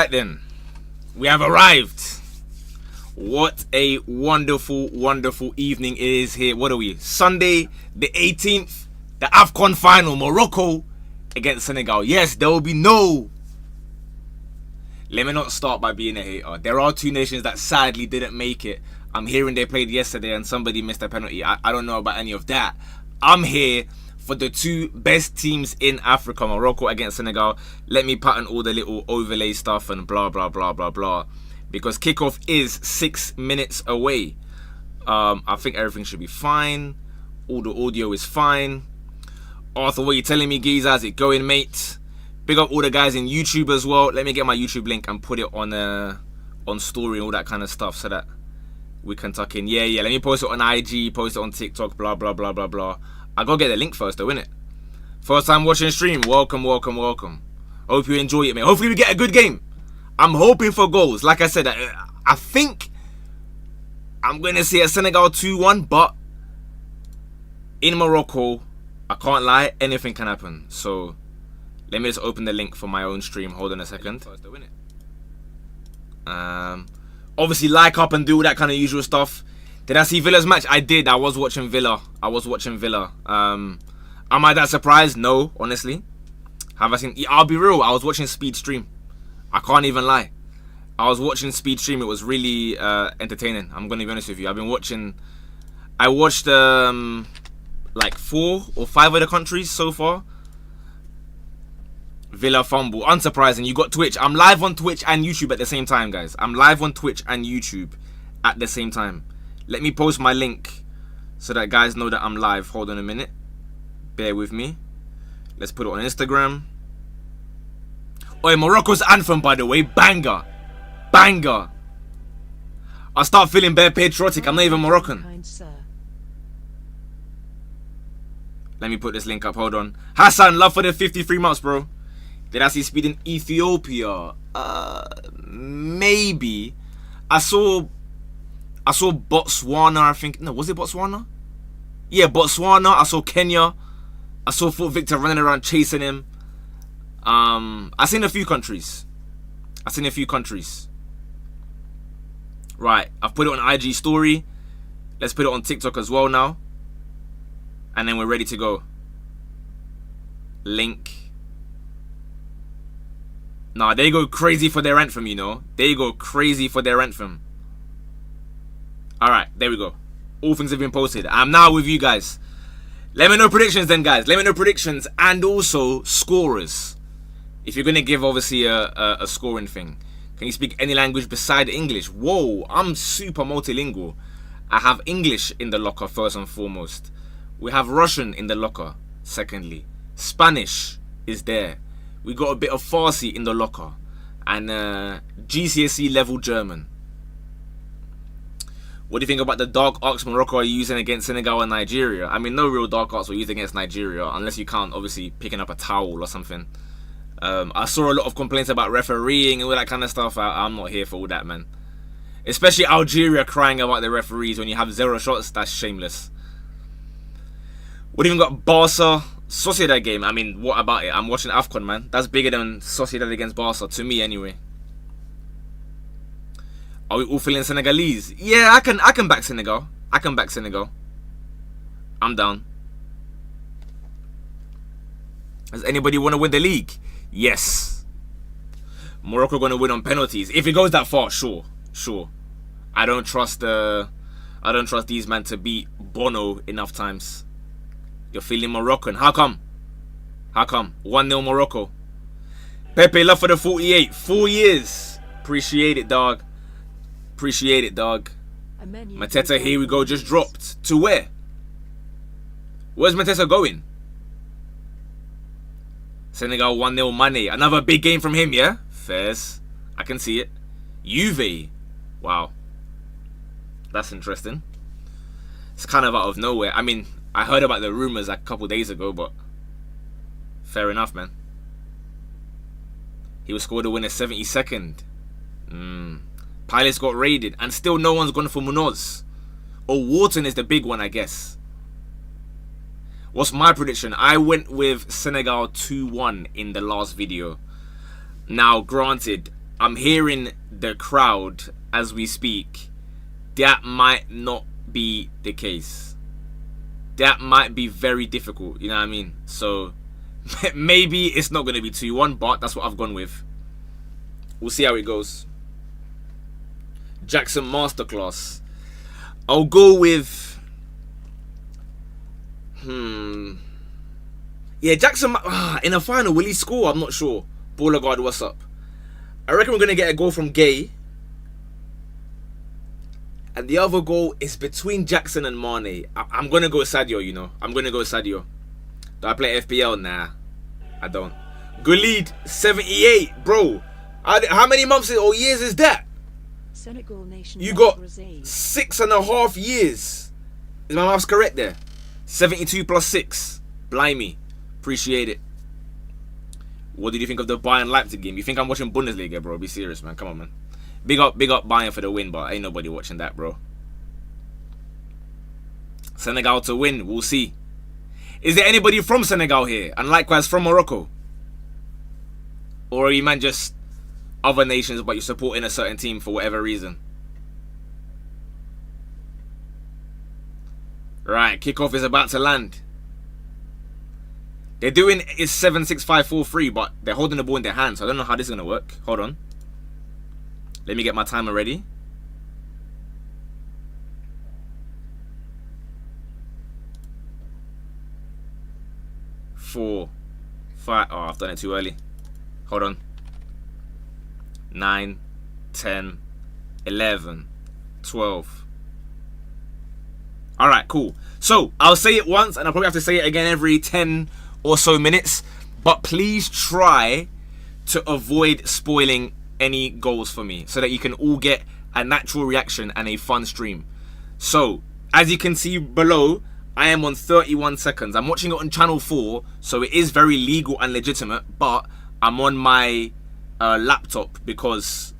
Right then, we have arrived. What a wonderful, wonderful evening it is here. What are we? Sunday, the 18th, the AFCON final, Morocco against Senegal. Yes, there will be no... Let me not start by being a hater. There are two nations that sadly didn't make it. I'm hearing they played yesterday and somebody missed a penalty. I don't know about any of that. I'm here for the two best teams in Africa, Morocco against Senegal. Let me pattern all the little overlay stuff and blah, blah, blah, blah, blah. Because kickoff is 6 minutes away. I think everything should be fine. All the audio is fine. Arthur, what are you telling me, Geez? How's it going, mate? Big up all the guys in YouTube as well. Let me get my YouTube link and put it on story and all that kind of stuff so that we can tuck in. Yeah, let me post it on IG, post it on TikTok, blah, blah, blah, blah, blah. I gotta get the link first though, innit? First time watching stream, welcome, welcome, welcome. Hope you enjoy it, man. Hopefully we get a good game. I'm hoping for goals. Like I said, I think I'm going to see a Senegal 2-1, but in Morocco, I can't lie, anything can happen. So let me just open the link for my own stream. Hold on a second. Obviously, like up and do all that kind of usual stuff. Did I see Villa's match? I did. I was watching Villa. Am I that surprised? No, honestly. Have I seen... I'll be real. I was watching Speed stream. I can't even lie. I was watching Speed stream. It was really entertaining. I'm going to be honest with you. I've been watching... I watched like 4 or 5 of the countries so far. Villa fumble. Unsurprising. You got Twitch. I'm live on Twitch and YouTube at the same time, guys. I'm live on Twitch and YouTube at the same time. Let me post my link so that guys know that I'm live. Hold on a minute. Bear with me. Let's put it on Instagram. Oh, Morocco's anthem, by the way. Banger. Banger. I start feeling bare patriotic. I'm not even Moroccan. Let me put this link up. Hold on. Hassan, love for the 53 months, bro. Did I see Speed in Ethiopia? Maybe. I saw Botswana, I think. No, was it Botswana? Yeah, Botswana. I saw Kenya. I saw Fort Victor running around chasing him. I seen a few countries. Right, I've put it on IG story. Let's put it on TikTok as well now. And then we're ready to go. Link. Nah, they go crazy for their anthem, you know. They go crazy for their anthem. Alright, there we go. All things have been posted. I'm now with you guys. Let me know predictions then, guys. Let me know predictions and also scorers. If you're going to give, obviously, a scoring thing. Can you speak any language beside English? Whoa, I'm super multilingual. I have English in the locker, first and foremost. We have Russian in the locker, secondly. Spanish is there. We got a bit of Farsi in the locker. And GCSE level German. What do you think about the dark arts Morocco are using against Senegal and Nigeria? I mean, no real dark arts were used against Nigeria, unless you count, obviously, picking up a towel or something. I saw a lot of complaints about refereeing and all that kind of stuff. I'm not here for all that, man. Especially Algeria crying about the referees when you have 0 shots. That's shameless. What even got Barca Sociedad game? I mean, what about it? I'm watching AFCON, man. That's bigger than Sociedad against Barca, to me anyway. Are we all feeling Senegalese? Yeah, I can back Senegal. I'm down. Does anybody want to win the league? Yes. Morocco going to win on penalties. If it goes that far, sure. I don't trust these men to beat Bono enough times. You're feeling Moroccan. How come? 1-0 Morocco. Pepe, love for the 48. 4 years. Appreciate it, dog. Mateta, here we go. Just dropped. To where? Where's Mateta going? Senegal 1-0 Mane. Another big game from him, yeah? Fairs. I can see it. Juve. Wow. That's interesting. It's kind of out of nowhere. I mean, I heard about the rumours like a couple days ago, but fair enough, man. He was scored to win a 72nd. Pilots got raided, and still no one's gone for Munoz. Or Wharton is the big one, I guess. What's my prediction? I went with Senegal 2-1 in the last video. Now, granted, I'm hearing the crowd as we speak. That might not be the case. That might be very difficult, you know what I mean? So maybe it's not going to be 2-1, but that's what I've gone with. We'll see how it goes. Jackson Masterclass. I'll go with... Yeah, Jackson... in a final, will he score? I'm not sure. Baller God, what's up? I reckon we're going to get a goal from Gay. And the other goal is between Jackson and Mane. I'm going to go Sadio, you know. I'm going to go Sadio. Do I play FPL? Nah, I don't. Gulid, 78. Bro, how many months or years is that? Senegal nation. You got 6.5 years. Is my maths correct there? 72 plus 6. Blimey. Appreciate it. What did you think of the Bayern Leipzig game? You think I'm watching Bundesliga, bro? Be serious, man. Come on, man. Big up Bayern for the win, but ain't nobody watching that, bro. Senegal to win, we'll see. Is there anybody from Senegal here? And likewise from Morocco? Or are you, man, just other nations, but you're supporting a certain team for whatever reason? Right, kickoff is about to land. They're doing is 7-6-5-4-3, but they're holding the ball in their hands, so I don't know how this is going to work. Hold on. Let me get my timer ready. 4, 5. Oh, I've done it too early. Hold on. 9, 10, 11, 12. Alright, cool. So, I'll say it once, and I'll probably have to say it again every 10 or so minutes. But please try to avoid spoiling any goals for me, so that you can all get a natural reaction and a fun stream. So, as you can see below, I am on 31 seconds. I'm watching it on channel 4, so it is very legal and legitimate, but I'm on my laptop because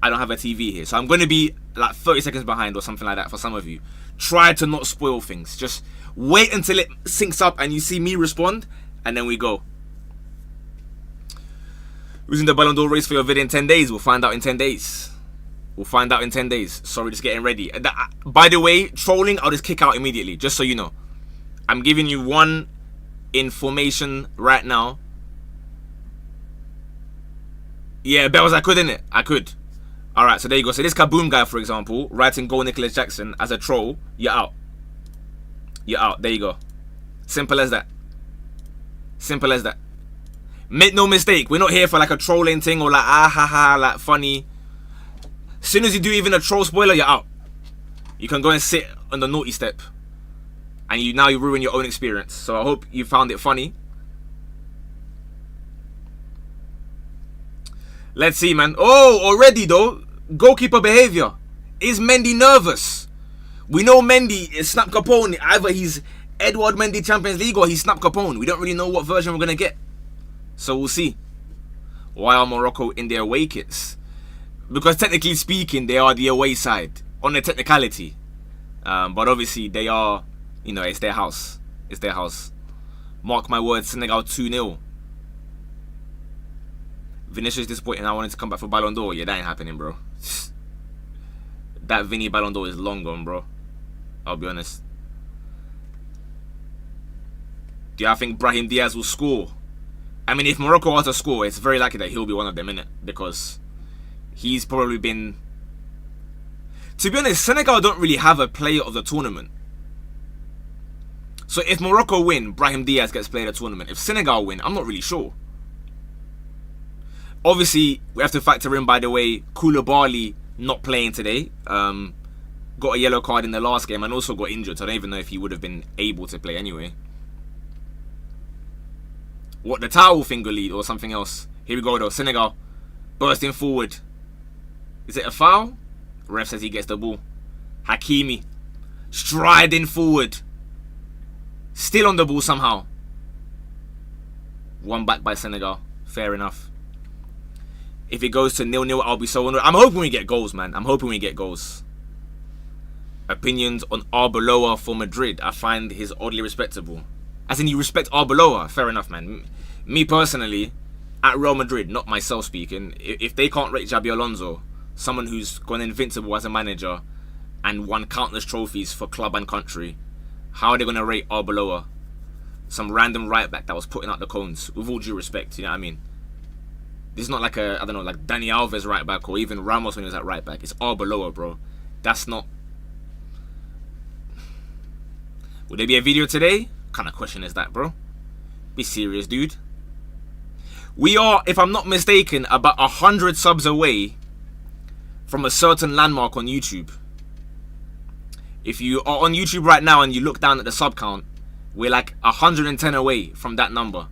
I don't have a TV here. So I'm going to be like 30 seconds behind or something like that for some of you. Try to not spoil things. Just wait until it syncs up and you see me respond, and then we go. Who's in the Ballon d'Or race for your video in 10 days? We'll find out in 10 days. We'll find out in 10 days. Sorry, just getting ready. By the way, trolling, I'll just kick out immediately, just so you know. I'm giving you one information right now. Yeah, Bells, I could, innit? I could. Alright, so there you go. So this Kaboom guy, for example, writing Goal Nicholas Jackson as a troll, you're out. You're out. There you go. Simple as that. Simple as that. Make no mistake, we're not here for like a trolling thing or like like funny. As soon as you do even a troll spoiler, you're out. You can go and sit on the naughty step, and now you ruin your own experience. So I hope you found it funny. Let's see, man. Oh, already though, goalkeeper behavior. Is Mendy nervous? We know Mendy is Snap Capone. Either he's Edward Mendy Champions League or he's Snap Capone. We don't really know what version we're gonna get. So we'll see. Why are Morocco in their away kits? Because technically speaking, they are the away side on the technicality. But obviously they are, you know, it's their house. It's their house. Mark my words, Senegal 2-0. Vinicius disappointing. I wanted to come back for Ballon d'Or. Yeah, that ain't happening, bro. That Vinny Ballon d'Or is long gone, bro. I'll be honest. Do you think Brahim Diaz will score? I mean, if Morocco are to score, it's very likely that he'll be one of them, innit? Because he's probably been... To be honest, Senegal don't really have a player of the tournament. So if Morocco win, Brahim Diaz gets player of the tournament. If Senegal win, I'm not really sure. Obviously, we have to factor in, by the way, Koulibaly not playing today. Got a yellow card in the last game and also got injured. So I don't even know if he would have been able to play anyway. What, the towel finger lead or something else? Here we go though. Senegal bursting forward. Is it a foul? Ref says he gets the ball. Hakimi striding forward. Still on the ball somehow. One back by Senegal. Fair enough. If it goes to 0-0, I'll be so annoyed. I'm hoping we get goals, man. I'm hoping we get goals. Opinions on Arbeloa for Madrid. I find his oddly respectable. As in, you respect Arbeloa. Fair enough, man. Me personally, at Real Madrid, not myself speaking, if they can't rate Xabi Alonso, someone who's gone invincible as a manager and won countless trophies for club and country, how are they going to rate Arbeloa, some random right back that was putting out the cones? With all due respect, you know what I mean? This is not like I don't know, like Dani Alves right back or even Ramos when he was at right back. It's Arbeloa, bro. That's not. Would there be a video today? What kind of question is that, bro? Be serious, dude. We are, if I'm not mistaken, about 100 subs away from a certain landmark on YouTube. If you are on YouTube right now and you look down at the sub count, we're like 110 away from that number.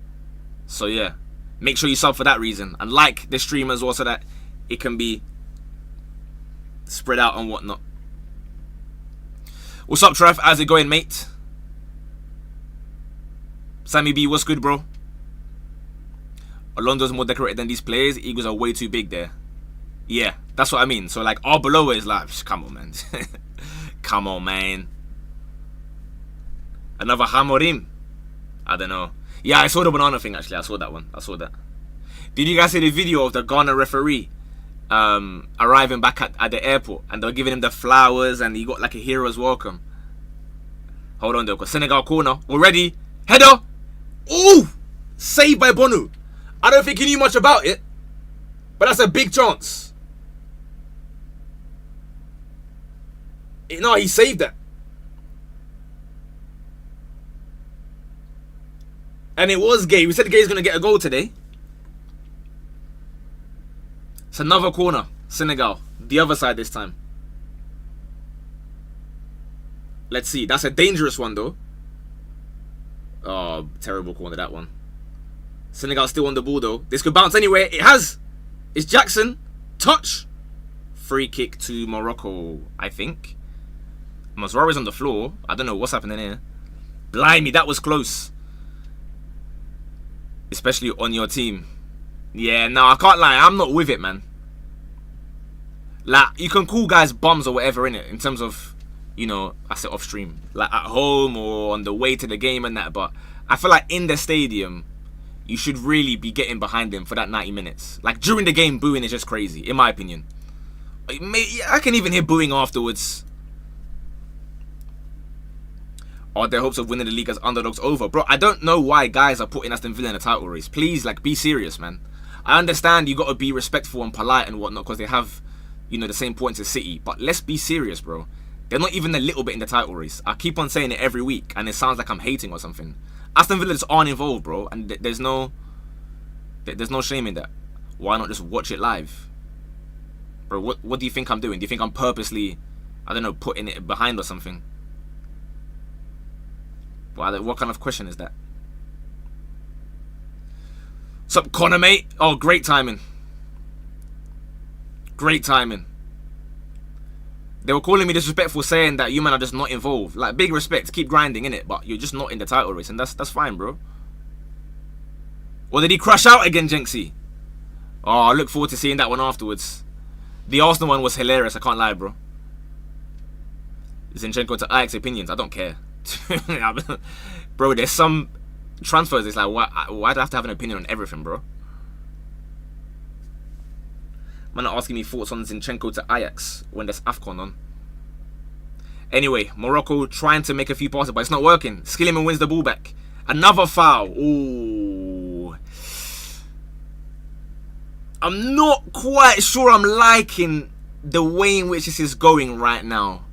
So yeah, make sure you sub for that reason. And like the stream as well so that it can be spread out and whatnot. What's up, Trev? How's it going, mate? Sammy B, what's good, bro? Alonso's more decorated than these players. Eagles are way too big there. Yeah, that's what I mean. So like Arbeloa is like, come on, man. Come on, man. Another Hamorim. I don't know. Yeah, I saw the banana thing actually. I saw that one. I saw that. Did you guys see the video of the Ghana referee arriving back at the airport and they were giving him the flowers and he got like a hero's welcome? Hold on though, because Senegal corner already. Header. Ooh, saved by Bonu. I don't think he knew much about it, but that's a big chance. No, he saved that. And it was Gay. We said Gay's going to get a goal today. It's another corner. Senegal. The other side this time. Let's see. That's a dangerous one though. Oh, terrible corner, that one. Senegal still on the ball though. This could bounce anywhere. It has. It's Jackson. Touch. Free kick to Morocco, I think. Mazraoui's on the floor. I don't know what's happening here. Blimey, that was close. Especially on your team. Yeah, no, I can't lie. I'm not with it, man. Like, you can call guys bums or whatever, innit? In terms of, you know, I said off stream. Like, at home or on the way to the game and that. But I feel like in the stadium, you should really be getting behind him for that 90 minutes. Like, during the game, booing is just crazy, in my opinion. I can even hear booing afterwards. Are their hopes of winning the league as underdogs over? Bro, I don't know why guys are putting Aston Villa in a title race. Please, like, be serious, man. I understand you got to be respectful and polite and whatnot because they have, you know, the same points as City. But let's be serious, bro. They're not even a little bit in the title race. I keep on saying it every week and it sounds like I'm hating or something. Aston Villa just aren't involved, bro. And there's no shame in that. Why not just watch it live? Bro, what do you think I'm doing? Do you think I'm purposely, I don't know, putting it behind or something? Wow, what kind of question is that? What's up, Connor, mate? Oh, great timing. Great timing. They were calling me disrespectful, saying that you men are just not involved. Like, big respect, keep grinding, innit? But you're just not in the title race, and that's fine, bro. Or did he crash out again, Jenksy? Oh, I look forward to seeing that one afterwards. The Arsenal one was hilarious, I can't lie, bro. Zinchenko to Ajax opinions, I don't care. Bro, there's some transfers, it's like, why do I have to have an opinion on everything, bro? Man are asking me thoughts on Zinchenko to Ajax when there's AFCON on. Anyway, Morocco trying to make a few passes, but it's not working. Skilliman wins the ball back. Another foul. Ooh. I'm not quite sure I'm liking the way in which this is going right now.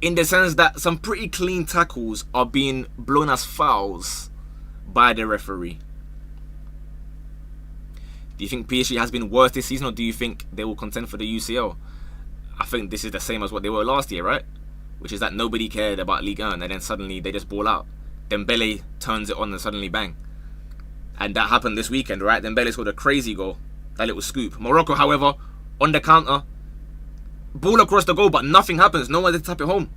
In the sense that some pretty clean tackles are being blown as fouls by the referee. Do you think PSG has been worse this season, or do you think they will contend for the UCL? I think this is the same as what they were last year, right? Which is that nobody cared about Ligue 1 and then suddenly they just ball out. Dembele turns it on and suddenly bang. And that happened this weekend, right? Dembele scored a crazy goal. That little scoop. Morocco, however, on the counter. Ball across the goal, but nothing happens. No one to tap it home.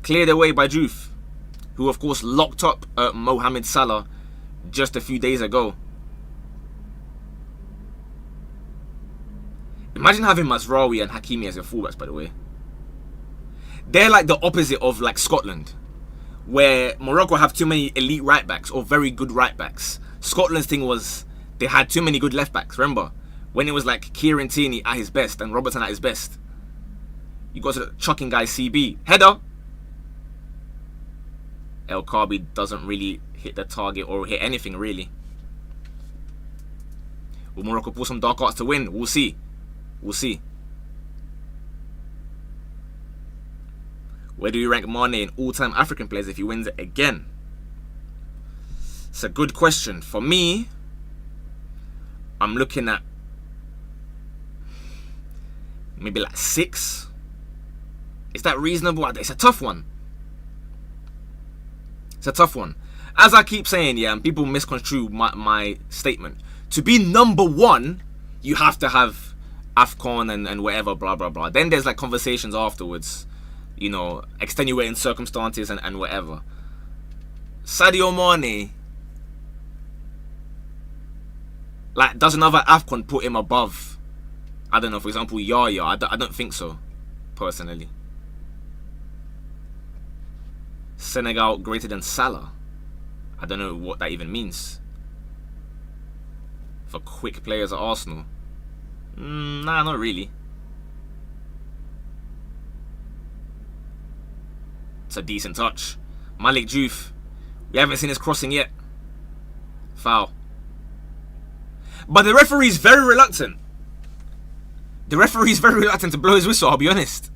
Cleared away by Juve, who of course locked up Mohamed Salah just a few days ago. Imagine having Mazraoui and Hakimi as your fullbacks, by the way. They're like the opposite of like Scotland, where Morocco have too many elite right backs or very good right backs. Scotland's thing was they had too many good left backs. Remember when it was like Kieran Tierney at his best and Robertson at his best? You got to the chucking guy CB header. El Kaabi doesn't really hit the target or hit anything really. Will Morocco pull some dark arts to win? We'll see. We'll see. Where do you rank Mane in all-time African players if he wins it again? It's a good question. For me, I'm looking at maybe like 6. Is that reasonable? It's a tough one. It's a tough one. As I keep saying, yeah, and people misconstrue my statement. To be number 1, you have to have AFCON and whatever, blah, blah, blah. Then there's like conversations afterwards, you know, extenuating circumstances and whatever. Sadio Mane, like, does another AFCON put him above, I don't know, for example, Yaya? I don't think so, personally. Senegal greater than Salah? I don't know what that even means. For quick players at Arsenal? Nah, not really. It's a decent touch. Malik Diouf. We haven't seen his crossing yet. Foul. But the referee's very reluctant. The referee's very reluctant to blow his whistle, I'll be honest.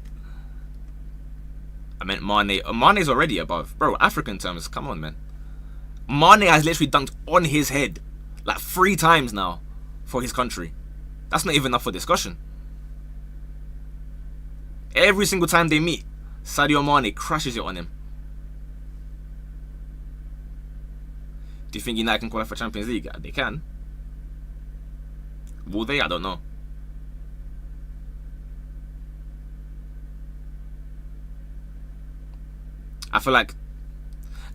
I meant Mane. Mane's already above. Bro, African terms, come on, man. Mane has literally dunked on his head like 3 times now for his country. That's not even up for discussion. Every single time they meet, Sadio Mane crashes it on him. Do you think United can qualify for Champions League? They can. Will they? I don't know. I feel like,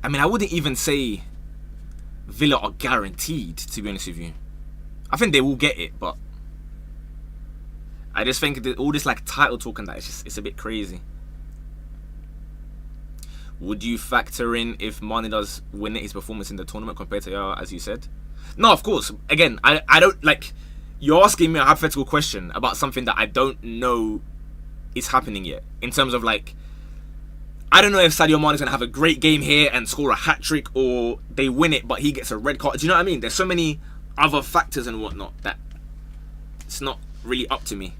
I mean, I wouldn't even say Villa are guaranteed, to be honest with you. I think they will get it, but I just think that all this like title talk and that, it's a bit crazy. Would you factor in if Mane does win his performance in the tournament compared to Yaya, as you said? No, of course. Again, I don't, like, you're asking me a hypothetical question about something that I don't know is happening yet. In terms of, like, I don't know if Sadio Mane is going to have a great game here and score a hat-trick, or they win it but he gets a red card. Do you know what I mean? There's so many other factors and whatnot that it's not really up to me.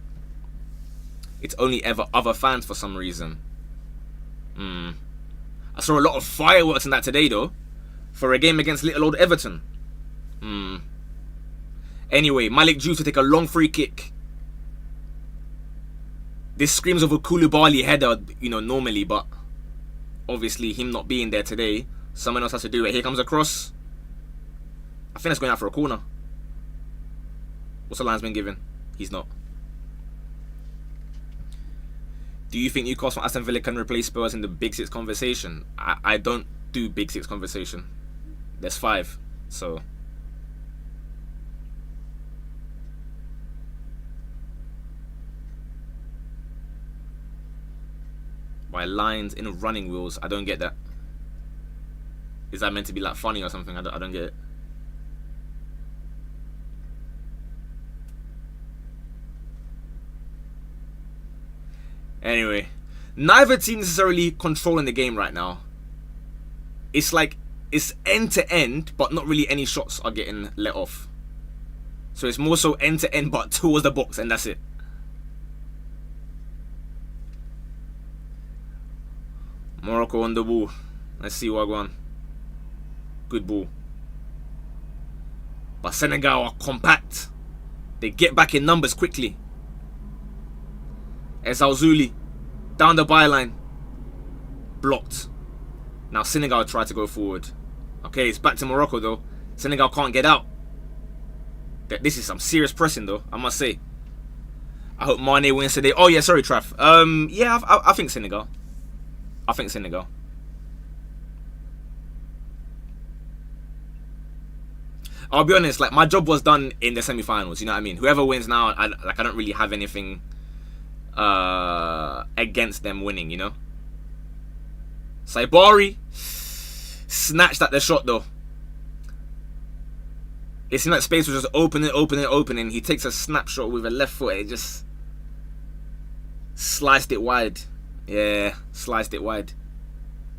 It's only ever other fans for some reason. I saw a lot of fireworks in that today, though, for a game against little old Everton. Anyway, Malik Diouf to take a long free kick. This screams of a Koulibaly header, you know, normally, but obviously him not being there today, someone else has to do it. Here comes a cross. I think it's going out for a corner. What's the linesman given? He's not. Do you think Newcastle and Aston Villa can replace Spurs in the Big Six conversation? I don't do Big Six conversation. There's 5, so. By lines in running wheels, I don't get that. Is that meant to be like funny or something? I don't get it. Anyway, neither team necessarily controlling the game right now. It's like, it's end to end, but not really any shots are getting let off. So it's more so end to end, but towards the box, and that's it. Morocco on the ball. Let's see what going on. Good ball. But Senegal are compact. They get back in numbers quickly. Zuli down the byline. Blocked. Now Senegal try to go forward. Okay, it's back to Morocco though. Senegal can't get out. This is some serious pressing though, I must say. I hope Mane wins today. Oh yeah, sorry Traff. Yeah, I think Senegal. I think Senegal. I'll be honest, like, my job was done in the semi-finals, you know what I mean? Whoever wins now, I don't really have anything against them winning, you know? Saibari snatched at the shot though. It seemed like space was just opening. He takes a snapshot with a left foot. It just sliced it wide. Yeah, sliced it wide.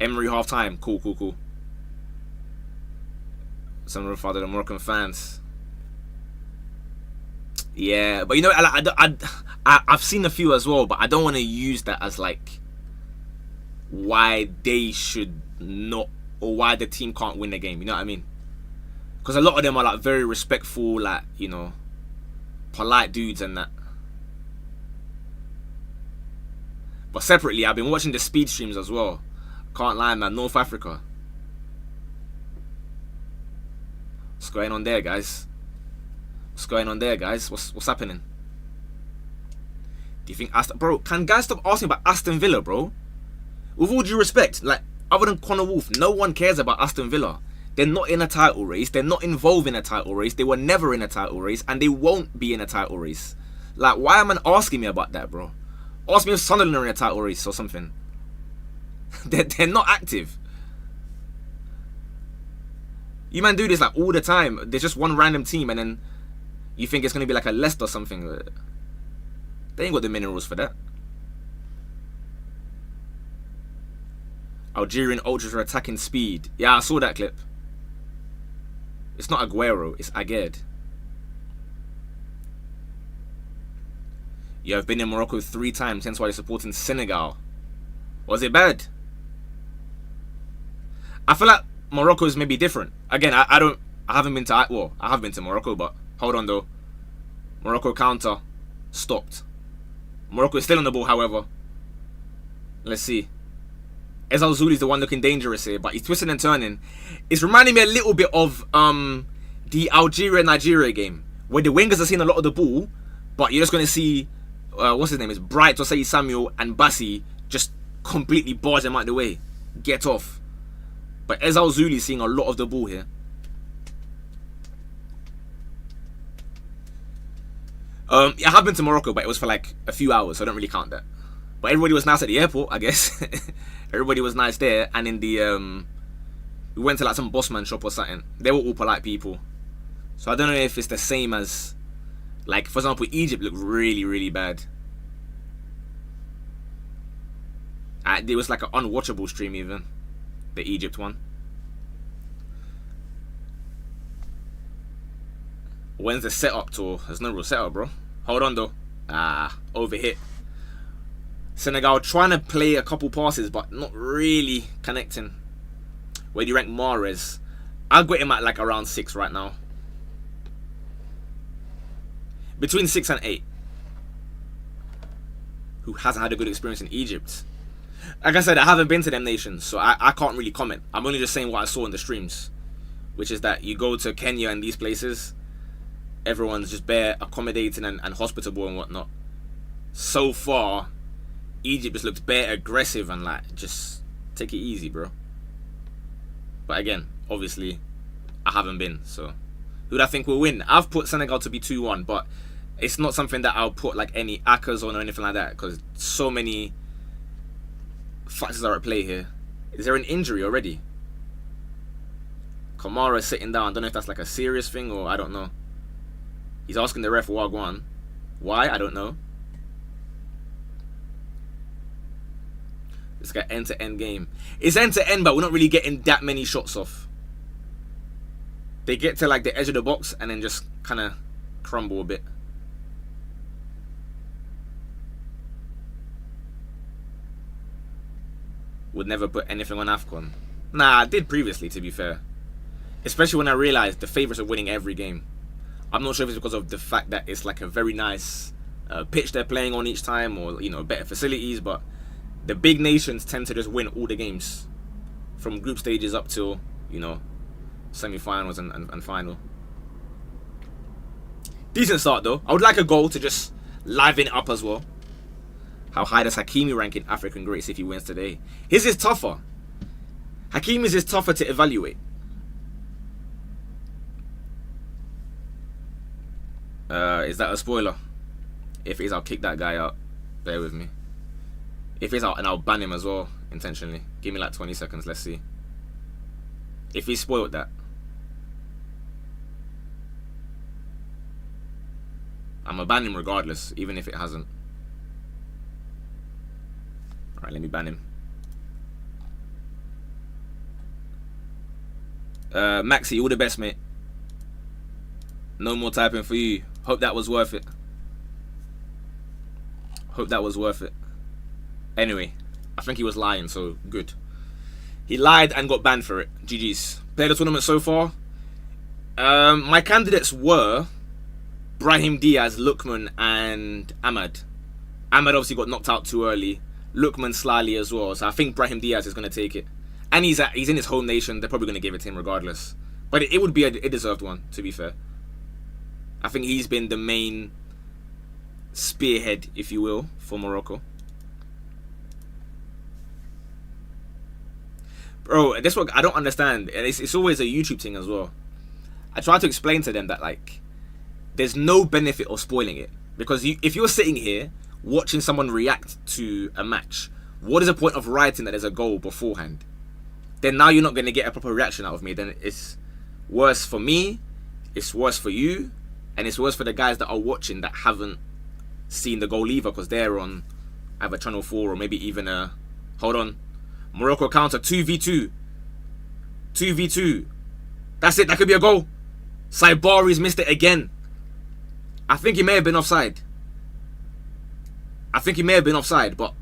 Emery half time. Cool. Some of the Moroccan fans. Yeah, but you know, I've seen a few as well, but I don't want to use that as like why they should not, or why the team can't win the game. You know what I mean? Because a lot of them are like very respectful, like, you know, polite dudes and that. But separately, I've been watching the speed streams as well. Can't lie, man. North Africa. What's going on there, guys? What's happening? Do you think bro, can guys stop asking about Aston Villa, bro? With all due respect, like, other than Connor Wolf, no one cares about Aston Villa. They're not in a title race. They're not involved in a title race. They were never in a title race, and they won't be in a title race. Like, why am I asking me about that, bro? Ask me if Sunderland are in a title race or something. They're not active. You man do this like all the time. There's just one random team, and then you think it's gonna be like a Leicester or something. They ain't got the minerals for that. Algerian ultras are attacking speed. Yeah, I saw that clip. It's not Aguero, it's Aguerd. You have been in Morocco 3 times, hence why you're supporting Senegal. Was it bad? I feel like Morocco is maybe different. Again, I haven't been to, well, I have been to Morocco, but hold on though. Morocco counter, stopped. Morocco is still on the ball, however. Let's see. Ezal Zuli's the one looking dangerous here, but he's twisting and turning. It's reminding me a little bit of the Algeria-Nigeria game, where the wingers are seeing a lot of the ball, but you're just going to see, what's his name, it's Bright, Osei Samuel, and Bassi just completely barge them out the way. Get off. But Ezal Zuli's seeing a lot of the ball here. I have been to Morocco, but it was for like a few hours, so I don't really count that. But everybody was nice at the airport, I guess. Everybody was nice there, and in the we went to like some Bossman shop or something. They were all polite people, so I don't know if it's the same as, like, for example, Egypt looked really, really bad. It was like an unwatchable stream, even the Egypt one. When's the setup tour? There's no real setup, bro. Hold on though. Overhit. Senegal trying to play a couple passes, but not really connecting. Where do you rank Mahrez? I'll get him at like around 6 right now. Between 6 and 8. Who hasn't had a good experience in Egypt? Like I said, I haven't been to them nations, so I can't really comment. I'm only just saying what I saw in the streams, which is that you go to Kenya and these places, everyone's just bare accommodating and hospitable and whatnot. So far, Egypt just looks bare aggressive and like, just take it easy, bro. But again, obviously, I haven't been, so who do I think will win? I've put Senegal to be 2-1, but it's not something that I'll put like any ACCAs on or anything like that, because so many factors are at play here. Is there an injury already? Kamara is sitting down. I don't know if that's like a serious thing or I don't know. He's asking the ref Wagwan. Why? I don't know. This guy end-to-end game. It's end-to-end, but we're not really getting that many shots off. They get to like the edge of the box and then just kind of crumble a bit. Would never put anything on AFCON. Nah, I did previously, to be fair. Especially when I realised the favourites are winning every game. I'm not sure if it's because of the fact that it's like a very nice pitch they're playing on each time, or, you know, better facilities, but the big nations tend to just win all the games from group stages up till, you know, semi-finals and final. Decent start though. I would like a goal to just liven it up as well. How high does Hakimi rank in African greats if he wins today? His is tougher. Hakimi's is tougher to evaluate. Is that a spoiler? If it is, I'll kick that guy out. Bear with me. If it's out, and I'll ban him as well, intentionally. Give me like 20 seconds, let's see. If he spoiled that. I'm gonna ban him regardless, even if it hasn't. Alright, let me ban him. Maxi, all the best, mate. No more typing for you. Hope that was worth it. Hope that was worth it. Anyway, I think he was lying, so good. He lied and got banned for it. GG's. Played the tournament so far. My candidates were Brahim Diaz, Lukman, and Ahmad. Ahmad obviously got knocked out too early. Lukman slyly as well. So I think Brahim Diaz is going to take it. And he's in his home nation. They're probably going to give it to him regardless. But it would be a deserved one, to be fair. I think he's been the main spearhead, if you will, for Morocco. Bro, that's what I don't understand. It's always a YouTube thing as well. I try to explain to them that, like, there's no benefit of spoiling it. Because if you're sitting here watching someone react to a match, what is the point of writing that there's a goal beforehand? Then now you're not going to get a proper reaction out of me. Then it's worse for me, it's worse for you, and it's worse for the guys that are watching that haven't seen the goal either, because they're on either Channel 4 or maybe even a... Hold on. Morocco counter, 2v2. 2v2. That's it, that could be a goal. Saibari's missed it again. I think he may have been offside. But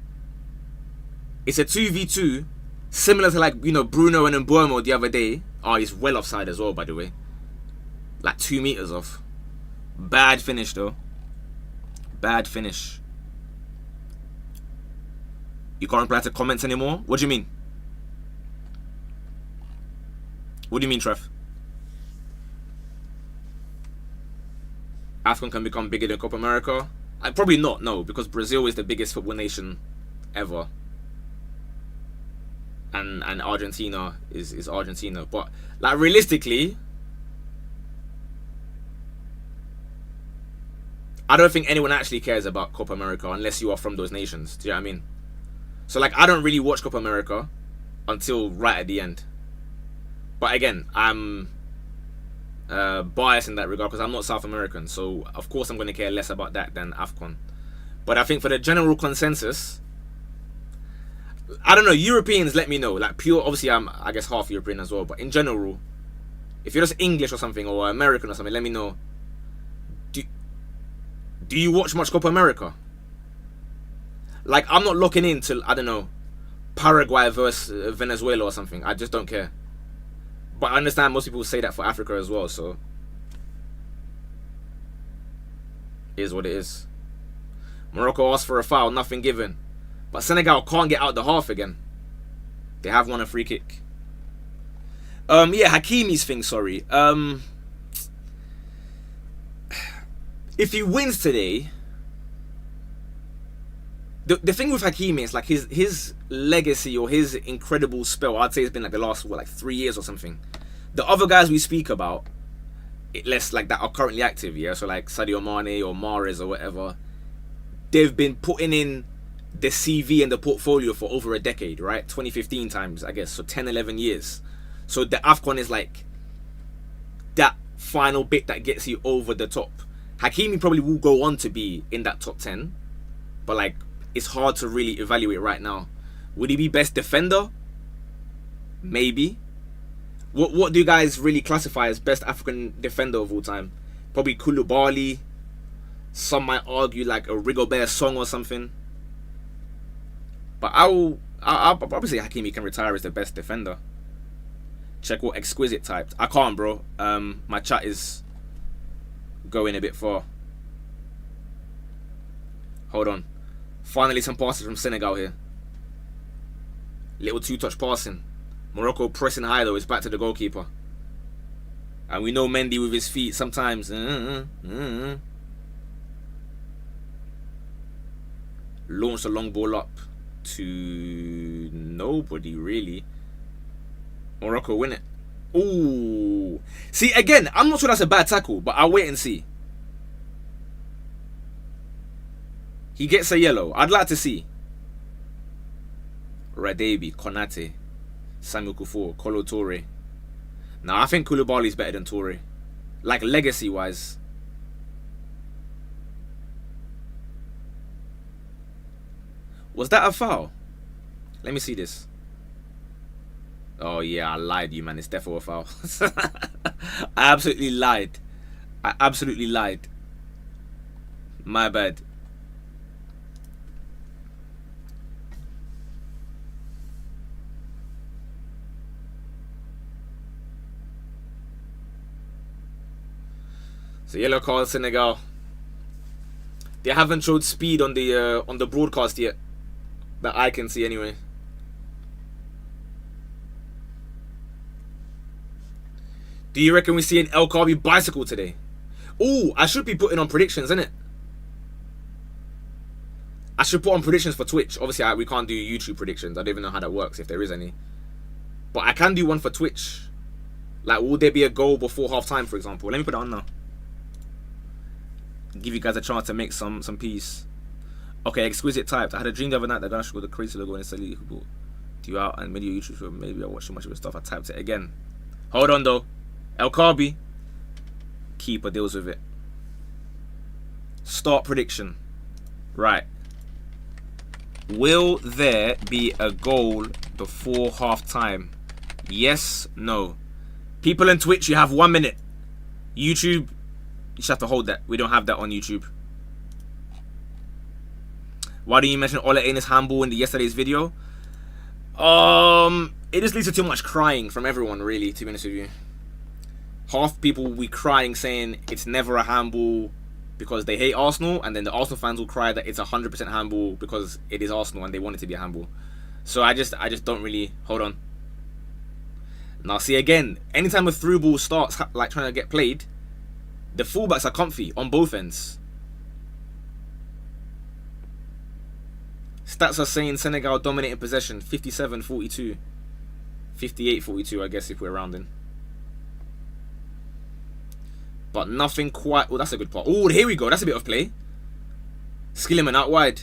it's a 2v2, similar to, like, you know, Bruno and Mbuemo the other day. Oh, he's well offside as well, by the way. Like 2 meters off. Bad finish, though. Bad finish. You can't reply to comments anymore? What do you mean? What do you mean, Trev? AFCON can become bigger than Copa America? Probably not, no, because Brazil is the biggest football nation ever. And Argentina is Argentina. But, like, realistically, I don't think anyone actually cares about Copa America unless you are from those nations. Do you know what I mean? So, like, I don't really watch Copa America until right at the end. But again, I'm biased in that regard because I'm not South American. So, of course, I'm going to care less about that than AFCON. But I think for the general consensus, I don't know, Europeans, let me know. Like, pure, obviously, I'm, I guess, half European as well. But in general, if you're just English or something, or American or something, let me know. Do you watch much Copa America? Like, I'm not looking into, I don't know, Paraguay versus Venezuela or something. I just don't care. But I understand most people say that for Africa as well, so it is what it is. Morocco asked for a foul, nothing given. But Senegal can't get out the half again. They have won a free kick. Yeah, Hakimi's thing, sorry. If he wins today, the thing with Hakimi is, like, his legacy or his incredible spell, I'd say it's been like the last, what, like 3 years or something. The other guys we speak about, less like that are currently active, yeah, so like Sadio Mane or Mahrez or whatever, they've been putting in the CV and the portfolio for over a decade, right? 2015 times, I guess, so 10, 11 years. So the AFCON is like that final bit that gets you over the top. Hakimi probably will go on to be in that top 10, but like, it's hard to really evaluate right now. Would he be best defender? Maybe. What do you guys really classify as best African defender of all time? Probably Koulibaly. Some might argue like a Rigobert Song or something. But I'll probably say Hakimi can retire as the best defender. Check what Exquisite typed. I can't, bro. My chat is going a bit far. Hold on. Finally some passes from Senegal here. Little two-touch passing. Morocco pressing high though. It's back to the goalkeeper. And we know Mendy with his feet sometimes. Launched a long ball up to nobody really. Morocco win it. Ooh. See, again, I'm not sure that's a bad tackle, but I'll wait and see. He gets a yellow. I'd like to see. Radebi, Konate, Samuel Kufuor, Kolo Toure. Now, I think Koulibaly's better than Toure. Like, legacy-wise. Was that a foul? Let me see this. Oh yeah, I lied, you man. It's definitely a foul. I absolutely lied. I absolutely lied. My bad. So yellow card, Senegal. They haven't showed speed on the broadcast yet, that I can see anyway. Do you reckon we see an El Kabi bicycle today? Oh, I should be putting on predictions, innit? I should put on predictions for Twitch. Obviously, we can't do YouTube predictions. I don't even know how that works, if there is any. But I can do one for Twitch. Like, will there be a goal before half time, for example? Let me put it on now. Give you guys a chance to make some peace. Okay, exquisite typed. I had a dream the other night that Ghana with a crazy logo and instantly people to you out and made your YouTube show. Maybe I watched too much of his stuff. I typed it again. Hold on though. El Kabi. Keeper deals with it. Start prediction. Right. Will there be a goal before half time? Yes, no. People in Twitch, you have 1 minute. YouTube, you just have to hold that. We don't have that on YouTube. Why didn't you mention Ole Einar's handball in yesterday's video? It just leads to too much crying from everyone, really, to be honest with you. Half people will be crying saying it's never a handball because they hate Arsenal, and then the Arsenal fans will cry that it's 100% handball because it is Arsenal and they want it to be a handball. So I just don't really... Hold on. Now see again, anytime a through ball starts like trying to get played, the fullbacks are comfy on both ends. Stats are saying Senegal dominating possession 57-42. 58-42, I guess, if we're rounding. But nothing quite... Oh, that's a good part. Oh, here we go. That's a bit of play. Skilliman out wide.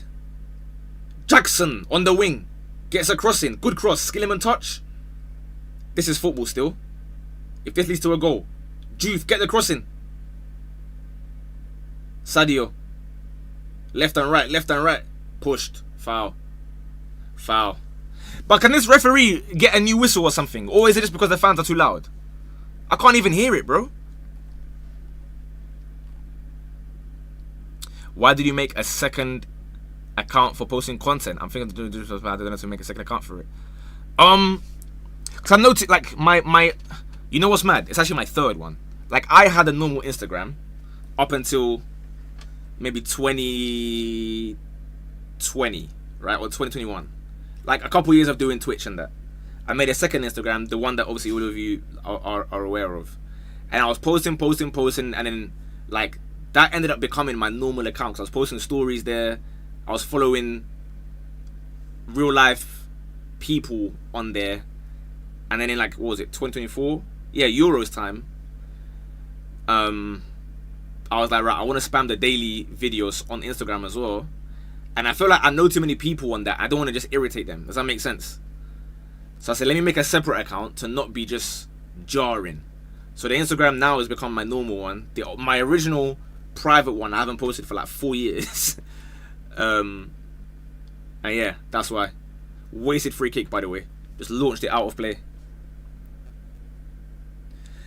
Jackson on the wing. Gets a crossing. Good cross. Skilliman touch. This is football still. If this leads to a goal. Juve, get the crossing. Sadio. Left and right. Left and right. Pushed. Foul. Foul. But can this referee get a new whistle or something? Or is it just because the fans are too loud? I can't even hear it, bro. Why did you make a second account for posting content? I'm thinking to do this, but I don't know to make a second account for it. Cause I noticed like my you know what's mad? It's actually my third one. Like I had a normal Instagram up until maybe 2020, right? Or 2021. Like a couple years of doing Twitch and that. I made a second Instagram, the one that obviously all of you are aware of. And I was posting, and then like that ended up becoming my normal account because I was posting stories there. I was following real life people on there. And then in like, what was it, 2024? Yeah, Euros time. I was like, right, I want to spam the daily videos on Instagram as well. And I feel like I know too many people on that. I don't want to just irritate them. Does that make sense? So I said, let me make a separate account to not be just jarring. So the Instagram now has become my normal one. My original private one I haven't posted for like 4 years. And yeah, that's why. Wasted free kick, by the way. Just launched it out of play.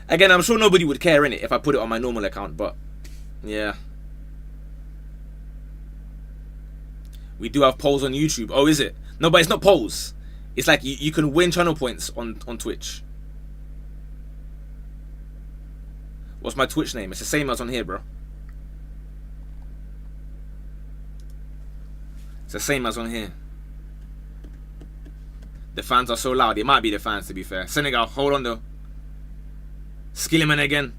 Again, I'm sure nobody would care in it if I put it on my normal account, but yeah. We do have polls on YouTube. Oh, is it? No, but it's not polls. It's like you can win channel points on Twitch. What's my Twitch name? It's the same as on here, bro. It's the same as on here. The fans are so loud. It might be the fans, to be fair. Senegal, hold on though. Skilliman again.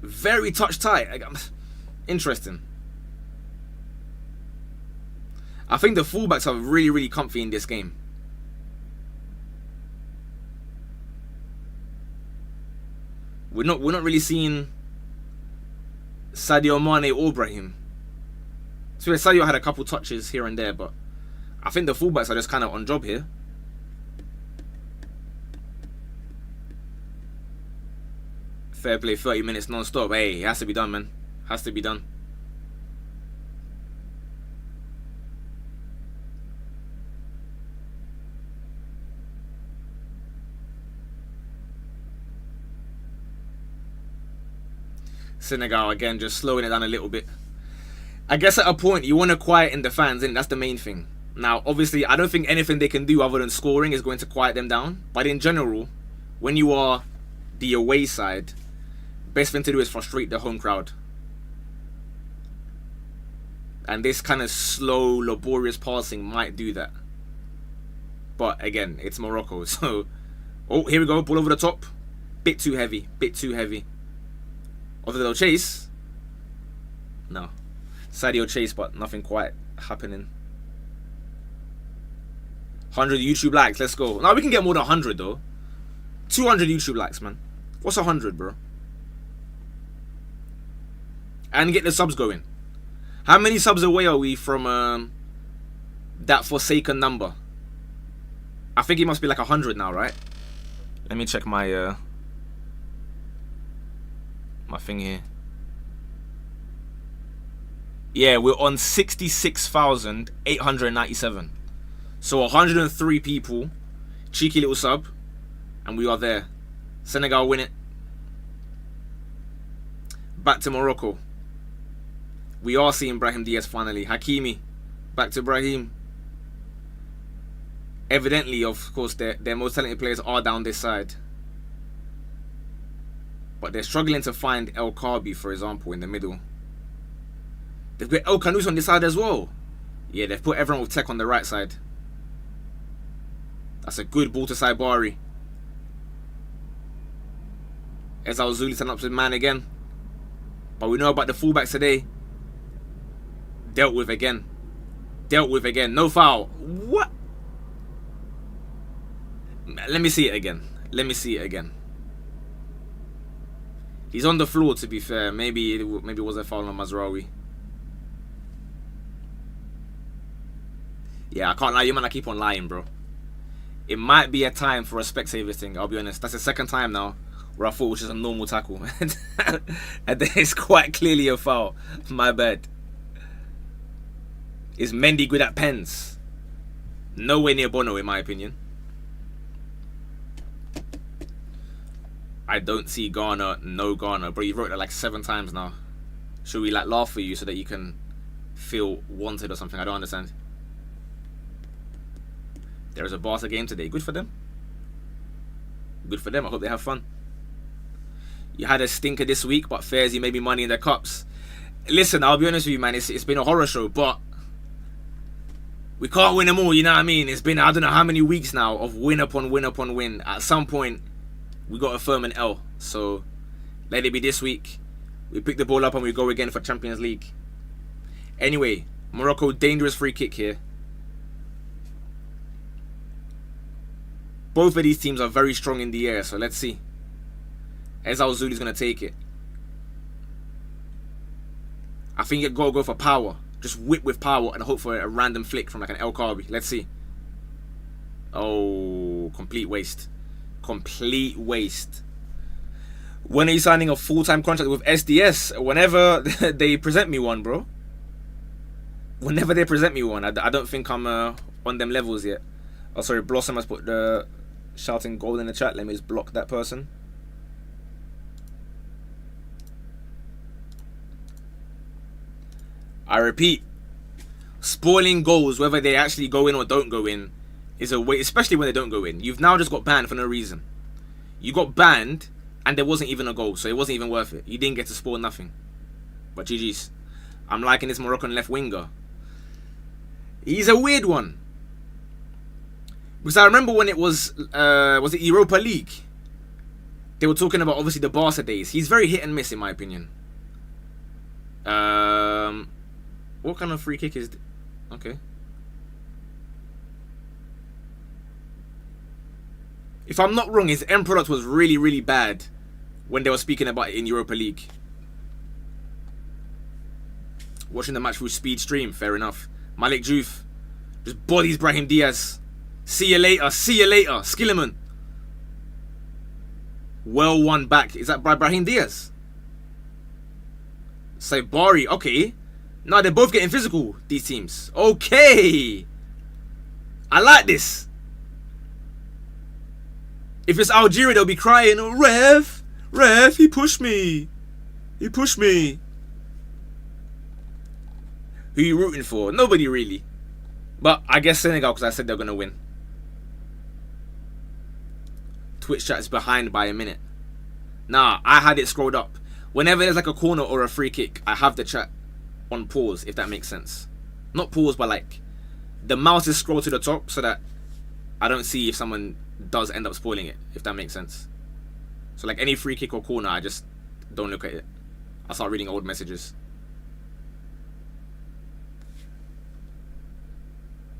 Very touch tight. Interesting. I think the fullbacks are really, really comfy in this game. We're not really seeing Sadio Mane or Brahim. So Sadio had a couple touches here and there, but I think the fullbacks are just kind of on job here. Fair play, 30 minutes non-stop. Hey, it has to be done, man. Has to be done. Senegal, again, just slowing it down a little bit. I guess at a point, you want to quieten the fans, and that's the main thing. Now, obviously, I don't think anything they can do other than scoring is going to quiet them down. But in general, when you are the away side, best thing to do is frustrate the home crowd. And this kind of slow, laborious passing might do that. But again, it's Morocco, so... Oh, here we go, ball over the top. Bit too heavy, bit too heavy. Over the little chase. No. Sadio chase, but nothing quite happening. 100 YouTube likes, let's go. Now we can get more than 100 though. 200 YouTube likes, man. What's 100, bro? And get the subs going. How many subs away are we from that forsaken number? I think it must be like 100 now, right? Let me check my my thing here. Yeah, we're on 66,897. So 103 people, cheeky little sub, and we are there. Senegal win it. Back to Morocco. We are seeing Brahim Diaz finally. Hakimi, back to Brahim. Evidently, of course, their most talented players are down this side. But they're struggling to find El Kabi, for example, in the middle. They've got El Kanous on this side as well. Yeah, they've put everyone with tech on the right side. That's a good ball to Saibari. Ezal Zuli turn up to man again. But we know about the fullbacks today. Dealt with again. Dealt with again. No foul. What? Let me see it again. Let me see it again. He's on the floor, to be fair. Maybe it was a foul on Mazraoui. Yeah, I can't lie. You man, I keep on lying, bro. It might be a time for a spectator thing, I'll be honest. That's the second time now where I thought it was just a normal tackle. And it's quite clearly a foul. My bad. Is Mendy good at pens? Nowhere near Bono, in my opinion. I don't see Ghana, no Ghana. Bro, you wrote that like 7 times now. Should we like laugh for you so that you can feel wanted or something? I don't understand. There is a Barca game today. Good for them. Good for them. I hope they have fun. You had a stinker this week, but fairs you made me money in the cups. Listen, I'll be honest with you, man. It's been a horror show, but we can't win them all, you know what I mean? It's been, I don't know how many weeks now of win upon win upon win. At some point, we got to firm an L. So, let it be this week. We pick the ball up and we go again for Champions League. Anyway, Morocco, dangerous free kick here. Both of these teams are very strong in the air, so let's see. Ezal Zuli's going to take it. I think you've got to go for power. Just whip with power and hope for a random flick from like an El Kabi. Let's see. Oh, complete waste. Complete waste. When are you signing a full-time contract with SDS? Whenever they present me one, bro. Whenever they present me one. I don't think I'm on them levels yet. Oh, sorry. Blossom has put the shouting goal in the chat. Let me just block that person. I repeat, spoiling goals, whether they actually go in or don't go in, is a way, especially when they don't go in. You've now just got banned for no reason. You got banned and there wasn't even a goal, so it wasn't even worth it. You didn't get to spoil nothing. But GG's. I'm liking this Moroccan left winger. He's a weird one. Because I remember when it was it Europa League? They were talking about obviously the Barca days. He's very hit and miss in my opinion. What kind of free kick is... Okay. If I'm not wrong, his end product was really, really bad when they were speaking about it in Europa League. Watching the match through speed stream, fair enough. Malik Juf just bodies Brahim Diaz. See you later, see you later. Skillerman. Well won back. Is that by Brahim Diaz? Saibari, okay. No, they're both getting physical, these teams. Okay. I like this. If it's Algeria, they'll be crying, oh, ref, he pushed me. He pushed me. Who you rooting for? Nobody really. But I guess Senegal because I said they're going to win. Twitch chat is behind by a minute. Nah, I had it scrolled up. Whenever there's like a corner or a free kick, I have the chat on pause, if that makes sense. Not pause, but like the mouse is scrolled to the top so that I don't see if someone does end up spoiling it, if that makes sense. So like any free kick or corner, I just don't look at it. I start reading old messages.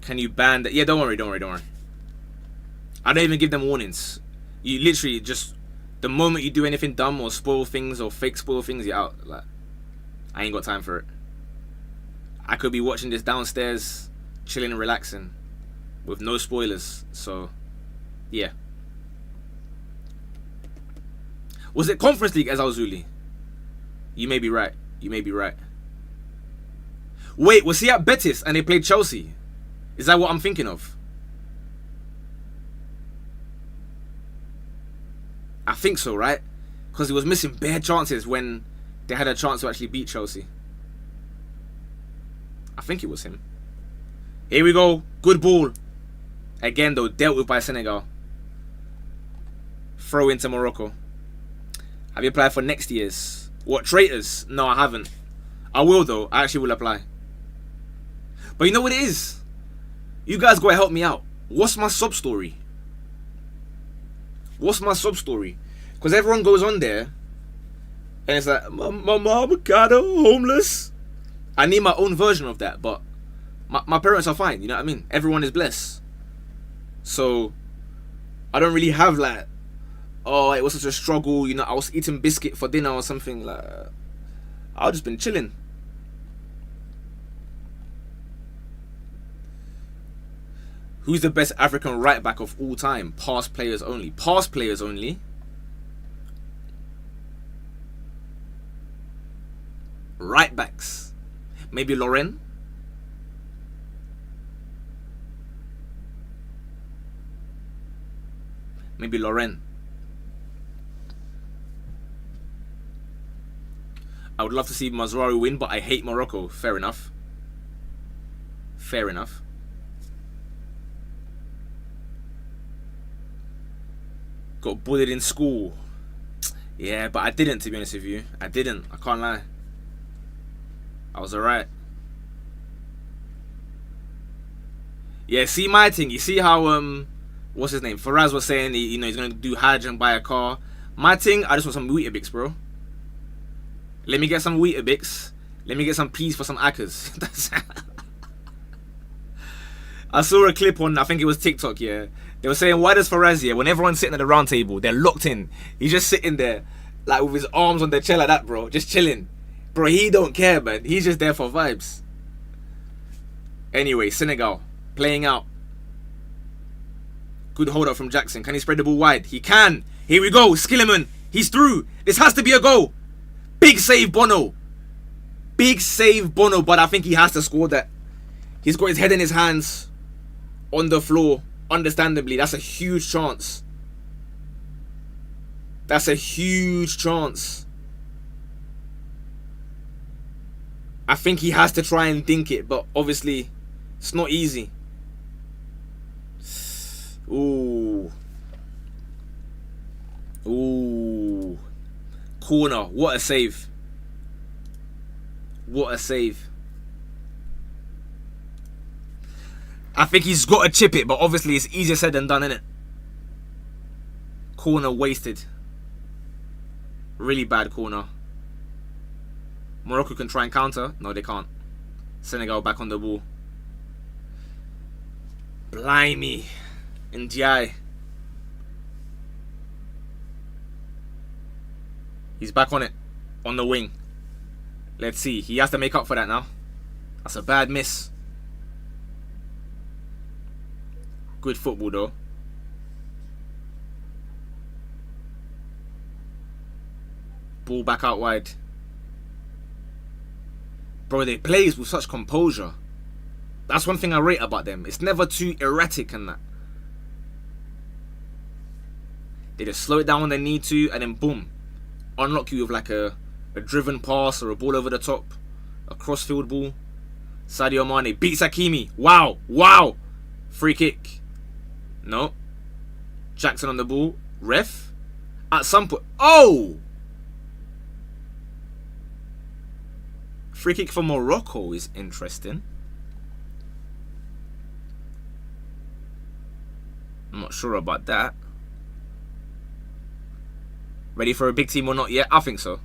Can you ban that? Yeah, don't worry. I don't even give them warnings. You literally just, the moment you do anything dumb or spoil things or fake spoil things, you're out. Like, I ain't got time for it. I could be watching this downstairs, chilling and relaxing, with no spoilers. So, yeah. Was it Conference League, Ezalzuli? You may be right. Wait, was he at Betis and they played Chelsea? Is that what I'm thinking of? I think so, right? Because he was missing bare chances when they had a chance to actually beat Chelsea. I think it was him. Here we go. Good ball. Again, though, dealt with by Senegal. Throw into Morocco. Have you applied for next year's? What, traitors? No, I haven't. I will, though. I actually will apply. But you know what it is? You guys gotta help me out. What's my sub story? Because everyone goes on there and it's like, my mom got her homeless. I need my own version of that, but my parents are fine, you know what I mean? Everyone is blessed. So I don't really have like, oh, it was such a struggle, you know, I was eating biscuit for dinner or something. Like, I've just been chilling. Who's the best African right back of all time? Past players only. Past players only. Right backs. Maybe Loren. Maybe Loren. I would love to see Mazraoui win, but I hate Morocco. Fair enough. Fair enough. Got bullied in school. Yeah, but I didn't, to be honest with you. I didn't. I can't lie. I was alright. Yeah, see my thing. You see how what's his name? Faraz was saying he's gonna do Hajj and buy a car. My thing, I just want some Weetabix, bro. Let me get some Weetabix. Let me get some peas for some Akkers. I saw a clip on, I think it was TikTok, yeah. They were saying, why does Faraz, yeah, when everyone's sitting at the round table, they're locked in. He's just sitting there, like with his arms on their chair like that, bro. Just chilling. Bro, he don't care, man. He's just there for vibes. Anyway, Senegal, playing out. Good hold up from Jackson. Can he spread the ball wide? He can. Here we go. Skillerman. He's through. This has to be a goal. Big save, Bono. Big save, Bono. But I think he has to score that. He's got his head in his hands. On the floor. Understandably. That's a huge chance. That's a huge chance. I think he has to try and dink it. But obviously, it's not easy. Ooh. Ooh. Corner. What a save. What a save. I think he's got to chip it, but obviously it's easier said than done, innit? Corner wasted. Really bad corner. Morocco can try and counter. No, they can't. Senegal back on the ball. Blimey. Ndiaye. He's back on it. On the wing. Let's see. He has to make up for that now. That's a bad miss. Good football though. Ball back out wide. Bro, they play with such composure. That's one thing I rate about them. It's never too erratic and that. They just slow it down when they need to and then boom. Unlock you with like a A driven pass or a ball over the top. A crossfield ball. Sadio Mane beats Hakimi. Wow. Wow. Free kick. No. Jackson on the ball. Ref. At some point. Oh! Free kick for Morocco is interesting. I'm not sure about that. Ready for a big team or not yet? I think so.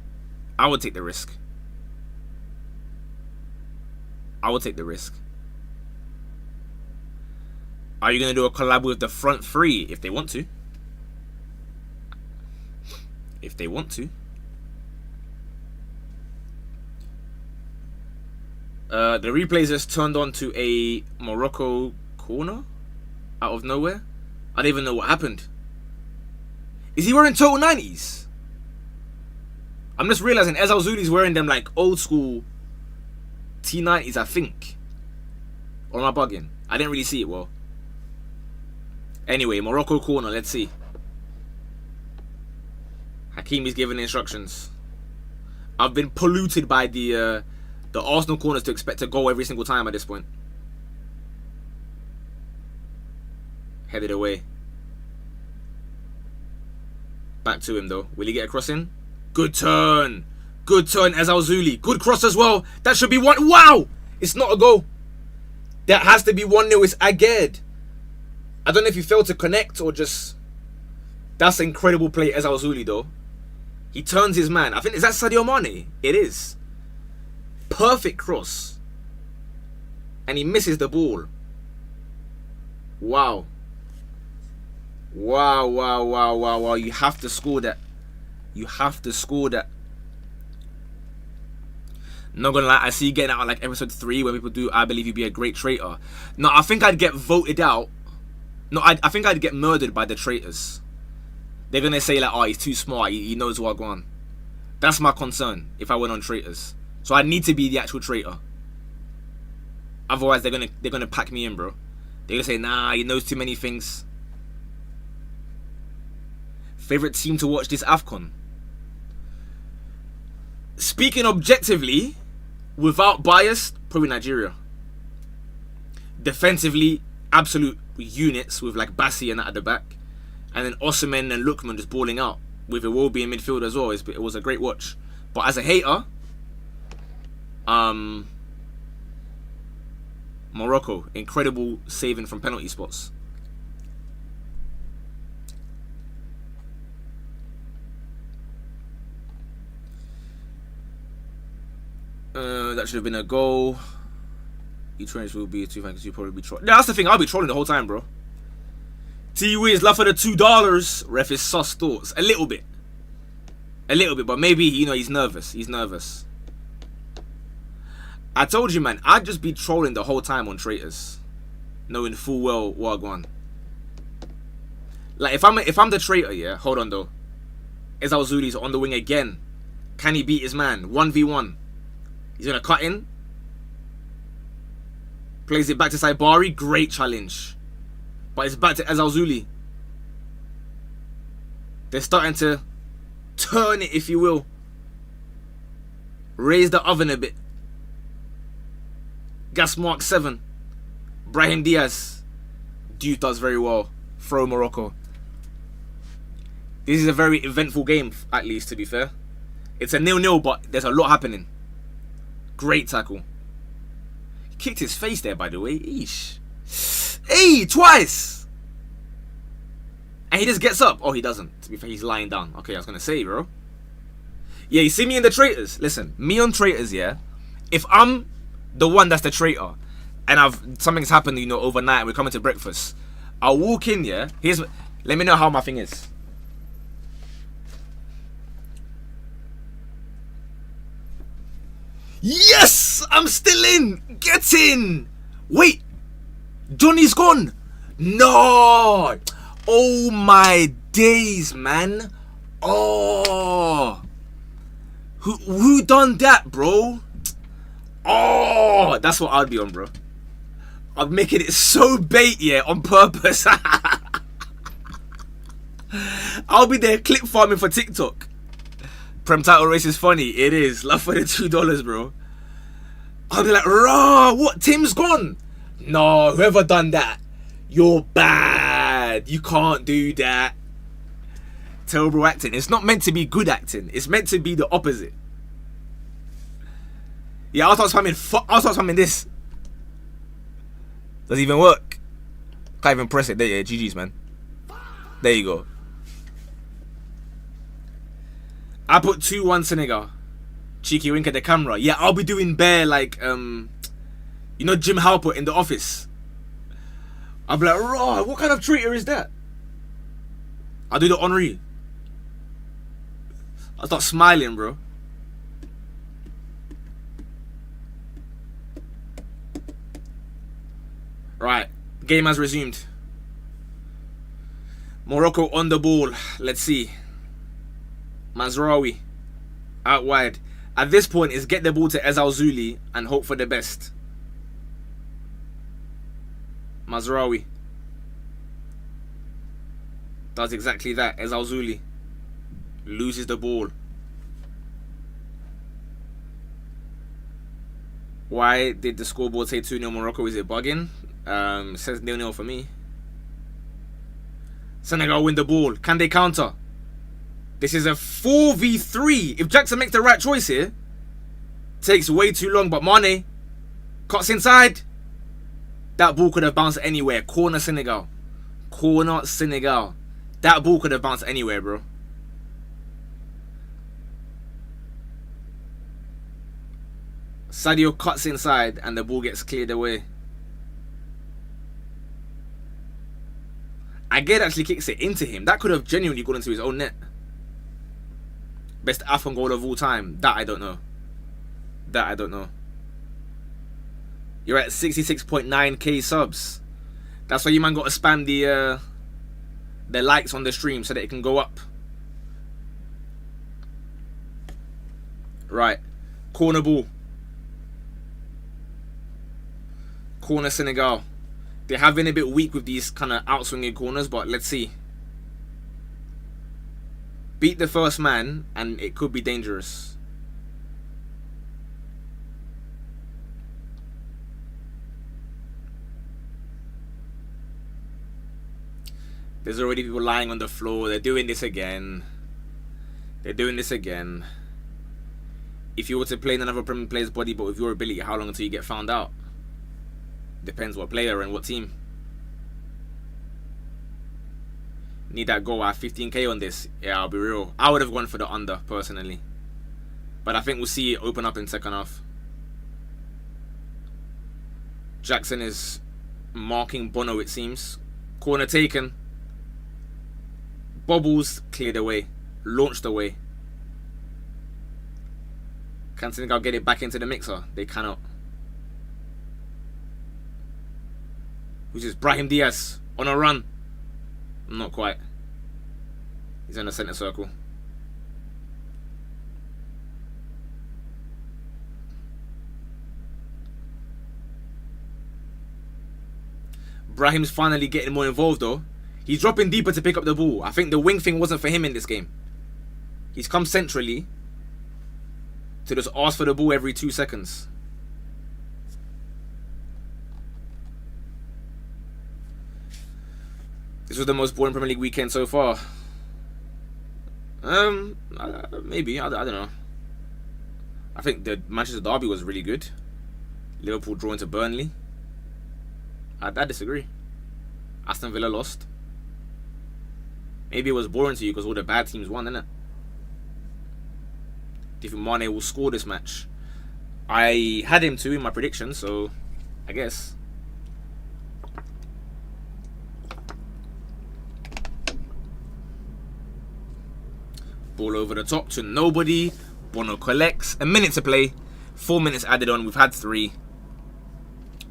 I would take the risk. I would take the risk. Are you going to do a collab with the front three? If they want to. If they want to. The replays just turned on to a Morocco corner out of nowhere. I don't even know what happened. Is he wearing total 90s? I'm just realizing Ezal Zuli's wearing them like old school T90s, I think. Or am I bugging? I didn't really see it well. Anyway, Morocco corner, let's see. Hakimi's giving instructions. I've been polluted by the Arsenal corners to expect a goal every single time at this point. Headed away. Back to him though. Will he get a cross in? Good turn. Good turn, Ezal Zuli. Good cross as well. That should be one. Wow! It's not a goal. That has to be 1-0. It's Aged. I don't know if he failed to connect or just... That's an incredible play, Ezal Zuli though. He turns his man. I think, is that Sadio Mane? It is. Perfect cross. And he misses the ball. Wow. Wow, wow, wow, wow, wow. You have to score that. You have to score that. Not gonna lie, I see you getting out like episode 3 where people do I believe you'd be a great traitor. No, I think I'd get voted out. No, I think I'd get murdered by the traitors. They're gonna say like, oh, he's too smart, he knows what going on. That's my concern if I went on traitors. So I need to be the actual traitor. Otherwise they're gonna pack me in, bro. They're gonna say, nah, he knows too many things. Favorite team to watch this AFCON? Speaking objectively, without bias, probably Nigeria. Defensively, absolute units with like Bassi and that at the back. And then Osimhen and Lookman just balling out with Iwobi in midfield as well. It was a great watch. But as a hater, Morocco, incredible saving from penalty spots. That should have been a goal. You trainers will be a 2 because you probably be trolling. Yeah, that's the thing. I'll be trolling the whole time, bro. T Wiz love for the $2. Ref is sus thoughts. A little bit, but maybe he's nervous. He's nervous. I told you, man. I'd just be trolling the whole time on traitors, knowing full well what I want. Like if I'm the traitor, yeah. Hold on though. Ezal Zuli's on the wing again. Can he beat his man? 1v1. He's gonna cut in. Plays it back to Saibari. Great challenge. But it's back to Ezal Zuli. They're starting to turn it, if you will. Raise the oven a bit. Gas mark 7. Brahim Diaz. Dude does very well. Throw Morocco. This is a very eventful game, at least, to be fair. It's a 0-0, but there's a lot happening. Great tackle. He kicked his face there, by the way. Eesh. Hey, twice! And he just gets up. Oh, he doesn't. To be fair, he's lying down. Okay, I was going to say, bro. Yeah, you see me in the traitors. Listen, me on traitors, yeah. If I'm the one that's the traitor, and something's happened, overnight, and we're coming to breakfast, I'll walk in, yeah. Let me know how my thing is. Yes! I'm still in! Get in! Wait! Johnny's gone! No! Oh my days, man! Oh! Who done that, bro? Oh! That's what I'd be on, bro. I'm making it so bait, yeah, on purpose. I'll be there clip farming for TikTok. Prem title race is funny. It is. Love for the $2, bro. I'll be like, raw, what? Tim's gone? No, whoever done that, you're bad. You can't do that. Terrible acting. It's not meant to be good acting. It's meant to be the opposite. Yeah, I'll start spamming this. Doesn't even work. Can't even press it. There you go. GG's, man. There you go. I put 2-1 Senegal. Cheeky wink at the camera. Yeah, I'll be doing bare like you know Jim Halpert in The Office. I'll be like, raw, what kind of traitor is that? I'll do the Henri. I'll start smiling, bro. Right, game has resumed. Morocco on the ball. Let's see. Mazraoui out wide. At this point, is get the ball to Ezal Zuli and hope for the best. Mazraoui does exactly that. Ezal Zuli loses the ball. Why did the scoreboard say 2-0 Morocco? Is it bugging? It says 0-0 for me. Senegal win the ball. Can they counter? This is a 4v3. If Jackson makes the right choice here, takes way too long. But Mane cuts inside. That ball could have bounced anywhere. Corner Senegal. Corner Senegal. That ball could have bounced anywhere, bro. Sadio cuts inside and the ball gets cleared away. Aged actually kicks it into him. That could have genuinely gone into his own net. Best AFCON goal of all time. That I don't know. That I don't know. You're at 66.9k subs. That's why you man got to spam the likes on the stream so that it can go up. Right. Corner ball. Corner Senegal. They have been a bit weak with these kind of outswinging corners, but let's see. Beat the first man and it could be dangerous. There's already people lying on the floor. They're doing this again. They're doing this again. If you were to play in another Premier player's body, but with your ability, how long until you get found out? Depends what player and what team. Need that goal. I have 15k on this. Yeah, I'll be real. I would have gone for the under, personally. But I think we'll see it open up in second half. Jackson is marking Bono, it seems. Corner taken. Bobbles cleared away. Launched away. Can Senegal get it back into the mixer? They cannot. Which is Brahim Diaz on a run. Not quite. He's in the centre circle. Brahim's finally getting more involved though. He's dropping deeper to pick up the ball. I think the wing thing wasn't for him in this game. He's come centrally to just ask for the ball every 2 seconds. This was the most boring Premier League weekend so far. Maybe. I don't know. I think the Manchester derby was really good. Liverpool drawing to Burnley. I disagree. Aston Villa lost. Maybe it was boring to you because all the bad teams won, innit? Do you think Mane will score this match? I had him to in my prediction, so I guess. Ball over the top to nobody. Bono collects. A minute to play. 4 minutes added on. We've had 3.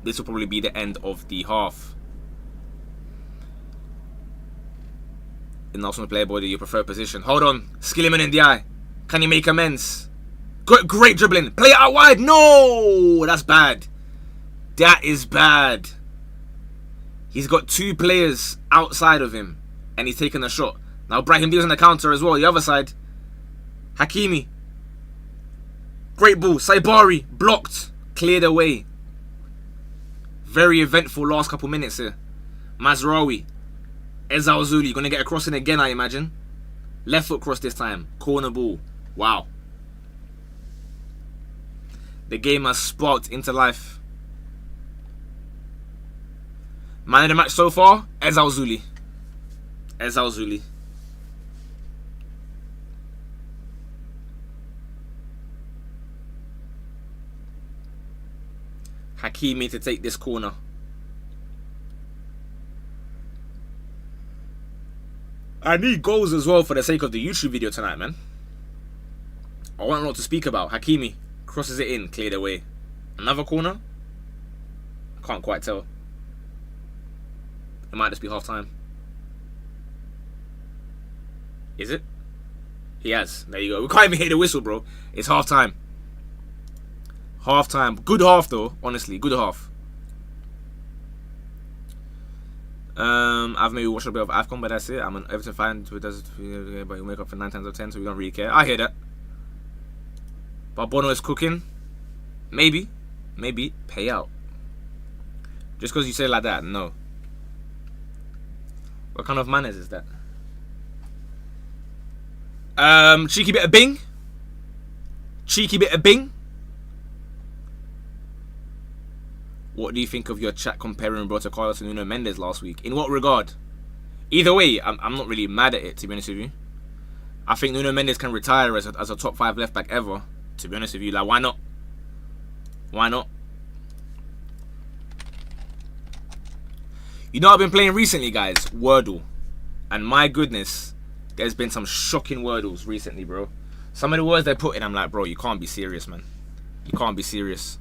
This will probably be the end of the half. In Arsenal player body, your preferred position. Hold on. Skilliman in the eye. Can you make amends? Great dribbling. Play it out wide. No! That's bad. That is bad. He's got 2 players outside of him. And he's taking a shot. Now Brahim Diaz on the counter as well. The other side. Hakimi. Great ball. Saibari. Blocked. Cleared away. Very eventful last couple minutes here. Mazraoui. Ezalzuli. Going to get a crossing again, I imagine. Left foot cross this time. Corner ball. Wow. The game has sparked into life. Man of the match so far, Ezalzuli. Ezalzuli. Hakimi to take this corner. I need goals as well for the sake of the YouTube video tonight, man. I want a lot to speak about. Hakimi crosses it in, cleared away. Another corner? I can't quite tell. It might just be half time. Is it? He has. There you go. We can't even hear the whistle, bro. It's half time. Half time. Good half, though. Honestly, good half. I've maybe watched a bit of AFCON, but that's it. I'm an Everton fan who does, but you make up for 9 times out of 10, so we don't really care. I hear that. But Bono is cooking. Maybe. Maybe. Pay out. Just because you say it like that, no. What kind of manners is that? Cheeky bit of bing. Cheeky bit of bing. What do you think of your chat comparing Roberto Carlos and Nuno Mendes last week? In what regard? Either way, I'm not really mad at it, to be honest with you. I think Nuno Mendes can retire as a top 5 left back ever, to be honest with you. Like, why not? Why not? You know what I've been playing recently, guys? Wordle. And my goodness, there's been some shocking Wordles recently, bro. Some of the words they put in, I'm like, bro, you can't be serious, man. You can't be serious.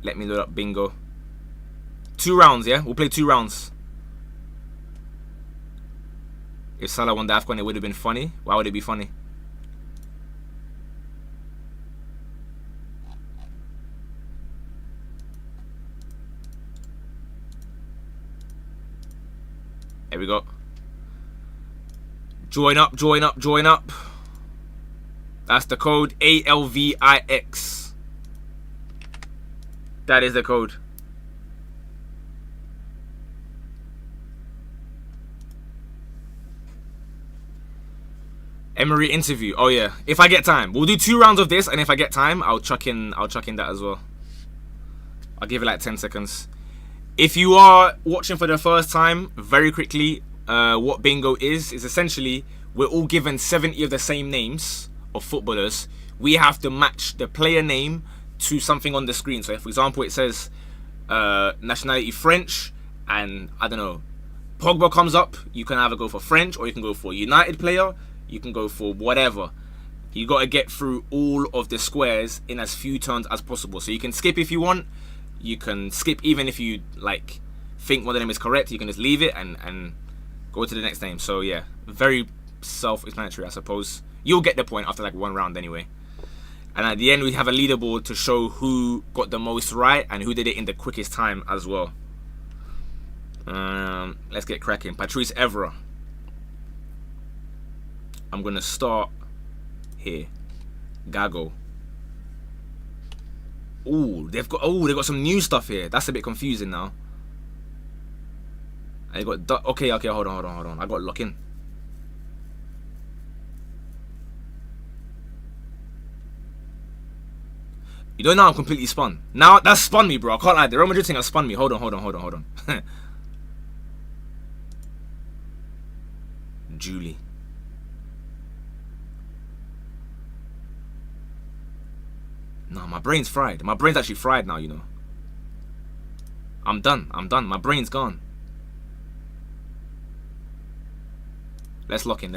Let me load up bingo. 2 rounds, yeah? We'll play 2 rounds. If Salah won the AFCON, it would have been funny. Why would it be funny? There we go. Join up, join up, join up. That's the code ALVIX. That is the code. Emery interview. Oh yeah. If I get time, we'll do 2 rounds of this, and if I get time, I'll chuck in that as well. I'll give it like 10 seconds. If you are watching for the first time, very quickly, what bingo is essentially we're all given 70 of the same names of footballers. We have to match the player name to something on the screen. So if, for example, it says nationality French, and I don't know, Pogba comes up, you can either go for French or you can go for United player, you can go for whatever. You got to get through all of the squares in as few turns as possible. So you can skip if you want, you can skip even if you like think one of them is correct, you can just leave it and go to the next name. So yeah, very self-explanatory, I suppose. You'll get the point after like 1 round anyway. And at the end, we have a leaderboard to show who got the most right and who did it in the quickest time as well. Let's get cracking. Patrice Evra. I'm going to start here. Gago. Ooh, they've got some new stuff here. That's a bit confusing now. I got okay, hold on. I got lock in. You don't know I'm completely spun. Now that spun me, bro. I can't lie. The Real Madrid thing has spun me. Hold on. Julie. No, my brain's fried. My brain's actually fried now, you know. I'm done. My brain's gone. Let's lock in.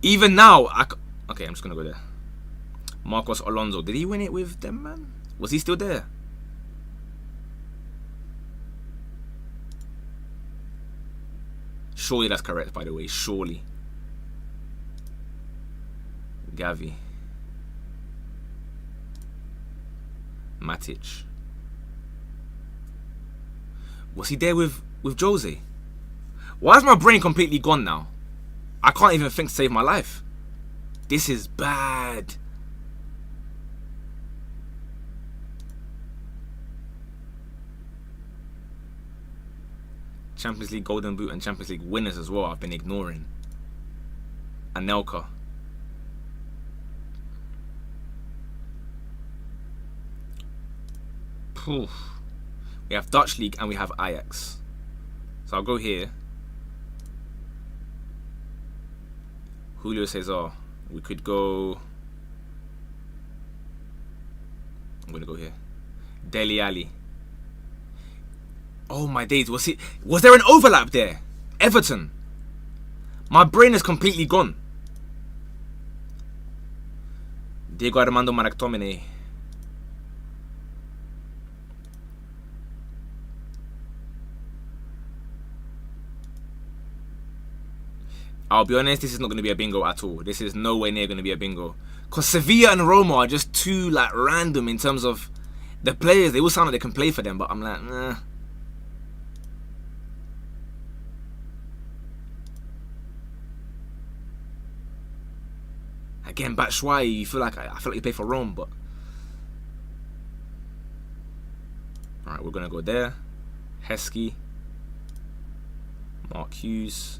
Even now, okay, I'm just gonna go there. Marcos Alonso, did he win it with them, man? Was he still there? Surely that's correct, by the way. Surely. Gavi. Matic. Was he there with Jose? Why is my brain completely gone now? I can't even think to save my life. This is bad. Champions League Golden Boot and Champions League winners as well I've been ignoring. Anelka. Poof. We have Dutch League and we have Ajax. So I'll go here. Julio Cesar. We could go... I'm going to go here. Dele Alli. Oh my days. Was there an overlap there? Everton. My brain is completely gone. Diego Armando McTominay. I'll be honest, this is not going to be a bingo at all. This is nowhere near going to be a bingo. Because Sevilla and Roma are just too like random in terms of the players. They all sound like they can play for them, but I'm like, nah. Again, Batshuayi, you feel like I feel like you play for Rome, but alright, we're gonna go there. Heskey, Mark Hughes,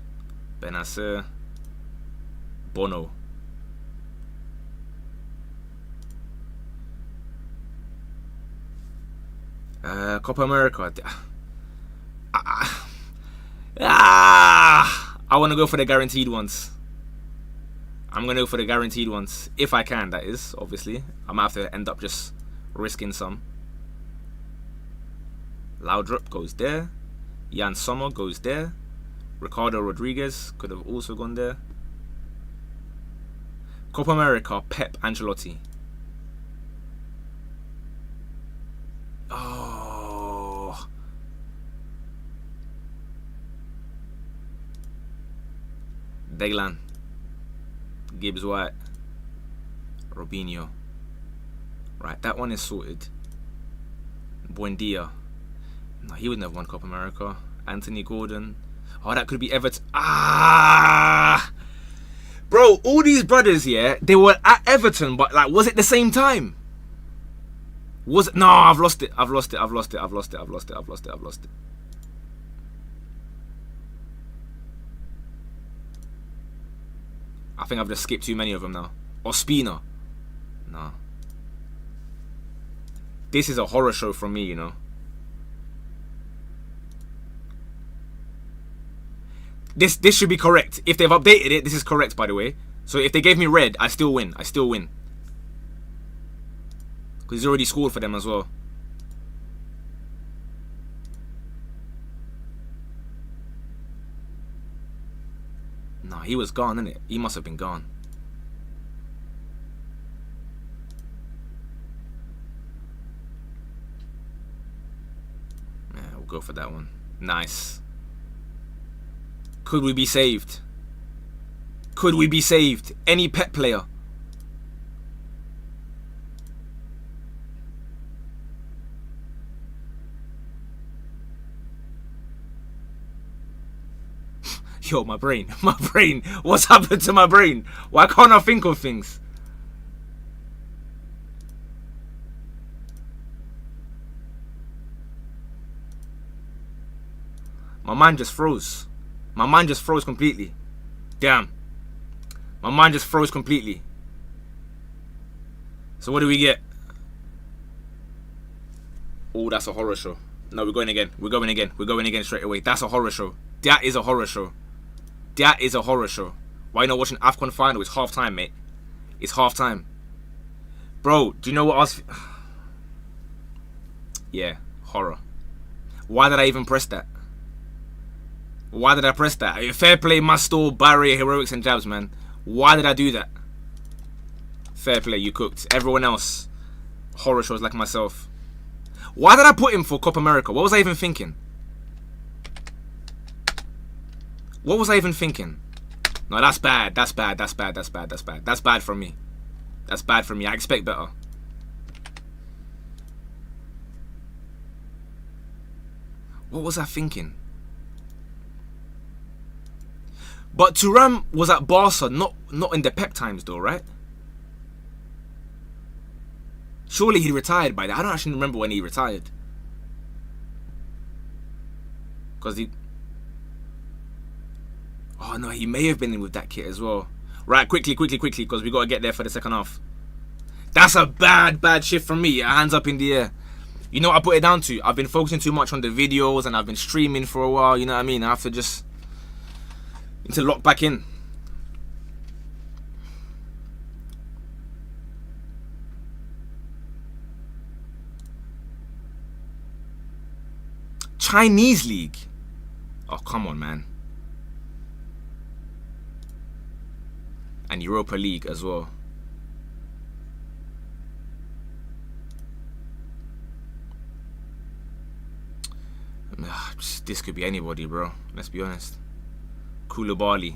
Benacer, Bono. Copa America. I want to go for the guaranteed ones. I'm going to go for the guaranteed ones. If I can, that is, obviously. I might have to end up just risking some. Laudrup goes there. Jan Sommer goes there. Ricardo Rodriguez could have also gone there. Copa America, Pep Ancelotti. Oh. Deglan. Gibbs White. Robinho. Right, that one is sorted. Buendia. No, he wouldn't have won Copa America. Anthony Gordon. Oh, that could be Everton. Ah! Bro, all these brothers, yeah, they were at Everton, but like, was it the same time? Was it? No, I've lost it. I've lost it. I've lost it. I've lost it. I've lost it. I've lost it. I've lost it. I think I've just skipped too many of them now. Ospina. No. This is a horror show from me, you know. This should be correct. If they've updated it, this is correct, by the way. So if they gave me red, I still win. I still win. Because he's already scored for them as well. No, he was gone, innit? He must have been gone. Yeah, we'll go for that one. Nice. Could we be saved? Could we be saved? Any pet player? Yo, my brain. My brain. What's happened to my brain? Why can't I think of things? My mind just froze. My mind just froze completely. Damn. My mind just froze completely. So what do we get? Oh, that's a horror show. No, we're going again. We're going again. We're going again straight away. That's a horror show. That is a horror show. That is a horror show. Why not watching AFCON final? It's half time, mate. It's half time. Bro, do you know what I was... Yeah, horror. Why did I even press that? Why did I press that? Fair play, Mastor, barrier, heroics and jabs, man. Why did I do that? Fair play, you cooked. Everyone else, horror shows like myself. Why did I put him for Copa America? What was I even thinking? What was I even thinking? No, that's bad. That's bad. That's bad. That's bad. That's bad. That's bad from me. That's bad from me. I expect better. What was I thinking? But Thuram was at Barca, not in the Pep times though, right? Surely he retired by that. I don't actually remember when he retired. Because he... Oh no, he may have been in with that kit as well. Right, quickly, because we got to get there for the second half. That's a bad shift from me. Hands up in the air. You know what I put it down to? I've been focusing too much on the videos and I've been streaming for a while, you know what I mean? I have to just... need to lock back in. Chinese League? Oh, come on, man. And Europa League as well. This could be anybody, bro. Let's be honest. Koulibaly.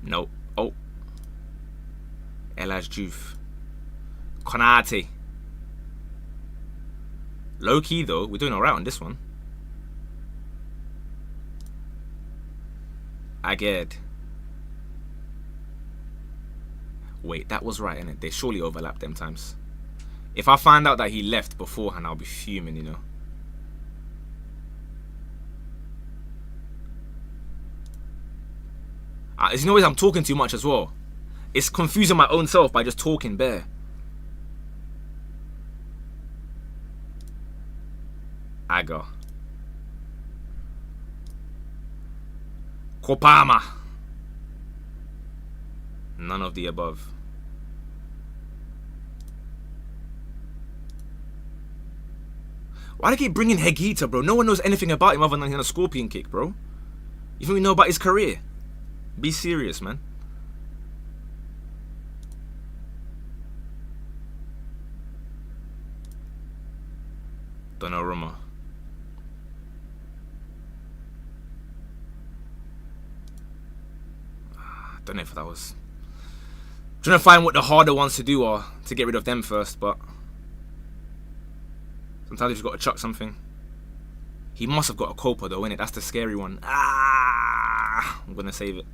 Nope. Oh. El Hadjouf. Konate. Low key though, we're doing alright on this one. Aged. Wait, that was right, innit? They surely overlapped them times. If I find out that he left beforehand, I'll be fuming, you know. You know, I'm talking too much as well. It's confusing my own self by just talking bare. Aga. Kopama. None of the above. Why do they keep bringing Hegita, bro? No one knows anything about him other than a scorpion kick, bro. You think we know about his career? Be serious, man. Donnarumma. Don't know if that was... trying to find what the harder ones to do are to get rid of them first, but... sometimes you've got to chuck something. He must have got a Copa though, innit? That's the scary one. I'm gonna save it.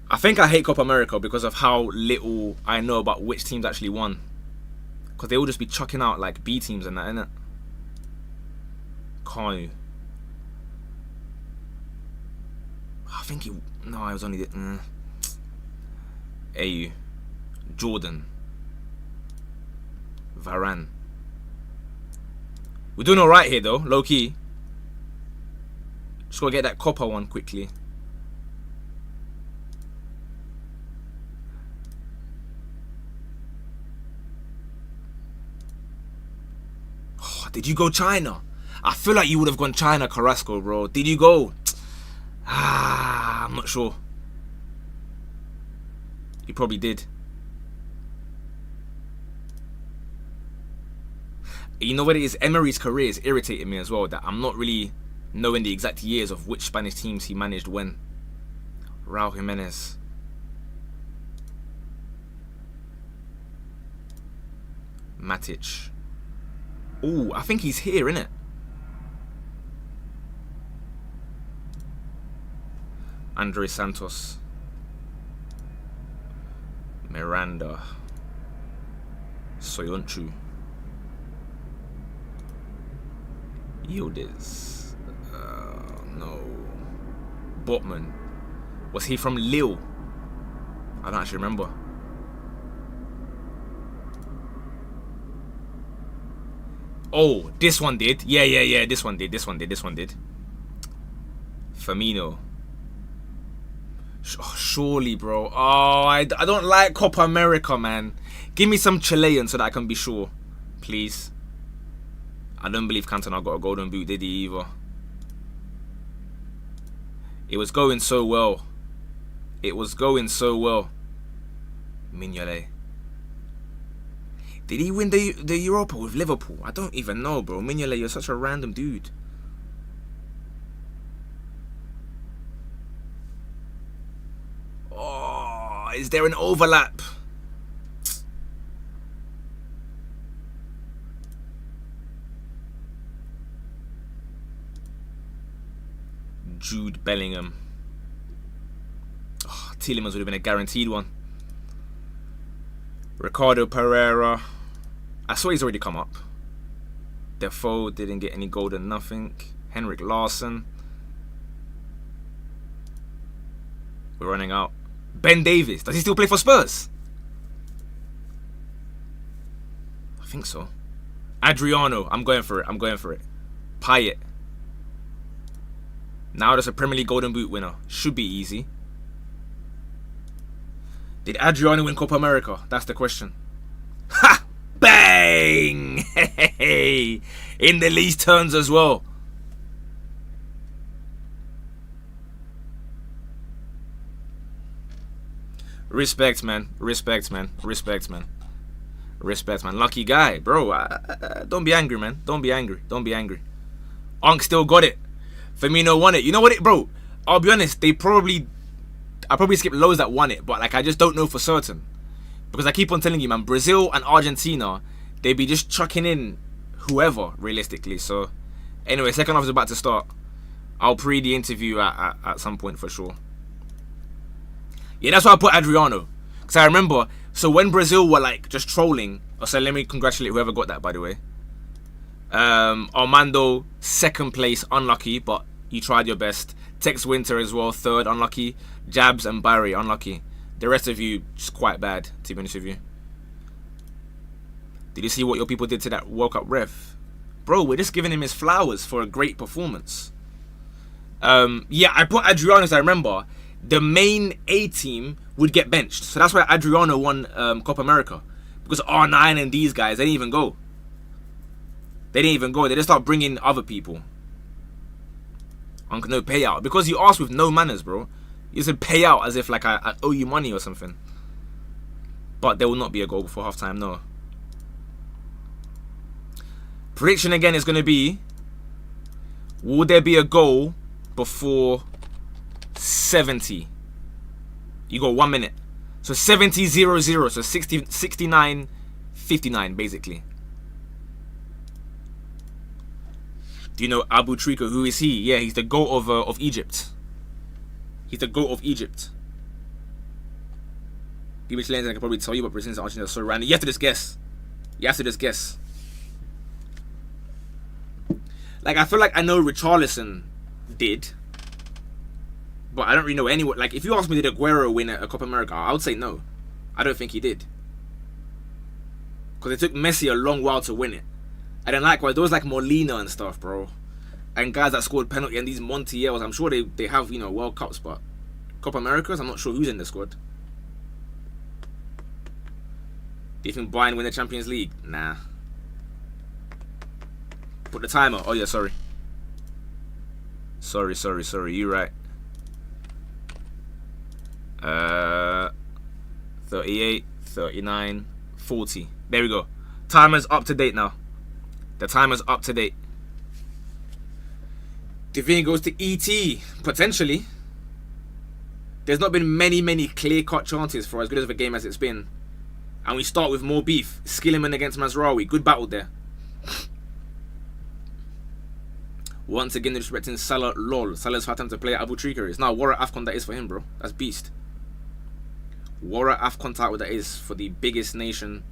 I think I hate Copa America because of how little I know about which teams actually won. Because they will just be chucking out like B teams and that, innit? Kanu. I think he... no, I was only... AU. Jordan. Varane. We're doing alright here though, low key. Just gotta get that Copa one quickly. Oh, did you go China? I feel like you would have gone China, Carrasco, bro. Did you go? I'm not sure. You probably did. You know what it is? Emery's career is irritating me as well, that I'm not really knowing the exact years of which Spanish teams he managed when. Raul Jimenez. Matic. Ooh, I think he's here, innit? Andre Santos. Miranda. Soyuncu. Yildiz. No. Botman. Was he from Lille? I don't actually remember. Oh, this one did. Yeah. This one did. Firmino. Oh, surely, bro. Oh, I don't like Copa America, man. Give me some Chilean so that I can be sure. Please. I don't believe Cantona got a golden boot, did he either? It was going so well. Mignolet. Did he win the Europa with Liverpool? I don't even know, bro. Mignolet, you're such a random dude. Oh, is there an overlap? Jude Bellingham. Oh, Tielemans would have been a guaranteed one. Ricardo Pereira. I saw he's already come up. Defoe didn't get any gold and nothing. Henrik Larsson. We're running out. Ben Davies. Does he still play for Spurs? I think so. Adriano. I'm going for it. I'm going for it. Payet. Now there's a Premier League Golden Boot winner. Should be easy. Did Adriano win Copa America? That's the question. Ha! Bang! Hey! In the least turns as well. Respect, man. Respect, man. Respect, man. Respect, man. Lucky guy, bro. Don't be angry, man. Don't be angry. Don't be angry. Unk still got it. Firmino won it. You know what, bro? I'll be honest. I probably skipped loads that won it, but like I just don't know for certain because I keep on telling you, man. Brazil and Argentina, they be just chucking in whoever realistically. So, anyway, second half is about to start. I'll pre the interview at some point for sure. Yeah, that's why I put Adriano. Because I remember, so when Brazil were like just trolling, so let me congratulate whoever got that, by the way. Armando, second place, unlucky, but you tried your best. Tex Winter as well, third, unlucky. Jabs and Barry, unlucky. The rest of you, just quite bad, to be honest with you. Did you see what your people did to that World Cup ref? Bro, we're just giving him his flowers for a great performance. Yeah, I put Adriano, as I remember. The main A team would get benched. So that's why Adriano won Copa America. Because R9 and these guys, they didn't even go. They didn't even go. They just start bringing other people. On no payout. Because you asked with no manners, bro. You said payout as if like I owe you money or something. But there will not be a goal before halftime, no. Prediction again is going to be, will there be a goal before 70? You got 1 minute. So 70-0-0. So 69-59 basically. Do you know Abu Trika? Who is he? Yeah, he's the GOAT of Egypt. He's the GOAT of Egypt. Give me Chileans, I can probably tell you, but Brazilians and Argentinians are so random. You have to just guess. You have to just guess. Like, I feel like I know Richarlison did, but I don't really know anyone. Like, if you ask me, did Aguero win a Copa America? I would say no. I don't think he did. Because it took Messi a long while to win it. And then likewise, those like Molina and stuff, bro. And guys that scored penalty and these Montiels, I'm sure they have, you know, World Cups, but Copa Americas, I'm not sure who's in the squad. Do you think Bayern win the Champions League? Nah. Put the timer. Oh yeah, sorry. Sorry. You're right. 38, 39, 40. There we go. Timer's up to date now. The timer's up to date. Do you think it goes to ET? Potentially. There's not been many clear-cut chances for as good of a game as it's been. And we start with more beef. Skilliman against Mazraoui. Good battle there. Once again, disrespecting Salah. Lol. Salah's had time to play at Abu Trika. It's now Wara AFCON that is for him, bro. That's beast. Wara AFCON title that is for the biggest nation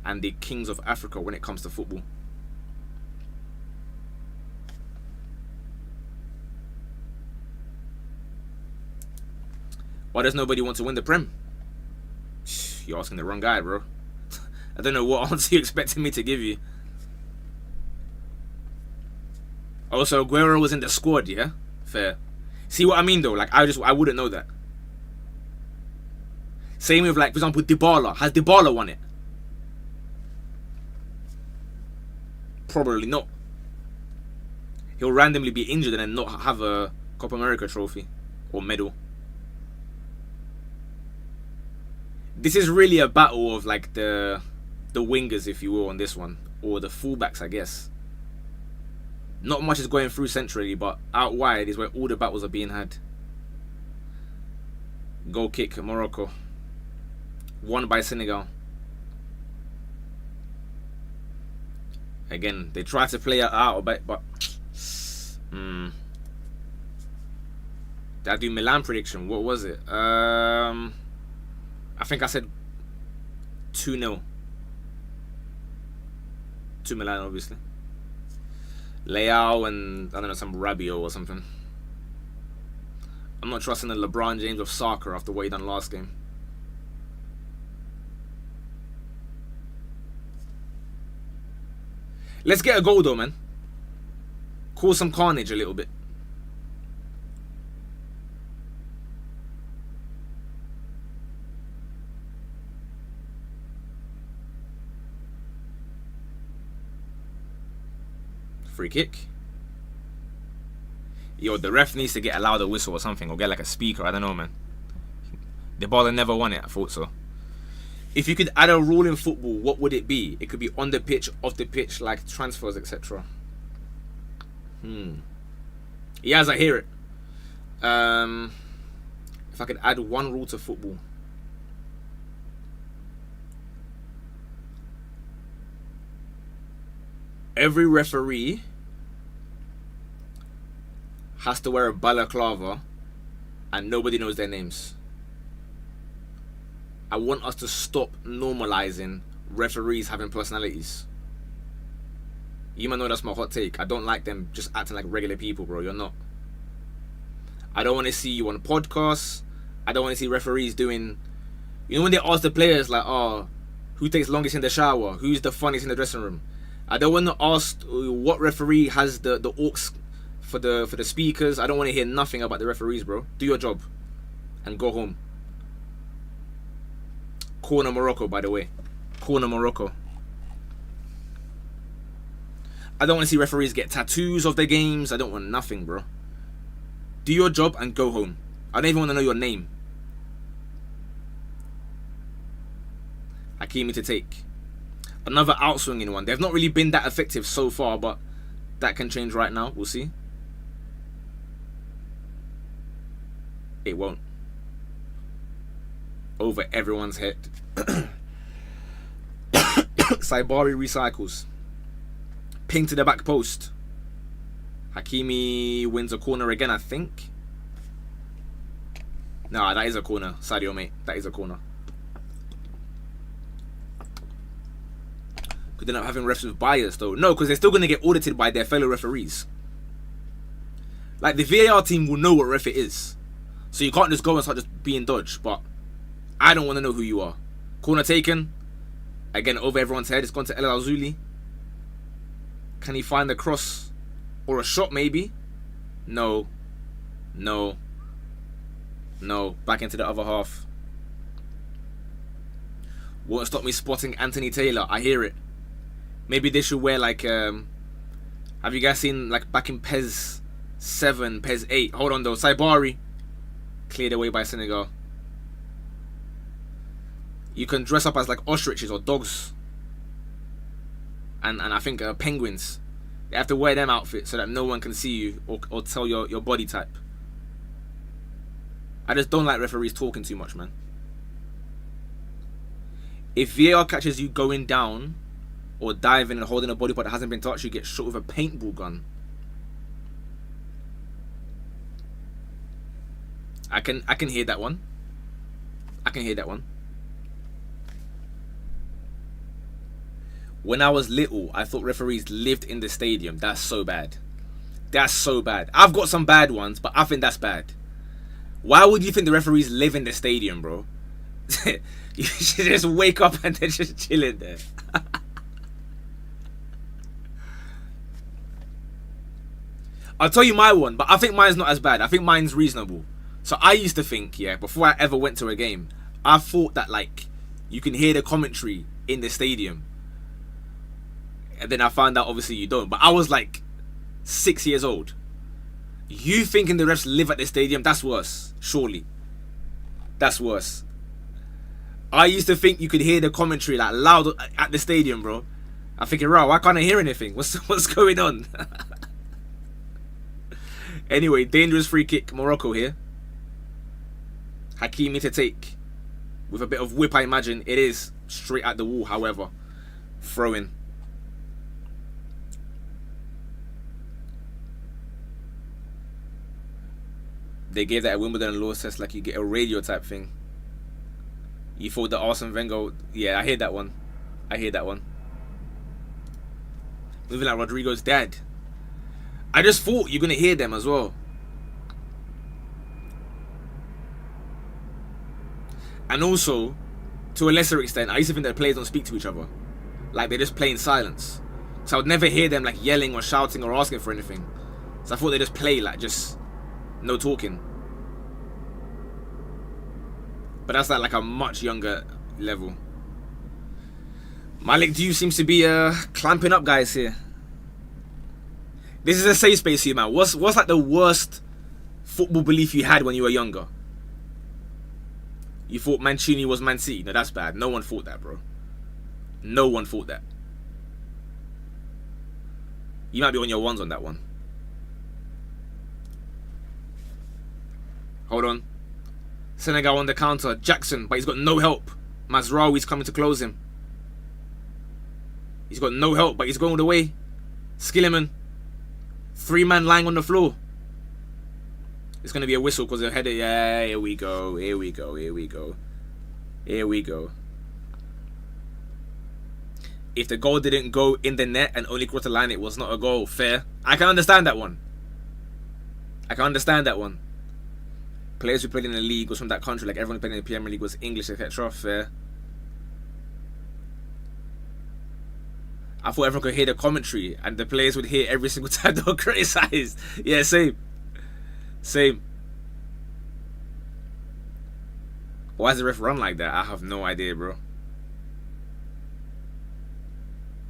and the kings of Africa when it comes to football. Why does nobody want to win the Prem? You're asking the wrong guy, bro. I don't know what answer you expected me to give you. Also, Aguero was in the squad, yeah? Fair. See what I mean, though? Like, I wouldn't know that. Same with, like, for example, Dybala. Has Dybala won it? Probably not. He'll randomly be injured and then not have a Copa America trophy or medal. This is really a battle of like the wingers, if you will, on this one, or the fullbacks, I guess. Not much is going through centrally, but out wide is where all the battles are being had. Goal kick, Morocco. Won by Senegal. Again, they try to play it out a bit, but Did I do Milan prediction? What was it? I think I said 2-0 to Milan, obviously. Leao and I don't know, some Rabiot or something. I'm not trusting the LeBron James of soccer after what he done last game. Let's get a goal though, man. Cause some carnage a little bit. Free kick. Yo, the ref needs to get a louder whistle or something, or get like a speaker. I don't know, man. The baller never won it. I thought so. If you could add a rule in football, what would it be? It could be on the pitch, off the pitch, like transfers, etc. Yes, I hear it. If I could add one rule to football. Every referee has to wear a balaclava and nobody knows their names. I want us to stop normalizing referees having personalities. You might know that's my hot take. I don't like them just acting like regular people, bro. You're not. I don't want to see you on podcasts. I don't want to see referees doing... You know when they ask the players like, oh, who takes longest in the shower? Who's the funniest in the dressing room? I don't want to ask what referee has the aux for the speakers. I don't want to hear nothing about the referees, bro. Do your job and go home. Corner Morocco, by the way. Corner Morocco. I don't want to see referees get tattoos of their games. I don't want nothing, bro. Do your job and go home. I don't even want to know your name. Hakimi to take. Another outswinging one. They've not really been that effective so far, but that can change right now. We'll see. It won't. Over everyone's head. Saibari recycles. Ping to the back post. Hakimi wins a corner again, I think. Nah, that is a corner. Sadio, mate. That is a corner. Could end up having refs with bias, though. No, because they're still going to get audited by their fellow referees. Like, the VAR team will know what ref it is. So you can't just go and start just being dodged. But I don't want to know who you are. Corner taken. Again, over everyone's head. It's gone to El Azuli. Can he find a cross? Or a shot, maybe? No. No. No. Back into the other half. Won't stop me spotting Anthony Taylor. I hear it. Maybe they should wear like... have you guys seen like back in PES 7, PES 8? Hold on though. Saibari. Cleared away by Senegal. You can dress up as like ostriches or dogs. And I think penguins. They have to wear them outfits so that no one can see you or tell your body type. I just don't like referees talking too much, man. If VAR catches you going down or diving and holding a body part that hasn't been touched, you get shot with a paintball gun. I can hear that one. I can hear that one. When I was little, I thought referees lived in the stadium. That's so bad. That's so bad. I've got some bad ones, but I think that's bad. Why would you think the referees live in the stadium, bro? You should just wake up and they're just chilling there. I'll tell you my one, but I think mine's not as bad. I think mine's reasonable. So I used to think, yeah, before I ever went to a game, I thought that, like, you can hear the commentary in the stadium. And then I found out, obviously, you don't. But I was, like, 6 years old. You thinking the refs live at the stadium, that's worse. Surely. That's worse. I used to think you could hear the commentary, like, loud at the stadium, bro. I'm thinking, right, why can't I hear anything? What's going on? Anyway, dangerous free kick. Morocco here. Hakimi to take. With a bit of whip, I imagine. It is straight at the wall, however. Throw in. They gave that at Wimbledon and Law test like you get a radio type thing. You thought the Arsene Wenger... Yeah, I hear that one. I hear that one. Moving like Rodrigo's dad. I just thought you're going to hear them as well. And also, to a lesser extent, I used to think that the players don't speak to each other. Like, they just play in silence. So I would never hear them, like, yelling or shouting or asking for anything. So I thought they just play, like, just no talking. But that's like a much younger level. Malik Dew seems to be clamping up guys here. This is a safe space here, man. What's like the worst football belief you had when you were younger? You thought Mancini was Man City. No, that's bad. No one thought that, bro. No one thought that. You might be on your ones on that one. Hold on. Senegal on the counter. Jackson, but he's got no help. Mazraoui's coming to close him. He's got no help, but he's going all the way. Skilliman. 3-man lying on the floor. It's going to be a whistle because they're headed. Yeah, here we go. Here we go. Here we go. Here we go. If the goal didn't go in the net and only crossed the line, it was not a goal. Fair. I can understand that one. I can understand that one. Players who played in the league was from that country, like everyone who played in the Premier League was English, etc. Fair. I thought everyone could hear the commentary and the players would hear every single time they were criticised. Yeah, same. Same. Why does the ref run like that? I have no idea, bro.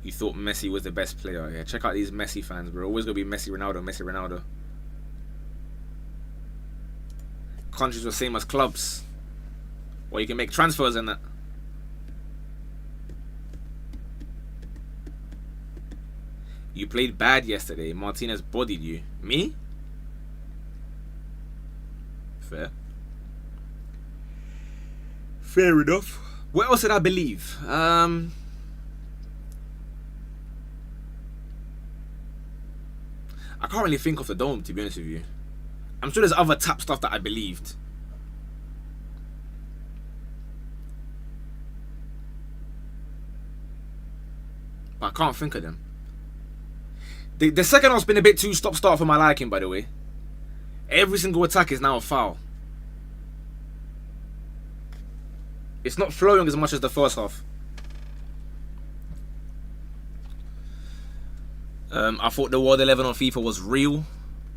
You thought Messi was the best player. Yeah, check out these Messi fans, bro. Always gonna be Messi, Ronaldo, Messi, Ronaldo. Countries were same as clubs. Well, you can make transfers and that. You played bad yesterday. Martinez bodied you. Me? Fair. Fair enough. What else did I believe? I can't really think of the dome, to be honest with you. I'm sure there's other tap stuff that I believed. But I can't think of them. The second half's been a bit too stop-start for my liking, by the way. Every single attack is now a foul. It's not flowing as much as the first half. I thought the World 11 on FIFA was real.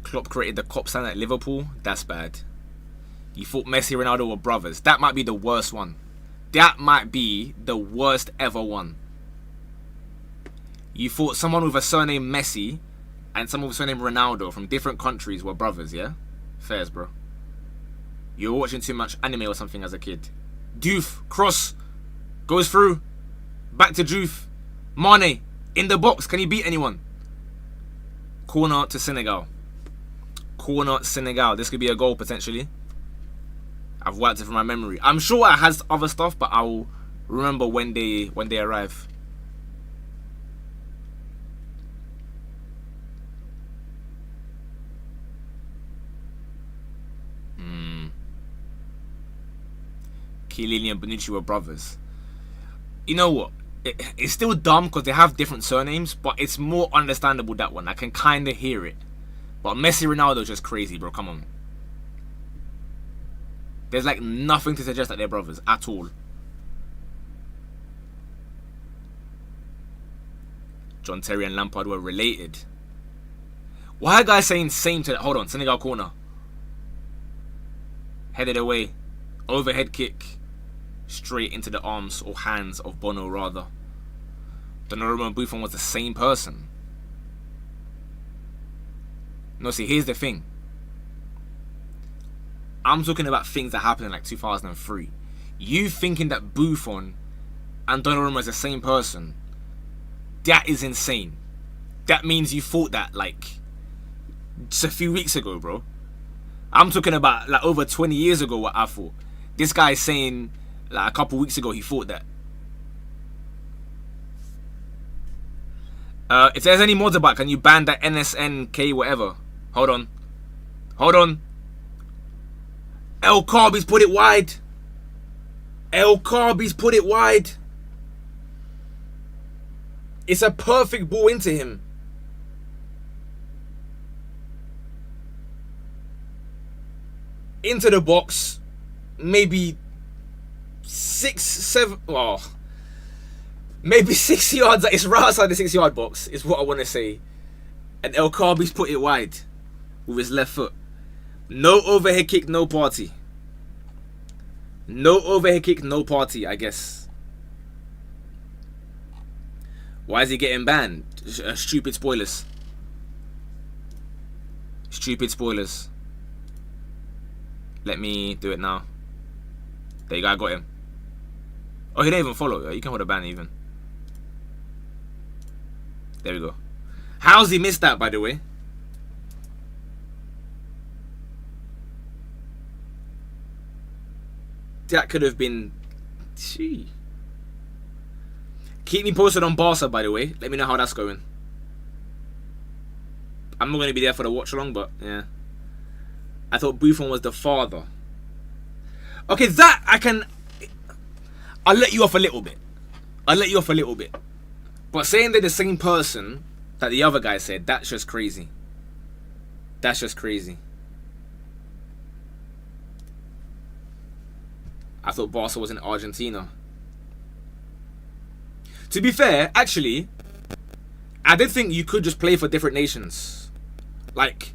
Klopp created the cop stand at Liverpool. That's bad. You thought Messi and Ronaldo were brothers. That might be the worst one. That might be the worst ever one. You thought someone with a surname Messi and someone with a surname Ronaldo from different countries were brothers, yeah? Fairs, bro. You were watching too much anime or something as a kid. Diouf, cross, goes through. Back to Diouf. Mane, in the box. Can he beat anyone? Corner to Senegal. Corner Senegal. This could be a goal potentially. I've wiped it from my memory. I'm sure it has other stuff, but I'll remember when they arrive. Chiellini and Bonucci were brothers. You know what? It's still dumb because they have different surnames, but it's more understandable, that one. I can kind of hear it. But Messi Ronaldo is just crazy, bro. Come on. There's like nothing to suggest that they're brothers at all. John Terry and Lampard were related. Why are guys saying same to that? Hold on. Senegal corner. Headed away. Overhead kick. Straight into the arms or hands of Bono, rather. Donnarumma and Buffon was the same person. No, see, here's the thing. I'm talking about things that happened in like 2003. You thinking that Buffon and Donnarumma is the same person, that is insane. That means you thought that like just a few weeks ago, bro. I'm talking about like over 20 years ago what I thought. This guy's saying like a couple weeks ago he thought that. If there's any mods about, can you ban that NSNK whatever? Hold on. Hold on. El Carby's put it wide. El Carby's put it wide. It's a perfect ball into him. Into the box. Maybe 6, 7. Oh. Maybe 6 yards. It's right outside the 6-yard box, is what I want to say. And El Carby's put it wide with his left foot. No overhead kick, no party. No overhead kick, no party, I guess. Why is he getting banned? Stupid spoilers. Stupid spoilers. Let me do it now. There you go, I got him. Oh, he didn't even follow. You can hold a ban even. There we go. How's he missed that, by the way? That could have been... Gee. Keep me posted on Barca, by the way. Let me know how that's going. I'm not going to be there for the watch along, but yeah. I thought Buffon was the father. Okay, that I can... I'll let you off a little bit. I'll let you off a little bit. But saying they're the same person that the other guy said, that's just crazy. That's just crazy. I thought Barca was in Argentina. To be fair, actually, I did think you could just play for different nations. Like,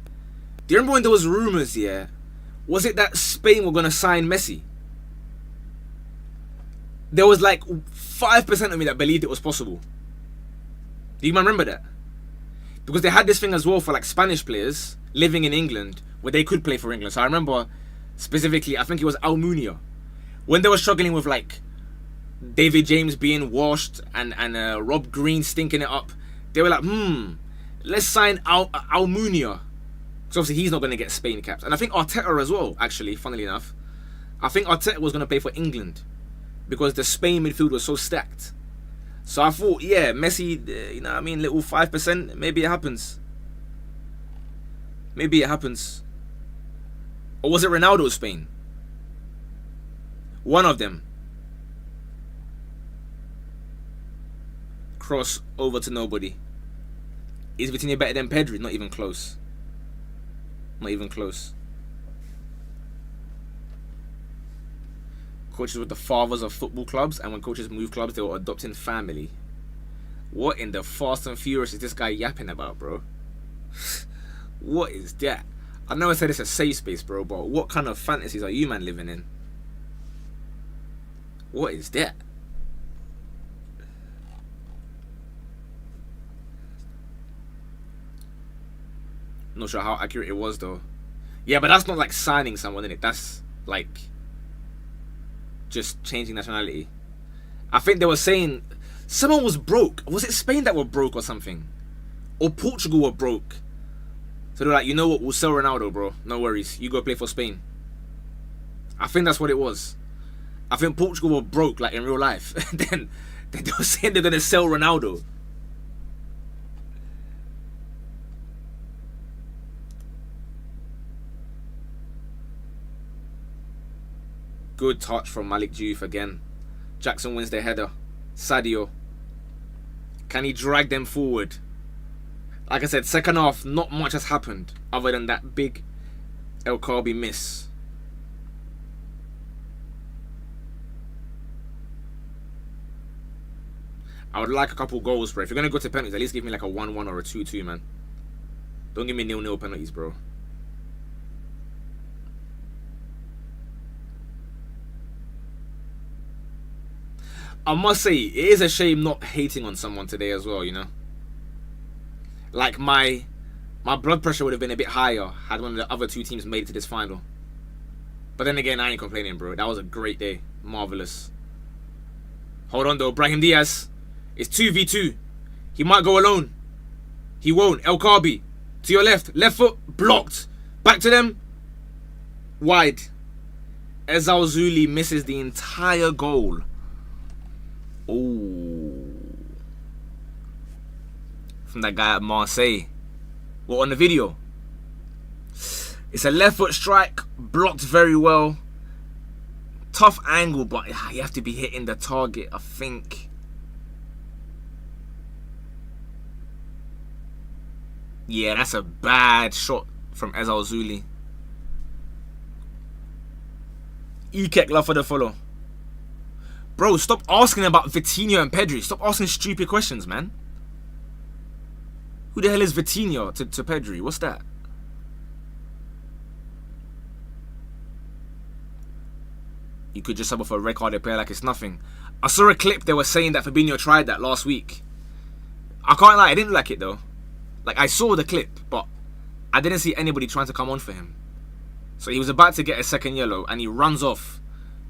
do you remember when there was rumours, yeah? Was it that Spain were going to sign Messi? There was like 5% of me that believed it was possible. Do you remember that? Because they had this thing as well for like Spanish players living in England where they could play for England. So I remember specifically, I think it was Almunia. When they were struggling with like David James being washed and Rob Green stinking it up, they were like, let's sign Almunia. Because obviously he's not going to get Spain caps. And I think Arteta as well, actually, funnily enough. I think Arteta was going to play for England because the Spain midfield was so stacked. So I thought, yeah, Messi, you know what I mean, little 5%, maybe it happens. Maybe it happens. Or was it Ronaldo Spain? One of them. Cross over to nobody. Is Vitinha better than Pedri? Not even close. Not even close. Coaches were the fathers of football clubs, and when coaches move clubs, they were adopting family. What in the Fast and Furious is this guy yapping about, bro? What is that? I know I said it's a safe space, bro, but what kind of fantasies are you, man, living in? What is that? Not sure how accurate it was, though. Yeah, but that's not like signing someone, innit? That's like just changing nationality. I think they were saying someone was broke. Was it Spain that were broke or something? Or Portugal were broke? So they're like, you know what? We'll sell Ronaldo, bro. No worries. You go play for Spain. I think that's what it was. I think Portugal were broke, like in real life. Then they were saying they're going to sell Ronaldo. Good touch from Malik Diouf again. Jackson wins the header. Sadio. Can he drag them forward? Like I said, second half, not much has happened other than that big El Carby miss. I would like a couple goals, bro. If you're going to go to penalties, at least give me like a 1-1 or a 2-2, man. Don't give me 0-0 penalties, bro. I must say, it is a shame not hating on someone today as well, you know. Like, my blood pressure would have been a bit higher had one of the other two teams made it to this final. But then again, I ain't complaining, bro. That was a great day. Marvellous. Hold on, though. Brahim Diaz. It's 2v2. He might go alone. He won't. El Carby. To your left. Left foot. Blocked. Back to them. Wide. Ezal Zuli misses the entire goal. Oh, from that guy at Marseille. What, on the video? It's a left foot strike, blocked very well. Tough angle, but you have to be hitting the target, I think. Yeah, that's a bad shot from Ezal Zuli. Love for the follow. Bro, stop asking about Vitinho and Pedri. Stop asking stupid questions, man. Who the hell is Vitinho to Pedri? What's that? You could just sub off a red carded player like it's nothing. I saw a clip, they were saying that Fabinho tried that last week. I can't lie, I didn't like it though. Like, I saw the clip, but I didn't see anybody trying to come on for him. So he was about to get a second yellow, and he runs off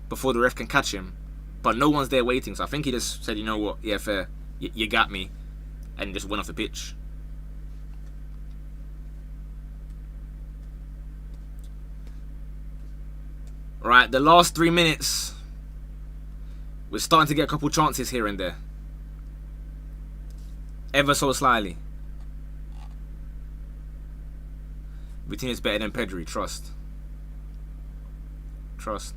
before the ref can catch him. But no one's there waiting, so I think he just said, you know what, yeah, fair, you got me. And just went off the pitch. Right, the last 3 minutes, we're starting to get a couple chances here and there. Ever so slightly. Vitinho's better than Pedri, trust. Trust.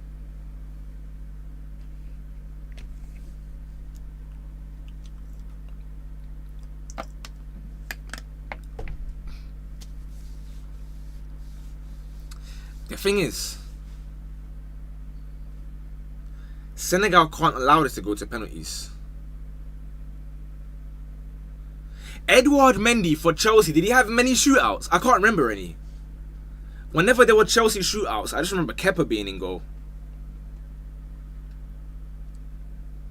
The thing is, Senegal can't allow this to go to penalties. Edouard Mendy for Chelsea, did he have many shootouts? I can't remember any. Whenever there were Chelsea shootouts, I just remember Kepa being in goal.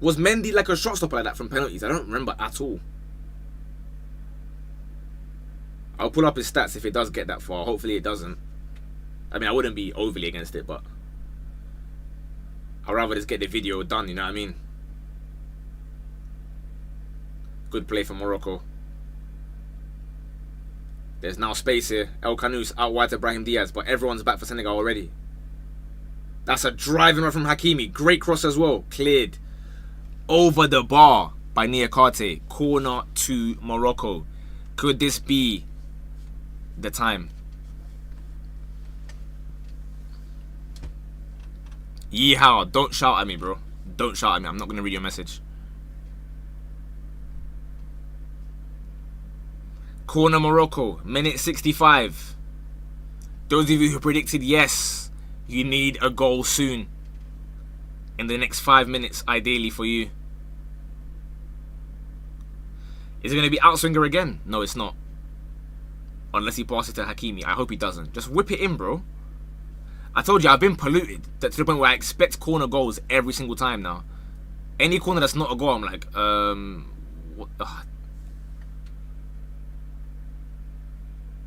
Was Mendy like a shot stopper like that from penalties? I don't remember at all. I'll pull up his stats if it does get that far. Hopefully it doesn't. I mean, I wouldn't be overly against it, but I'd rather just get the video done, you know what I mean? Good play from Morocco. There's now space here. El Khanous out wide to Brahim Diaz, but everyone's back for Senegal already. That's a driving run from Hakimi. Great cross as well. Cleared. Over the bar by Niakate. Corner to Morocco. Could this be the time? Yeehaw. Don't shout at me, bro. Don't shout at me. I'm not going to read your message. Corner Morocco, minute 65. Those of you who predicted yes, you need a goal soon. In the next 5 minutes, ideally for you. Is it going to be outswinger again? No, it's not. Unless he passes to Hakimi. I hope he doesn't. Just whip it in, bro. I told you, I've been polluted to the point where I expect corner goals every single time now. Any corner that's not a goal, I'm like, what?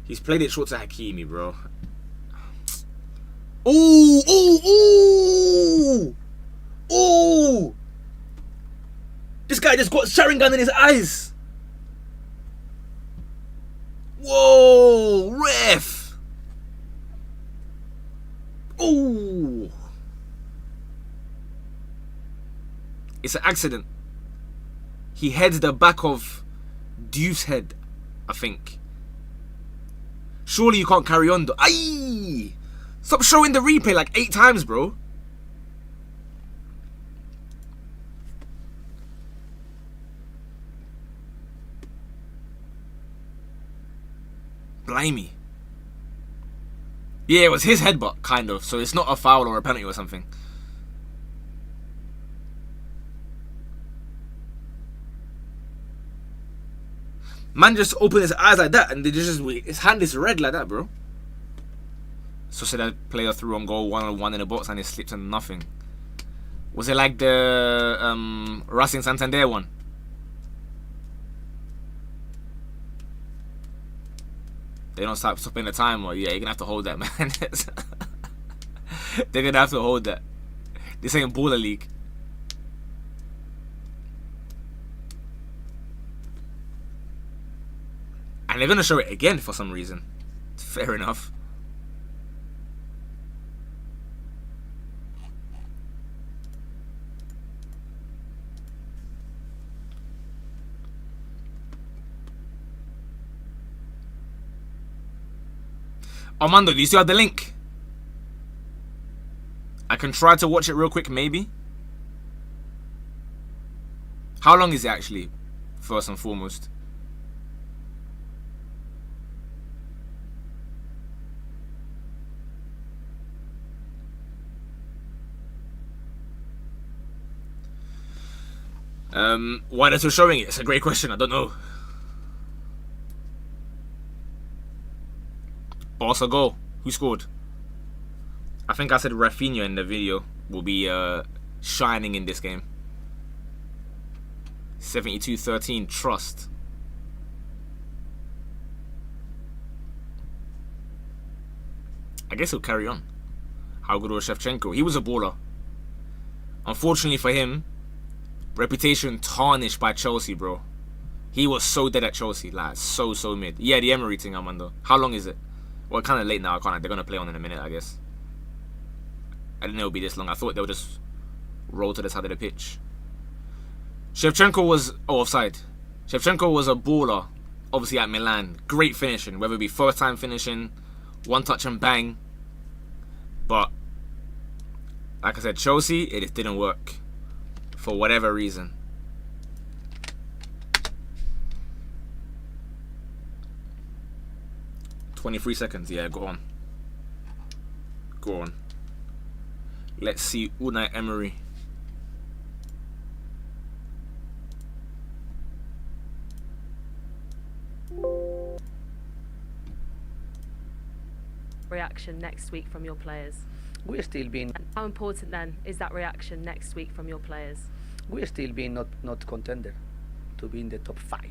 He's played it short to Hakimi, bro. Ooh, ooh, ooh, ooh! This guy just got Sharingan in his eyes. Whoa, ref! Ooh! It's an accident. He heads the back of Diouf's head, I think. Surely you can't carry on though. Aye! Stop showing the replay like 8 times, bro. Blimey. Yeah, it was his headbutt, kind of. So it's not a foul or a penalty or something. Man just opened his eyes like that and they just his hand is red like that, bro. So said that player threw on goal 1-on-1 in the box and it slipped on nothing. Was it like the Racing Santander one? They don't stop stopping the time, or yeah, you're gonna have to hold that, man. They're gonna have to hold that. This ain't Baller League. And they're gonna show it again for some reason. Fair enough. Armando, do you still have the link? I can try to watch it real quick, maybe. How long is it actually, first and foremost? Why they're still showing it? It's a great question. I don't know. Barca goal. Who scored? I think I said Rafinha in the video will be shining in this game. 72-13 trust. I guess he'll carry on. How good was Shevchenko? He was a baller. Unfortunately for him, reputation tarnished by Chelsea, bro. He was so dead at Chelsea, like so mid. Yeah, the Emery thing, Armando. How long is it? Well, kind of late now. They're gonna play on in a minute, I guess. I didn't know it would be this long. I thought they would just roll to the side of the pitch. Shevchenko was offside. Shevchenko was a baller, obviously at Milan. Great finishing, whether it be first time finishing, one touch and bang. But like I said, Chelsea, it just didn't work for whatever reason. "23 seconds, yeah, go on. Go on. Let's see Unai Emery. Reaction next week from your players. We're still being. How important then is that reaction next week from your players? We're still being not contender to be in the top 5.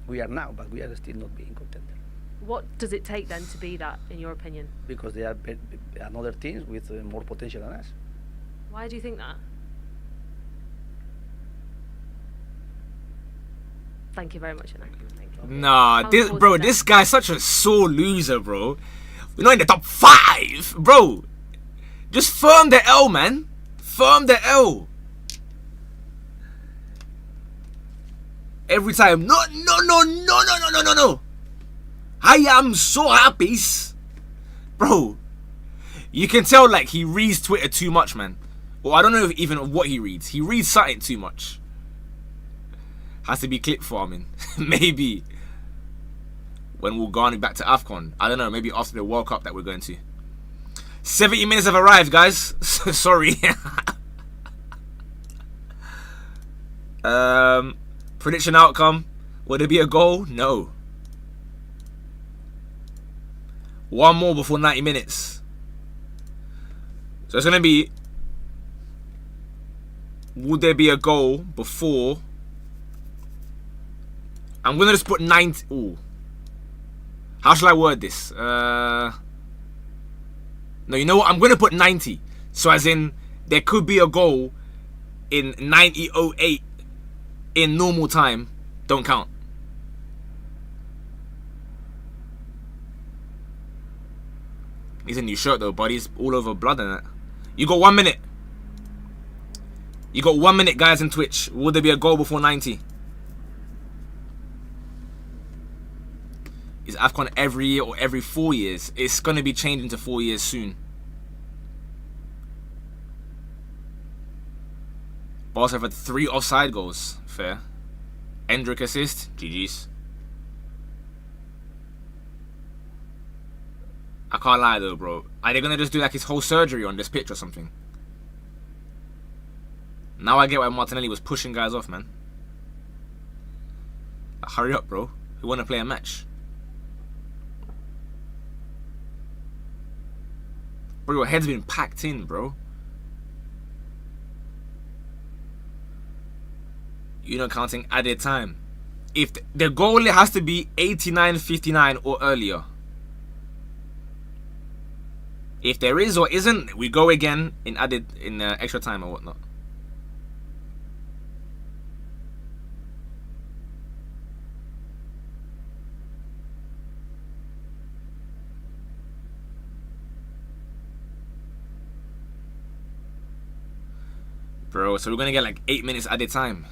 We are now, but we are still not being contender. What does it take then to be that, in your opinion? Because there are another teams with more potential than us. Why do you think that? Thank you very much, Anna. Thank you. Nah, this guy's such a sore loser, bro. We're not in the top 5, bro. Just firm the L, man. Firm the L. Every time. No. I am so happy. Bro, you can tell like he reads Twitter too much, man. Or I don't know even what he reads. He reads something too much. Has to be clip farming. Maybe. When we'll go back to AFCON. I don't know, maybe after the World Cup that we're going to. 70 minutes have arrived, guys. Sorry. Prediction outcome. Would it be a goal? No. One more before 90 minutes. So it's going to be... Would there be a goal before... I'm going to just put 90... Ooh. How shall I word this? No, you know what? I'm going to put 90. So as in, there could be a goal in 90:08 in normal time. Don't count. He's a new shirt though, buddy. He's all over blood and that. You got 1 minute. You got 1 minute, guys, in Twitch. Will there be a goal before 90? Is AFCON every year or every 4 years? It's going to be changing to 4 years soon. Barca have had 3 offside goals. Fair. Endrick assist. GG's. I can't lie though, bro. Are they going to just do like his whole surgery on this pitch or something? Now I get why Martinelli was pushing guys off, man. Like, hurry up, bro. We want to play a match. Bro, your head's been packed in, bro. You're not counting added time. If the goal has to be 89:59 or earlier. If there is or isn't, we go again in extra time or whatnot. Bro, so we're gonna get like 8 minutes added time.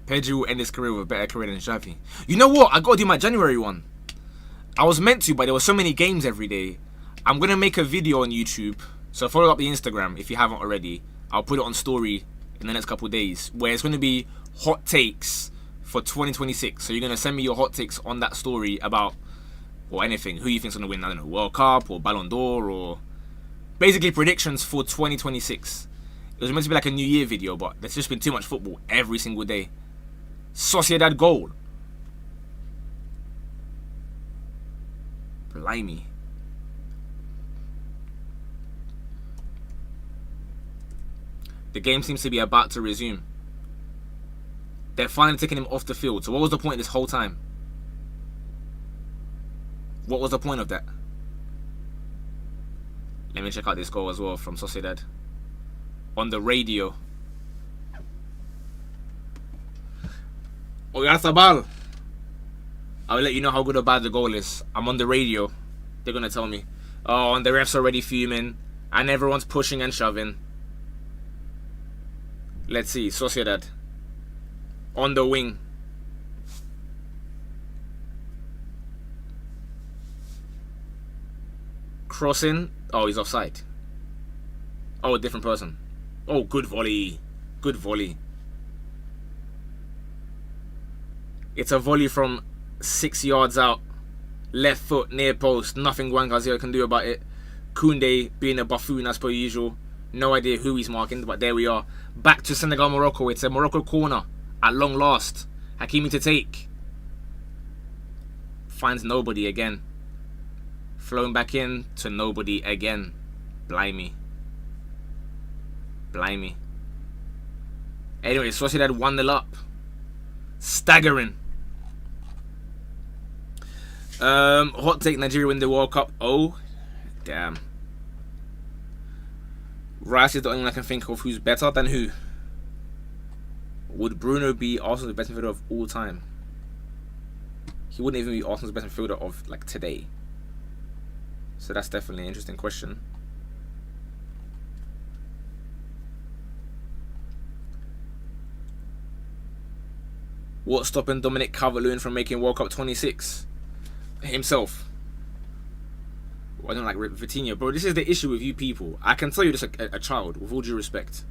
Pedro will end his career with a better career than Xavi. You know what? I gotta do my January one. I was meant to, but there were so many games every day. I'm going to make a video on YouTube. So follow up the Instagram if you haven't already. I'll put it on story in the next couple of days, where it's going to be hot takes for 2026. So you're going to send me your hot takes on that story about, or anything, who you think's going to win, I don't know, World Cup or Ballon d'Or, or basically predictions for 2026. It was meant to be like a New Year video, but there's just been too much football every single day. Sociedad goal. Blimey. The game seems to be about to resume. They're finally taking him off the field. So what was the point this whole time? What was the point of that? Let me check out this goal as well from Sociedad. On the radio. Oyarzabal. I'll let you know how good or bad the goal is. I'm on the radio. They're going to tell me. Oh, and the ref's already fuming. And everyone's pushing and shoving. Let's see. Sociedad. On the wing. Crossing. Oh, he's offside. Oh, a different person. Oh, good volley. Good volley. It's a volley from 6 yards out. Left foot, near post. Nothing Juan Garcia can do about it. Koundé being a buffoon as per usual. No idea who he's marking, but there we are. Back to Senegal, Morocco. It's a Morocco corner at long last. Hakimi to take. Finds nobody again. Flowing back in to nobody again. Blimey. Blimey. Anyway, Sociedad 1-0 up. Staggering. Hot take, Nigeria win the World Cup. Oh, damn. Rice is the only one I can think of who's better than who. Would Bruno be Arsenal's best midfielder of all time? He wouldn't even be Arsenal's best midfielder of like today. So that's definitely an interesting question. What's stopping Dominic Calvert-Lewin from making World Cup 26? Himself. Well, I don't like Vitinha. Bro, this is the issue with you people. I can tell you this a child, with all due respect.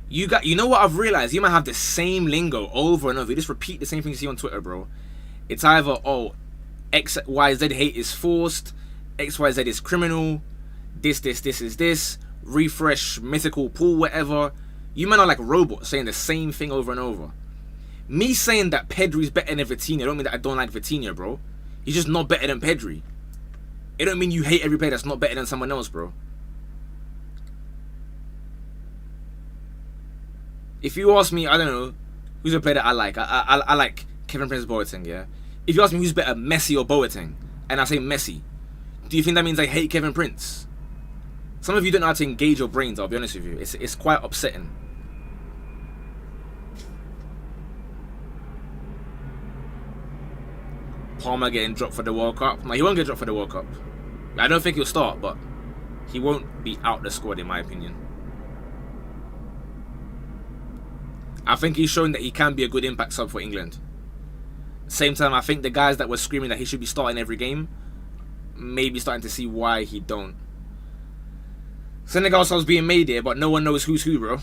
You know what I've realized? You might have the same lingo over and over. You just repeat the same thing you see on Twitter, bro. It's either, oh, XYZ hate is forced, XYZ is criminal, this is this, refresh, mythical pool, whatever. You men are like robots saying the same thing over and over. Me saying that Pedri's better than Vitinha don't mean that I don't like Vitinha, bro. He's just not better than Pedri. It don't mean you hate every player that's not better than someone else, bro. If you ask me, I don't know, who's a player that I like? I like Kevin Prince Boateng, yeah? If you ask me who's better, Messi or Boateng, and I say Messi, do you think that means I hate Kevin Prince? Some of you don't know how to engage your brains, I'll be honest with you. It's quite upsetting. Palmer getting dropped for the World Cup. No, he won't get dropped for the World Cup. I don't think he'll start, but he won't be out the squad in my opinion. I think he's shown that he can be a good impact sub for England. Same time, I think the guys that were screaming that he should be starting every game may be starting to see why he don't. Senegal subs being made here, but no one knows who's who, bro.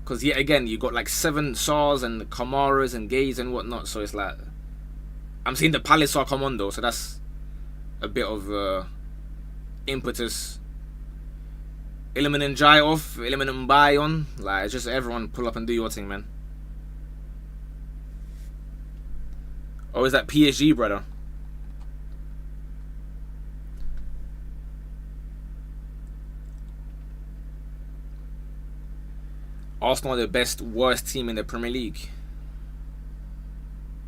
Because yet again, you got like 7 Sars and Kamaras and Gays and whatnot, so it's like... I'm seeing the Palace Sar come on though, so that's a bit of impetus. Eliminate Jai off, eliminate Mbai on. Like, it's just everyone pull up and do your thing, man. Oh, is that PSG, brother? Arsenal are the best, worst team in the Premier League.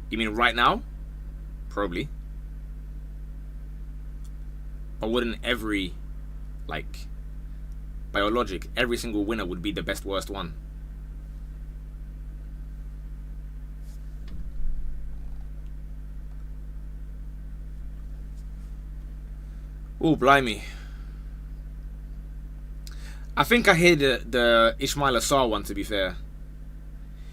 You mean right now? Probably. But wouldn't every, like, by your logic, every single winner would be the best, worst one? Oh, blimey. I think I hear the Ismail Assar one, to be fair.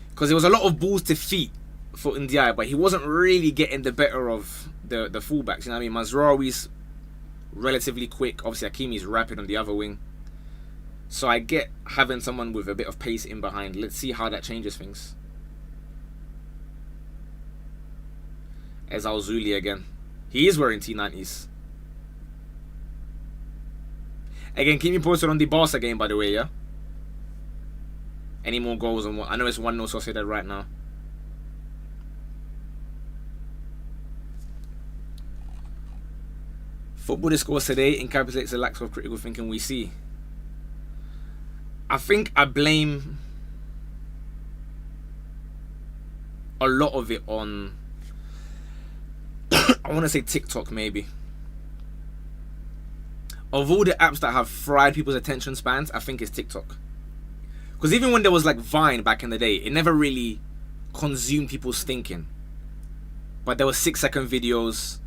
Because there was a lot of balls to feet for Ndiaye, but he wasn't really getting the better of the fullbacks. You know what I mean? Mazraoui's relatively quick. Obviously, Hakimi's rapid on the other wing. So I get having someone with a bit of pace in behind. Let's see how that changes things. Ezal Zuli again. He is wearing T90s. Again, keep me posted on the Barca game, by the way, yeah? Any more goals and what? I know it's 1-0 Sociedad right now. Football discourse today encapsulates the lack of critical thinking we see. I think I blame a lot of it on, I want to say TikTok maybe. Of all the apps that have fried people's attention spans, I think it's TikTok. Because even when there was like Vine back in the day, it never really consumed people's thinking. But there were 6-second videos.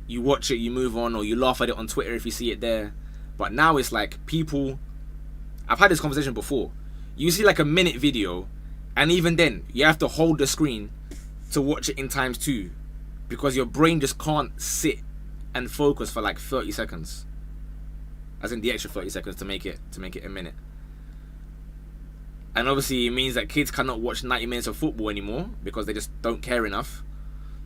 You watch it, you move on, or you laugh at it on Twitter if you see it there. But now it's like people... I've had this conversation before. You see like a minute video, and even then, you have to hold the screen to watch it in times 2. Because your brain just can't sit and focus for like 30 seconds. As in the extra 30 seconds to make it a minute. And obviously it means that kids cannot watch 90 minutes of football anymore because they just don't care enough.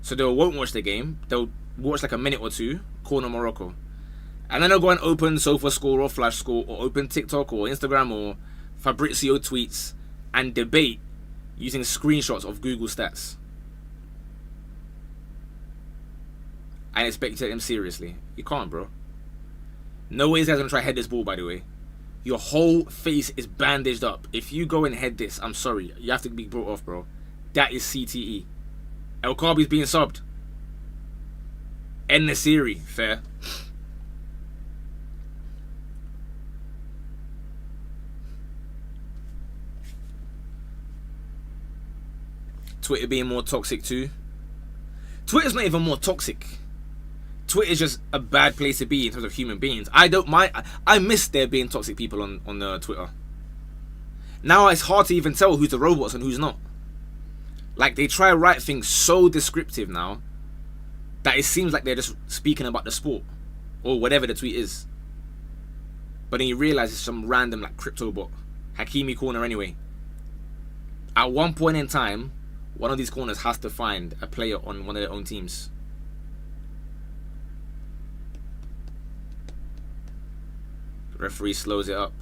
So they won't watch the game. They'll watch like a minute or 2, corner Morocco. And then they'll go and open SofaScore or FlashScore or open TikTok or Instagram or Fabrizio tweets and debate using screenshots of Google stats. And expect you to take them seriously. You can't, bro. No way this guy's gonna try to head this ball, by the way. Your whole face is bandaged up. If you go and head this, I'm sorry. You have to be brought off, bro. That is CTE. El Kabi's being subbed. End the series. Fair. Twitter being more toxic too. Twitter's not even more toxic. Twitter is just a bad place to be in terms of human beings. I don't mind. I miss there being toxic people on Twitter. Now it's hard to even tell who's the robots and who's not. Like they try to write things so descriptive now that it seems like they're just speaking about the sport or whatever the tweet is. But then you realize it's some random like crypto bot. Hakimi corner anyway. At one point in time, one of these corners has to find a player on one of their own teams. Referee slows it up.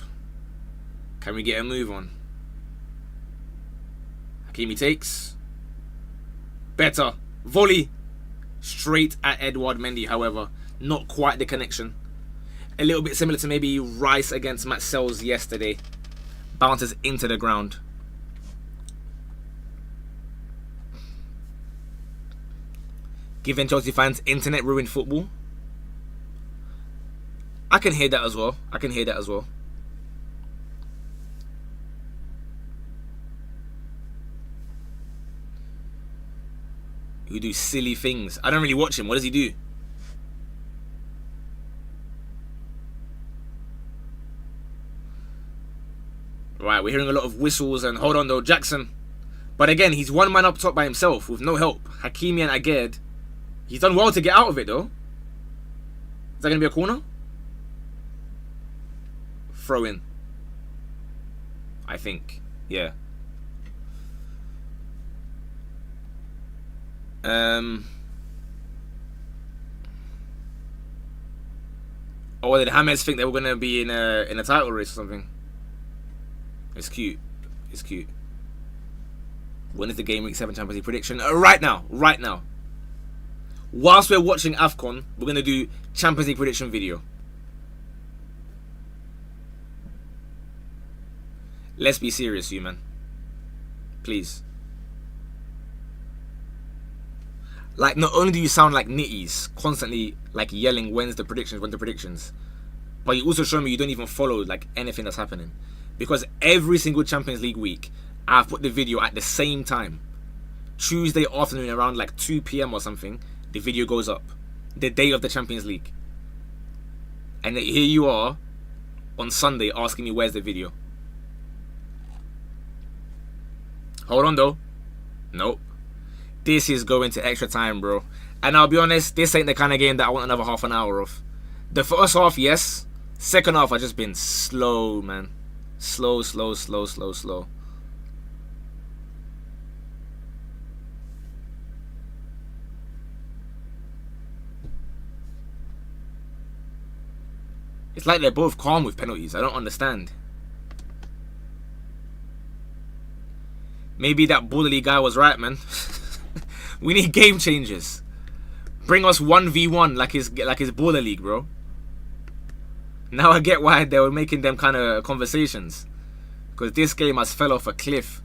Can we get a move on? Hakimi takes. Better. Volley. Straight at Edouard Mendy, however. Not quite the connection. A little bit similar to maybe Rice against Matt Sells yesterday. Bounces into the ground. Giving Chelsea fans internet ruined football. I can hear that as well. Who do silly things. I don't really watch him. What does he do? Right, we're hearing a lot of whistles and hold on though, Jackson. But again, he's one man up top by himself with no help. Hakimi and Aguerd. He's done well to get out of it though. Is that going to be a corner? Throw in. I think. Yeah. Or did Hammers think they were going to be in a title race or something? It's cute. It's cute. When is the game week 7 Champions League prediction? Right now. Whilst we're watching AFCON, we're going to do Champions League prediction video. Let's be serious, you man. Please. Like, not only do you sound like nitties, constantly like yelling when's the predictions, but you also show me you don't even follow like anything that's happening. Because every single Champions League week, I've put the video at the same time. Tuesday afternoon around like 2 PM or something, the video goes up. The day of the Champions League. And here you are on Sunday asking me where's the video. Hold on though. Nope. This is going to extra time, bro. And I'll be honest, this ain't the kind of game that I want another half an hour of. The first half, yes. Second half, I've just been slow, man. Slow. It's like they're both calm with penalties. I don't understand. Maybe that bully guy was right, man. We need game changers. Bring us 1v1 like his baller league, bro. Now I get why they were making them kind of conversations. Because this game has fell off a cliff.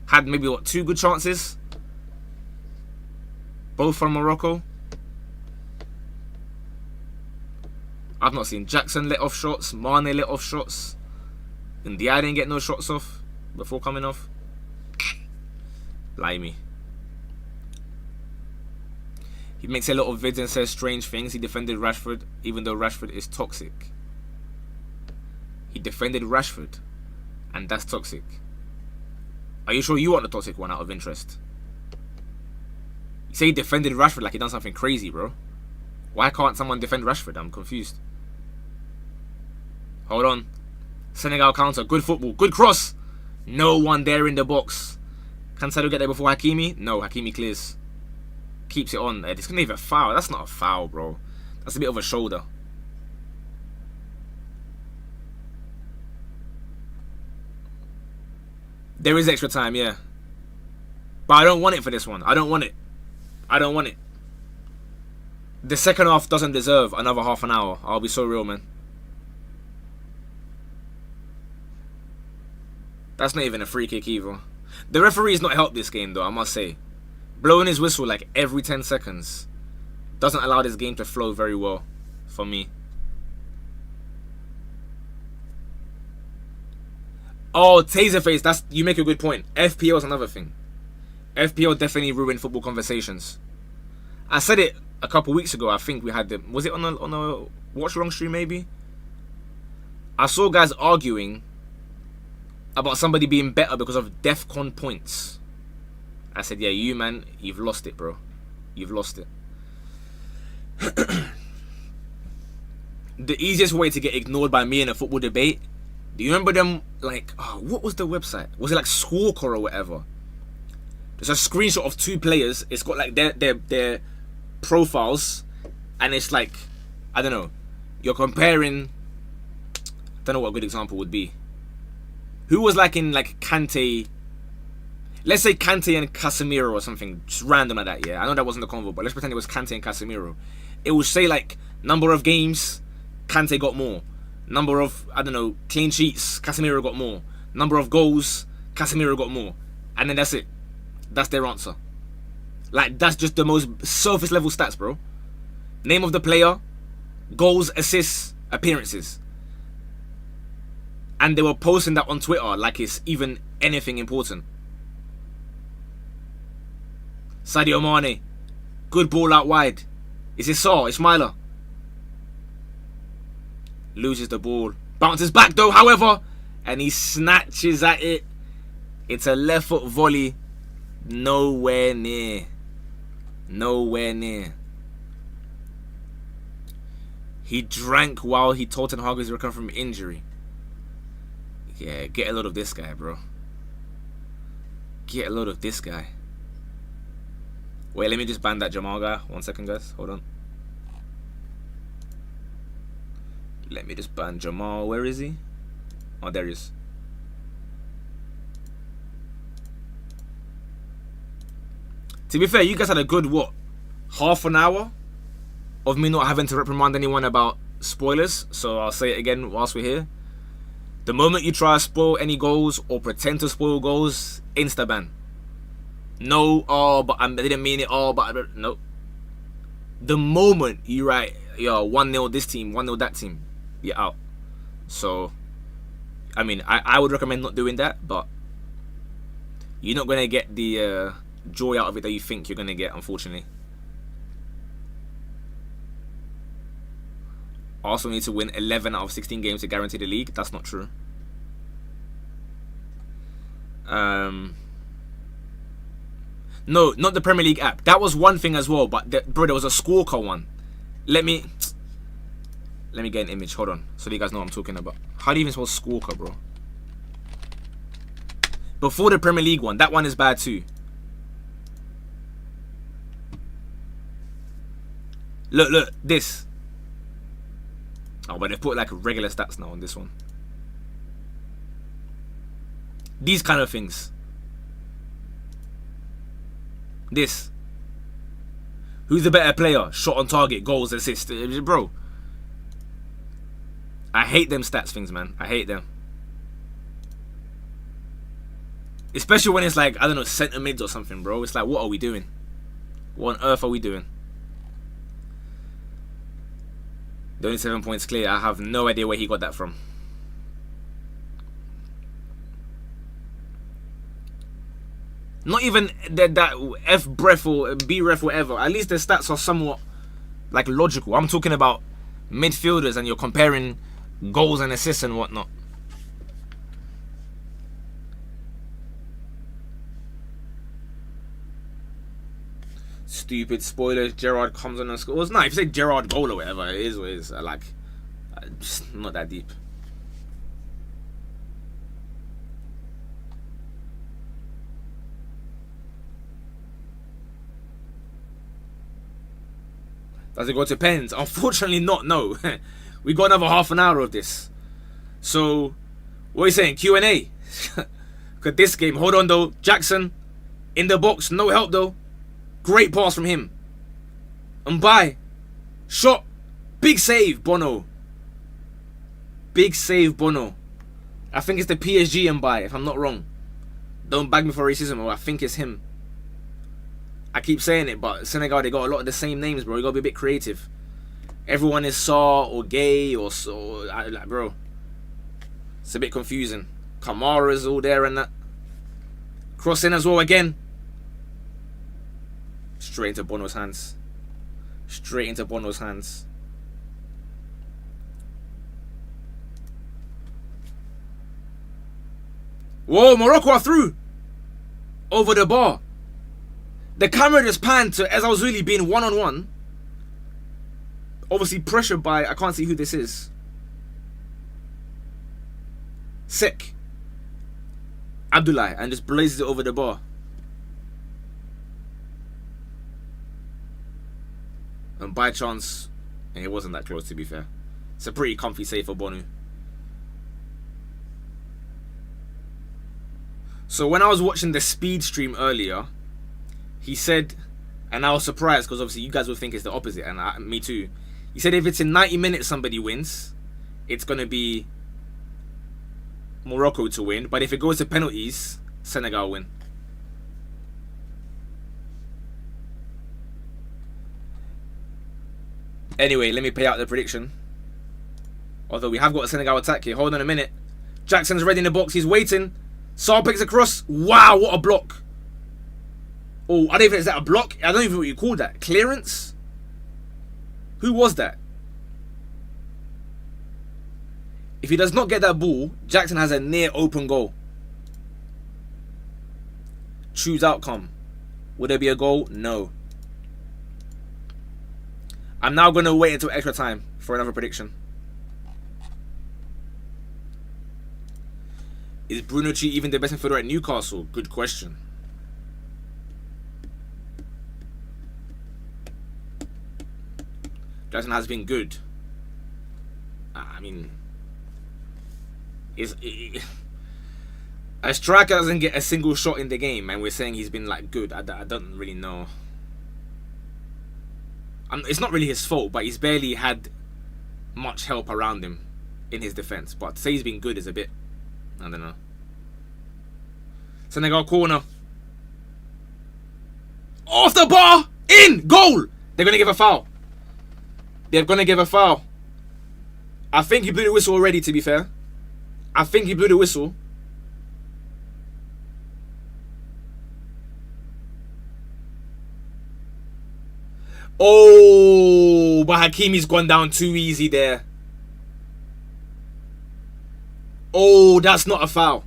Had maybe, what, 2 good chances? Both from Morocco. I've not seen Jackson let off shots. Mane let off shots. And Diaz didn't get no shots off before coming off. Limey. He makes a lot of vids and says strange things. He defended Rashford, even though Rashford is toxic. He defended Rashford, and that's toxic. Are you sure you want the toxic one out of interest? You say he defended Rashford like he done something crazy, bro. Why can't someone defend Rashford? I'm confused. Hold on. Senegal counter. Good football. Good cross. No one there in the box. Can Sadio get there before Hakimi? No, Hakimi clears. Keeps it on. It's not even a foul. That's not a foul, bro. That's a bit of a shoulder. There is extra time, yeah. But I don't want it for this one. I don't want it. I don't want it. The second half doesn't deserve another half an hour. I'll be so real, man. That's not even a free kick either. The referee's not helped this game, though, I must say. Blowing his whistle like every 10 seconds doesn't allow this game to flow very well for me. Oh, Taserface, that's, you make a good point. FPL is another thing. FPL definitely ruined football conversations. I said it a couple weeks ago. I think we had the, was it on a watch along stream maybe? I saw guys arguing about somebody being better because of DEFCON points. I said, yeah, you man, you've lost it, bro. You've lost it. The easiest way to get ignored by me in a football debate, do you remember them, like, oh, what was the website? Was it like Squawker or whatever? There's a screenshot of 2 players. It's got like their profiles, and it's like, I don't know, you're comparing, I don't know what a good example would be. Who was like in like Kante, let's say Kante and Casemiro or something, just random like that, yeah. I know that wasn't the convo, but let's pretend it was Kante and Casemiro. It would say like, number of games, Kante got more. Number of, I don't know, clean sheets, Casemiro got more. Number of goals, Casemiro got more. And then that's it. That's their answer. Like, that's just the most surface level stats, bro. Name of the player, goals, assists, appearances. And they were posting that on Twitter like it's even anything important. Sadio Mane, good ball out wide. Is it Saw? Ismaila. Loses the ball. Bounces back though, however. And he snatches at it. It's a left foot volley. Nowhere near. Nowhere near. He drank while he told Ten Hag he's recovering from injury. Yeah, get a load of this guy, bro. Get a load of this guy. Wait, let me just ban that Jamal guy. 1 second, guys. Hold on. Let me just ban Jamal. Where is he? Oh, there he is. To be fair, you guys had a good, what, half an hour of me not having to reprimand anyone about spoilers. So I'll say it again whilst we're here. The moment you try to spoil any goals or pretend to spoil goals, insta-ban. No, oh, but I didn't mean it, oh, but no. The moment you write, yo, 1-0 this team, 1-0 that team, you're out. So, I mean, I would recommend not doing that, but you're not going to get the joy out of it that you think you're going to get, unfortunately. Arsenal need to win 11 out of 16 games to guarantee the league. That's not true. No, not the Premier League app. That was one thing as well. But bro, there was a squawker one. Let me get an image. Hold on, so you guys know what I'm talking about. How do you even spell squawker, bro? Before the Premier League one, that one is bad too. Look, this. Oh, but they've put like regular stats now on this one. These kind of things. This. Who's the better player? Shot on target, goals, assists. Bro. I hate them stats things, man. I hate them. Especially when it's like, I don't know, centre mids or something, bro. It's like, what are we doing? What on earth are we doing? The only 7 points clear. I have no idea where he got that from. Not even that F breath or B ref whatever. At least the stats are somewhat like logical. I'm talking about midfielders and you're comparing goals and assists and whatnot. Stupid spoilers. Gerrard comes on and scores. No, if you say Gerrard goal or whatever, it is what it is. Just not that deep. Does it go to pens? Unfortunately not, no. We got another half an hour of this. So, what are you saying? Q&A? Look at this game. Hold on though. Jackson in the box. No help though. Great pass from him. And by. Shot. Big save, Bono. Big save, Bono. I think it's the PSG and by, if I'm not wrong. Don't bag me for racism, or I think it's him. I keep saying it, but Senegal, they got a lot of the same names, bro. You gotta be a bit creative. Everyone is Saw or Gay or so, bro. It's a bit confusing. Kamara's all there and that. Cross in as well again. Straight into Bono's hands. Straight into Bono's hands. Whoa, Morocco are through. Over the bar. The camera just panned to Ezalzouli being one-on-one. Obviously pressured by, I can't see who this is. Sick. Abdullah, and just blazes it over the bar. And by chance, and it wasn't that close to be fair. It's a pretty comfy save for Bonu. So when I was watching the speed stream earlier, he said, and I was surprised because obviously you guys would think it's the opposite, and me too. He said if it's in 90 minutes somebody wins, it's going to be Morocco to win. But if it goes to penalties, Senegal win. Anyway, let me pay out the prediction. Although we have got a Senegal attack here. Hold on a minute. Jackson's ready in the box. He's waiting. Saul picks across. Wow, what a block. Oh, I don't even, is that a block? I don't even know what you call that. Clearance? Who was that? If he does not get that ball, Jackson has a near open goal. Choose outcome. Would there be a goal? No. I'm now going to wait until extra time for another prediction. Is Bruno Chi even the best midfielder at Newcastle? Good question. Jackson has been good. I mean, a striker doesn't get a single shot in the game, and we're saying he's been like good. I don't really know. It's not really his fault, but he's barely had much help around him in his defense. But to say he's been good is a bit, I don't know. Senegal corner. Off the bar! In! Goal! They're going to give a foul. They're going to give a foul. I think he blew the whistle already, to be fair. I think he blew the whistle. Oh, but Hakimi's gone down too easy there. Oh, that's not a foul.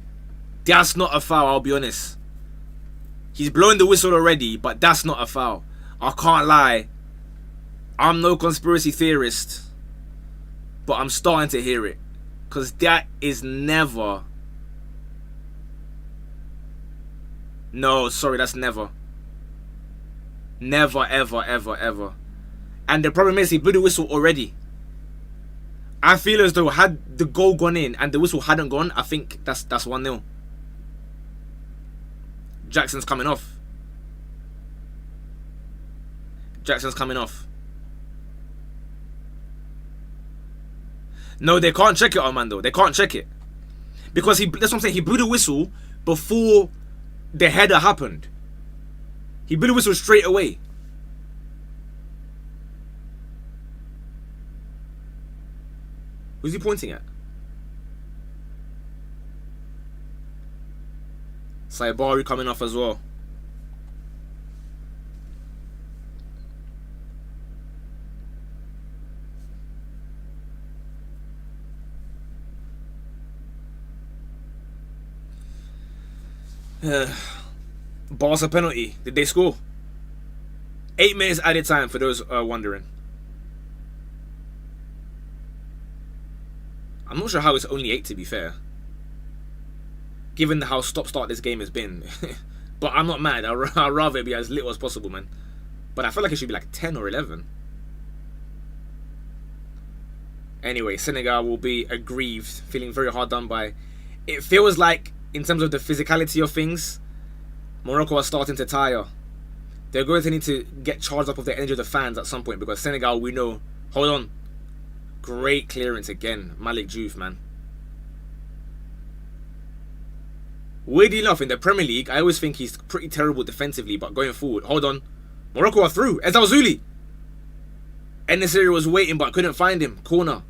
That's not a foul, I'll be honest. He's blowing the whistle already, but that's not a foul. I can't lie. I'm no conspiracy theorist, but I'm starting to hear it. Because that is never... No, sorry, that's never. Never, ever, ever, ever. And the problem is he blew the whistle already. I feel as though had the goal gone in and the whistle hadn't gone, I think that's 1-0. Jackson's coming off. Jackson's coming off. No, they can't check it, Armando. They can't check it. Because that's what I'm saying. He blew the whistle before the header happened. He blew the whistle straight away. Who's he pointing at? Saibari coming off as well. Barca penalty. Did they score? 8 minutes added time for those wondering. I'm not sure how it's only 8 to be fair, given how stop-start this game has been. But I'm not mad. I'd rather it be as little as possible, man. But I feel like it should be like 10 or 11. Anyway, Senegal will be aggrieved, feeling very hard done by. It feels like, in terms of the physicality of things, Morocco are starting to tire. They're going to need to get charged up of the energy of the fans at some point, because Senegal, we know. Hold on. Great clearance again. Malik Diouf, man. Weirdly enough, in the Premier League, I always think he's pretty terrible defensively, but going forward, hold on. Morocco are through. Ezzal Zuli. Enesiri was waiting, but couldn't find him. Corner.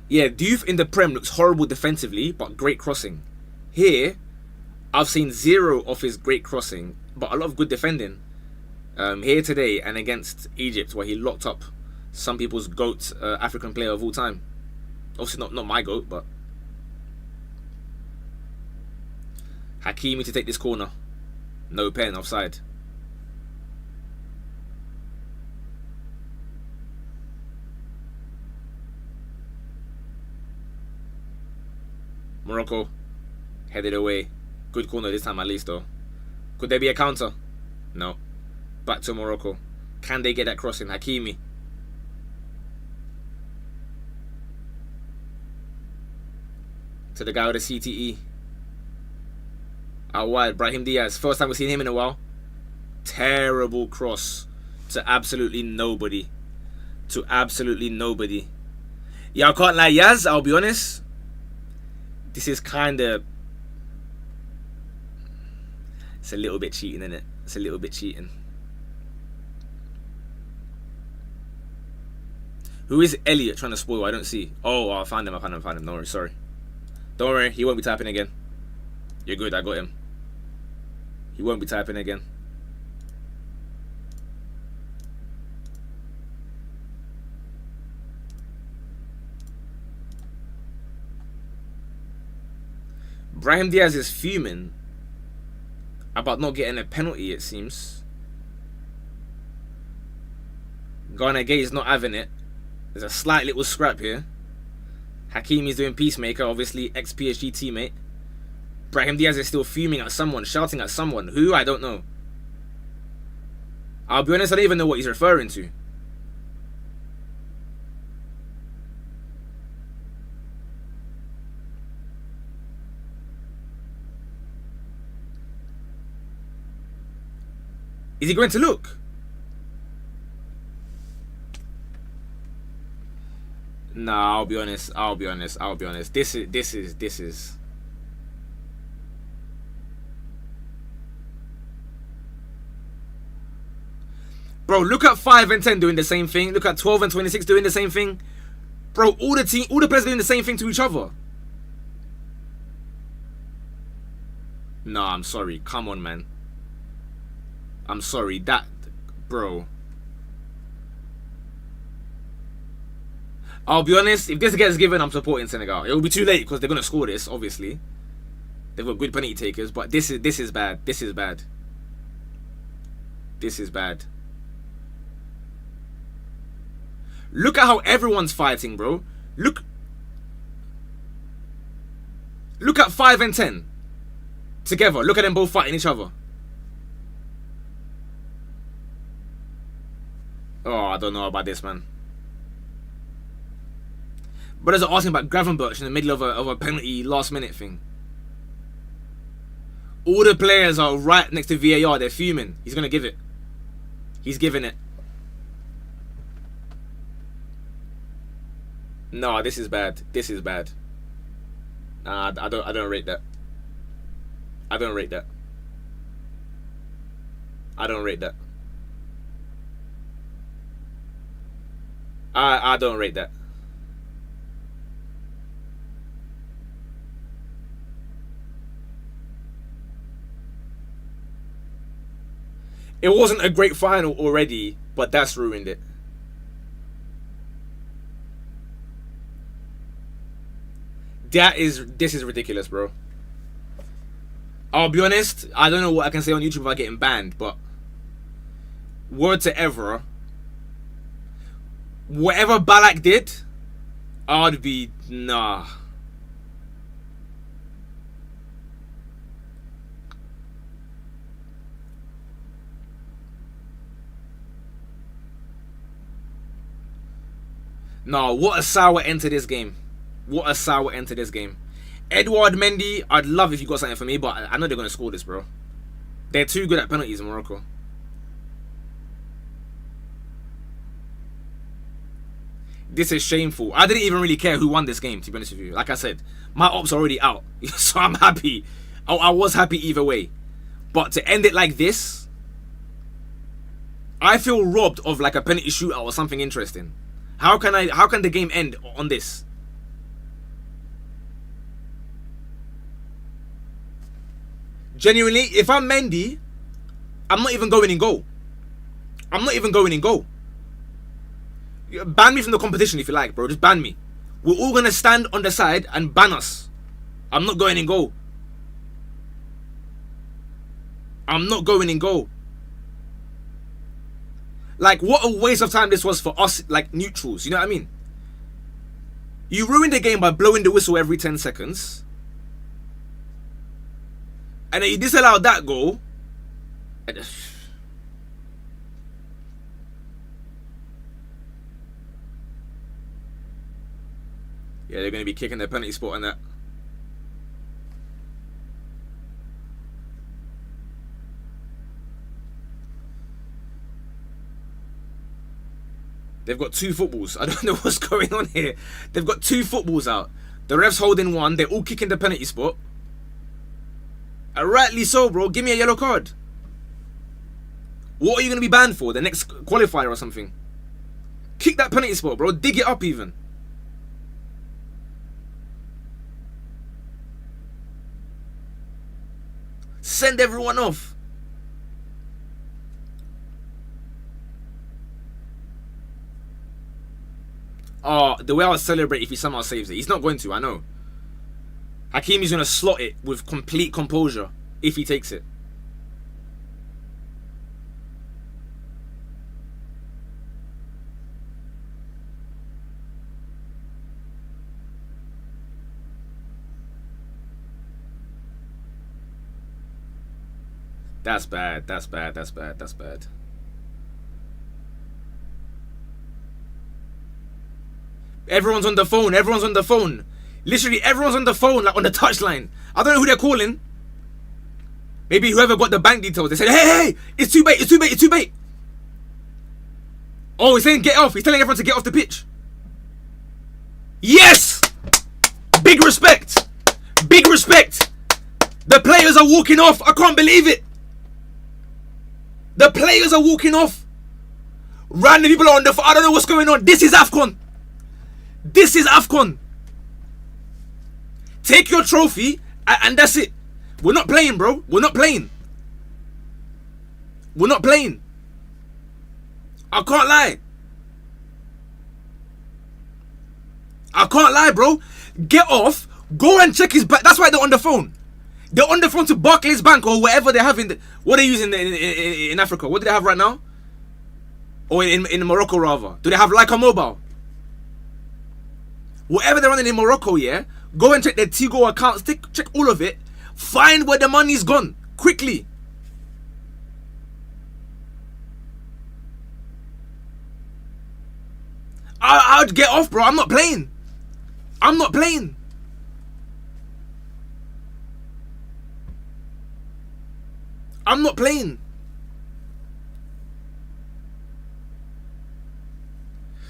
Yeah, Diouf in the Prem looks horrible defensively, but great crossing. Here, I've seen 0 of his great crossing, but a lot of good defending. Here today and against Egypt, where he locked up some people's GOAT African player of all time. Obviously not my GOAT, but Hakimi to take this corner. No pen, offside. Morocco headed away. Good corner this time at least though. Could there be a counter? No. Back to Morocco. Can they get that crossing? Hakimi. To the guy with the CTE. Out wide, Brahim Diaz. First time we've seen him in a while. Terrible cross to absolutely nobody. To absolutely nobody. Yeah, I can't lie, Yaz, I'll be honest. This is kind of... It's a little bit cheating, isn't it? It's a little bit cheating. Who is Elliot trying to spoil? I don't see. Oh, I found him. I found him. Don't worry, sorry. Don't worry, he won't be typing again. You're good, I got him. He won't be typing again. Brahim Diaz is fuming about not getting a penalty, it seems. Ghana Gay is not having it. There's a slight little scrap here. Hakimi's doing peacemaker, obviously ex-PSG teammate. Brahim Diaz is still fuming at someone, shouting at someone. Who? I don't know. I'll be honest, I don't even know what he's referring to. Is he going to look? Nah, I'll be honest. This is. Bro, look at 5 and 10 doing the same thing. Look at 12 and 26 doing the same thing. Bro, all the players doing the same thing to each other. Nah, I'm sorry. Come on, man. I'm sorry. Bro. I'll be honest, if this gets given, I'm supporting Senegal. It will be too late because they're going to score this, obviously. They've got good penalty takers, but this is bad. This is bad. This is bad. Look at how everyone's fighting, bro. Look at 5 and 10 together. Look at them both fighting each other. Oh, I don't know about this, man. Brothers are asking about Gravenberch in the middle of a penalty last minute thing. All the players are right next to VAR. They're fuming. He's going to give it. He's giving it. No, this is bad. This is bad. Nah, I don't rate that. I don't rate that. I don't rate that. I don't rate that. It wasn't a great final already, but that's ruined it. This is ridiculous, bro. I'll be honest, I don't know what I can say on YouTube without getting banned, but word to Evra, whatever Balak did, I'd be nah. No, what a sour end to this game. What a sour end to this game. Edouard Mendy, I'd love if you got something for me, but I know they're going to score this, bro. They're too good at penalties in Morocco. This is shameful. I didn't even really care who won this game, to be honest with you. Like I said, my ops are already out. So I'm happy. I was happy either way. But to end it like this, I feel robbed of like a penalty shootout or something interesting. How can the game end on this? Genuinely, if I'm Mendy, I'm not even going in goal. I'm not even going in goal. Ban me from the competition if you like, bro. Just ban me. We're all going to stand on the side and ban us. I'm not going in goal. I'm not going in goal. Like, what a waste of time this was for us, like, neutrals. You know what I mean? You ruined the game by blowing the whistle every 10 seconds. And then you disallowed that goal. Yeah, they're going to be kicking their penalty spot on that. They've got 2 footballs. I don't know what's going on here. They've got 2 footballs out. The ref's holding one. They're all kicking the penalty spot. And rightly so, bro. Give me a yellow card. What are you going to be banned for? The next qualifier or something? Kick that penalty spot, bro. Dig it up even. Send everyone off. Oh, the way I would celebrate if he somehow saves it. He's not going to, I know. Hakimi's going to slot it with complete composure if he takes it. That's bad. That's bad. That's bad. That's bad. Everyone's on the phone. Everyone's on the phone. Literally, everyone's on the phone, like on the touchline. I don't know who they're calling. Maybe whoever got the bank details. They said, hey, it's too bait, it's too bait, it's too bait. Oh, he's saying get off. He's telling everyone to get off the pitch. Yes! Big respect. Big respect. The players are walking off. I can't believe it. The players are walking off. Random people are on the phone. I don't know what's going on. This is AFCON. This is AFCON. Take your trophy and that's it. We're not playing, bro. We're not playing. We're not playing. I can't lie. I can't lie, bro. Get off. Go and check his back. That's why they're on the phone. They're on the phone to Barclays Bank or whatever they have what they use in Africa. What do they have right now? Or in Morocco rather. Do they have like a mobile? Whatever they're running in Morocco, yeah. Go and check their Tigo accounts. Check all of it. Find where the money's gone quickly. I'd get off, bro. I'm not playing. I'm not playing. I'm not playing.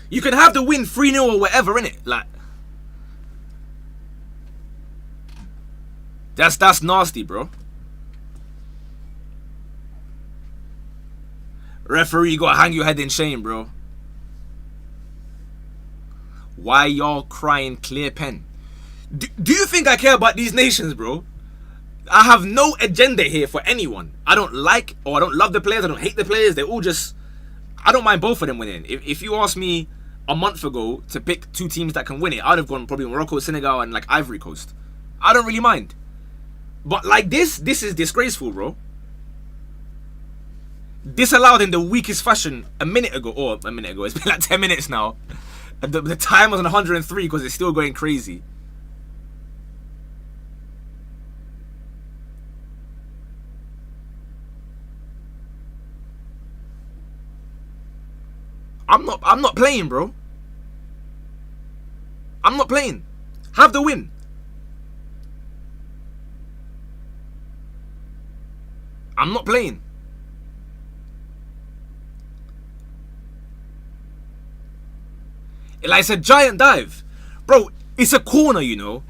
You can have the win 3-0 or whatever, innit? Like, that's nasty, bro. Referee, you gotta hang your head in shame, bro. Why y'all crying clear pen? Do you think I care about these nations, bro? I have no agenda here for anyone. I don't like or I don't love the players. I don't hate the players. They're all just... I don't mind both of them winning. If you asked me a month ago to pick 2 teams that can win it, I'd have gone probably Morocco, Senegal, and like Ivory Coast. I don't really mind. But like this is disgraceful, bro. Disallowed in the weakest fashion a minute ago. It's been like 10 minutes now. The time was on 103 because it's still going crazy. I'm not playing, bro. I'm not playing. Have the win. I'm not playing. Like, it's a giant dive. Bro, it's a corner, you know.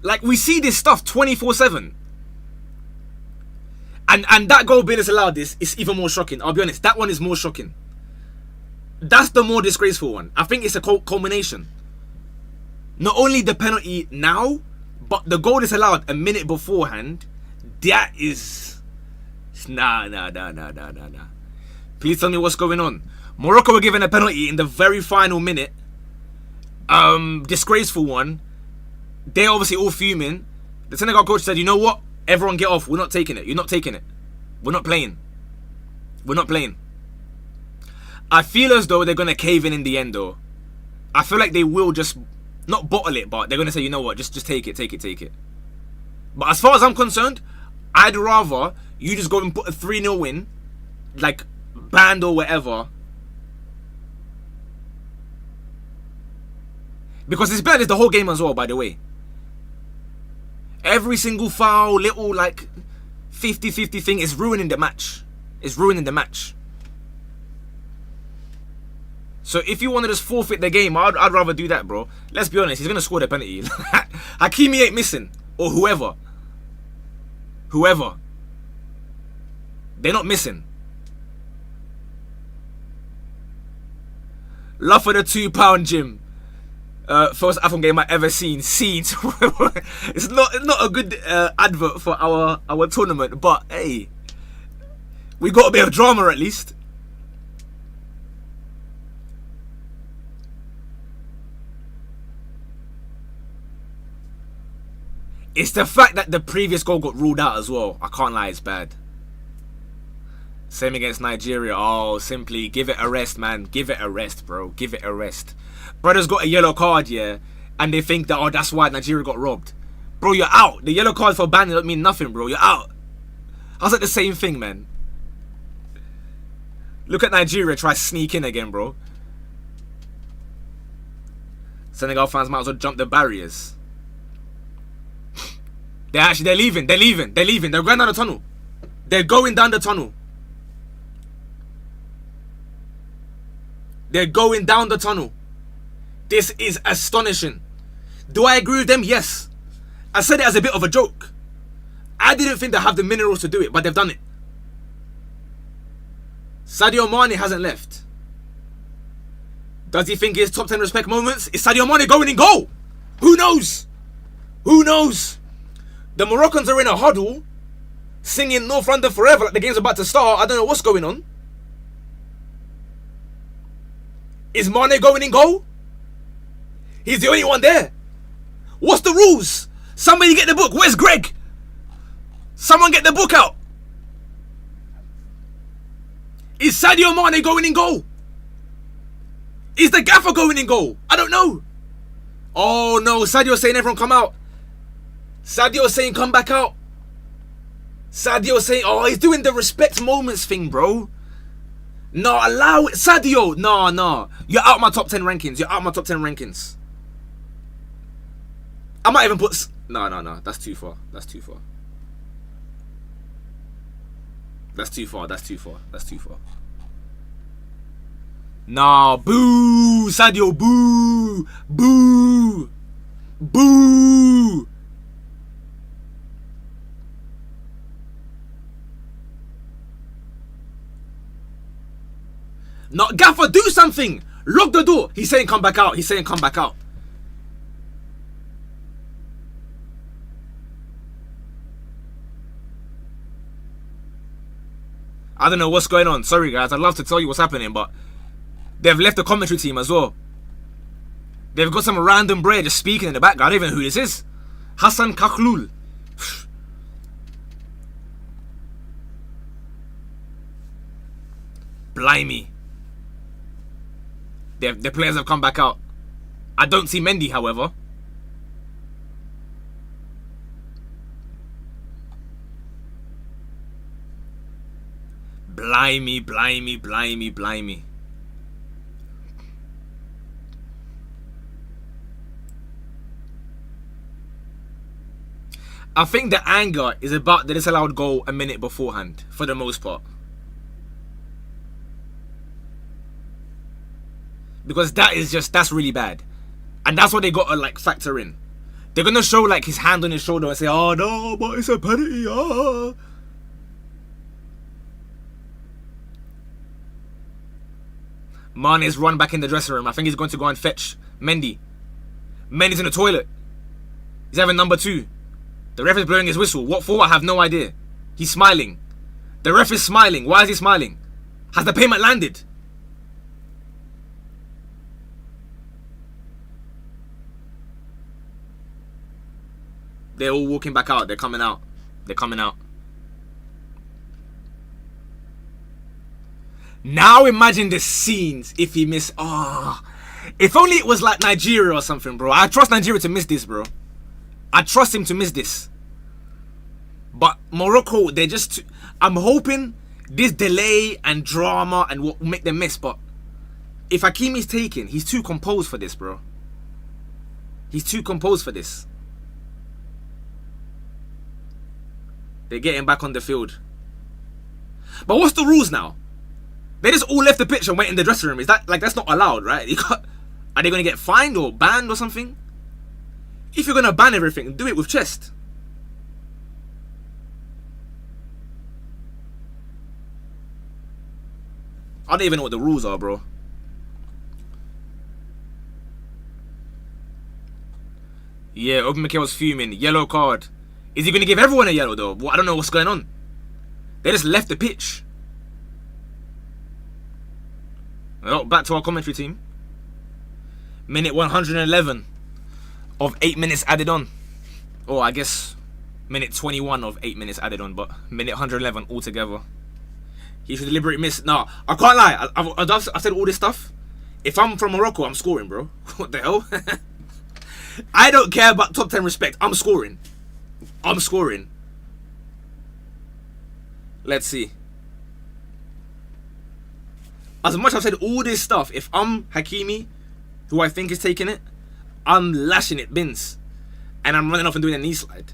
Like, we see this stuff 24/7. And that goal being disallowed is even more shocking. I'll be honest, that one is more shocking. That's the more disgraceful one. I think it's a culmination. Not only the penalty now, but the goal disallowed a minute beforehand. That is... Nah. Please tell me what's going on. Morocco were given a penalty in the very final minute. Disgraceful one. They're obviously all fuming. The Senegal coach said, you know what? Everyone get off. We're not taking it. You're not taking it. We're not playing. We're not playing. I feel as though they're going to cave in the end, though. I feel like they will just, not bottle it, but they're going to say, you know what, just take it. But as far as I'm concerned, I'd rather you just go and put a 3-0 win, like, banned or whatever. Because it's better the whole game as well, by the way. Every single foul, little, like, 50-50 thing is ruining the match. It's ruining the match. So if you want to just forfeit the game, I'd rather do that, bro. Let's be honest, he's going to score the penalty. Hakimi ain't missing. Or whoever. They're not missing. Love for the £2 gym. First AFCON game I've ever seen. It's not a good advert for our tournament, but hey, we got a bit of drama at least. It's the fact that the previous goal got ruled out as well. I can't lie, it's bad. Same against Nigeria. Oh, simply give it a rest, man. Give it a rest, bro. Give it a rest. Brother's got a yellow card, yeah, and they think that, oh, that's why Nigeria got robbed. Bro, you're out. The yellow card for banning don't mean nothing, bro. You're out. How's that the same thing, man? Look at Nigeria try to sneak in again, bro. Senegal fans might as well jump the barriers. They're leaving. They're going down the tunnel. They're going down the tunnel. They're going down the tunnel. This is astonishing. Do I agree with them? Yes. I said it as a bit of a joke. I didn't think they have the minerals to do it, but they've done it. Sadio Mane hasn't left. Does he think his top 10 respect moments? Is Sadio Mane going in goal? Who knows? Who knows? The Moroccans are in a huddle, singing North London Forever like the game's about to start. I don't know what's going on. Is Mane going in goal? He's the only one there. What's the rules? Somebody get the book. Where's Greg? Someone get the book out. Is Sadio Mane going in goal? Is the gaffer going in goal? I don't know. Oh no, Sadio's saying everyone come out. Sadio's saying come back out. Sadio's saying, oh, he's doing the respect moments thing, bro. No, allow it. Sadio, no. You're out my top 10 rankings. You're out my top 10 rankings. I might even put... No. That's too far. That's too far. That's too far. Nah, boo. Sadio, boo. Boo. Boo. No, Gaffer, do something. Lock the door. He's saying come back out. I don't know what's going on. Sorry, guys. I'd love to tell you what's happening, but they've left the commentary team as well. They've got some random bray just speaking in the background. I don't even know who this is. Hassan Kakhlul. Blimey. The players have come back out. I don't see Mendy, however. Blimey. I think the anger is about the disallowed goal a minute beforehand, for the most part. Because that's really bad. And that's what they got to like factor in. They're going to show like his hand on his shoulder and say, oh no, but it's a penalty, ah. Mane's run back in the dressing room. I think he's going to go and fetch Mendy. Mendy's in the toilet. He's having number 2. The ref is blowing his whistle. What for? I have no idea. He's smiling. The ref is smiling. Why is he smiling? Has the payment landed? They're all walking back out. They're coming out. Now imagine the scenes if he missed. If only it was like Nigeria or something, bro. I trust Nigeria to miss this, bro. I trust him to miss this. But Morocco, they're just... I'm hoping this delay and drama and what will make them miss. But if Hakimi's taken, he's too composed for this, bro. He's too composed for this. They're getting back on the field. But what's the rules now? They just all left the pitch and went in the dressing room. Is that like that's not allowed, right? Are they going to get fined or banned or something? If you're going to ban everything, do it with chest. I don't even know what the rules are, bro. Yeah, Open McHale's fuming. Yellow card. Is he going to give everyone a yellow, though? Well, I don't know what's going on. They just left the pitch. Well, back to our commentary team. Minute 111 of 8 minutes added on. Or I guess minute 21 of 8 minutes added on, but minute 111 altogether. He should deliberately miss. No, I can't lie. I've said all this stuff. If I'm from Morocco, I'm scoring, bro. What the hell? I don't care about top 10 respect. I'm scoring. Let's see. As much as I've said all this stuff, if I'm Hakimi, who I think is taking it, I'm lashing it bins. And I'm running off and doing a knee slide.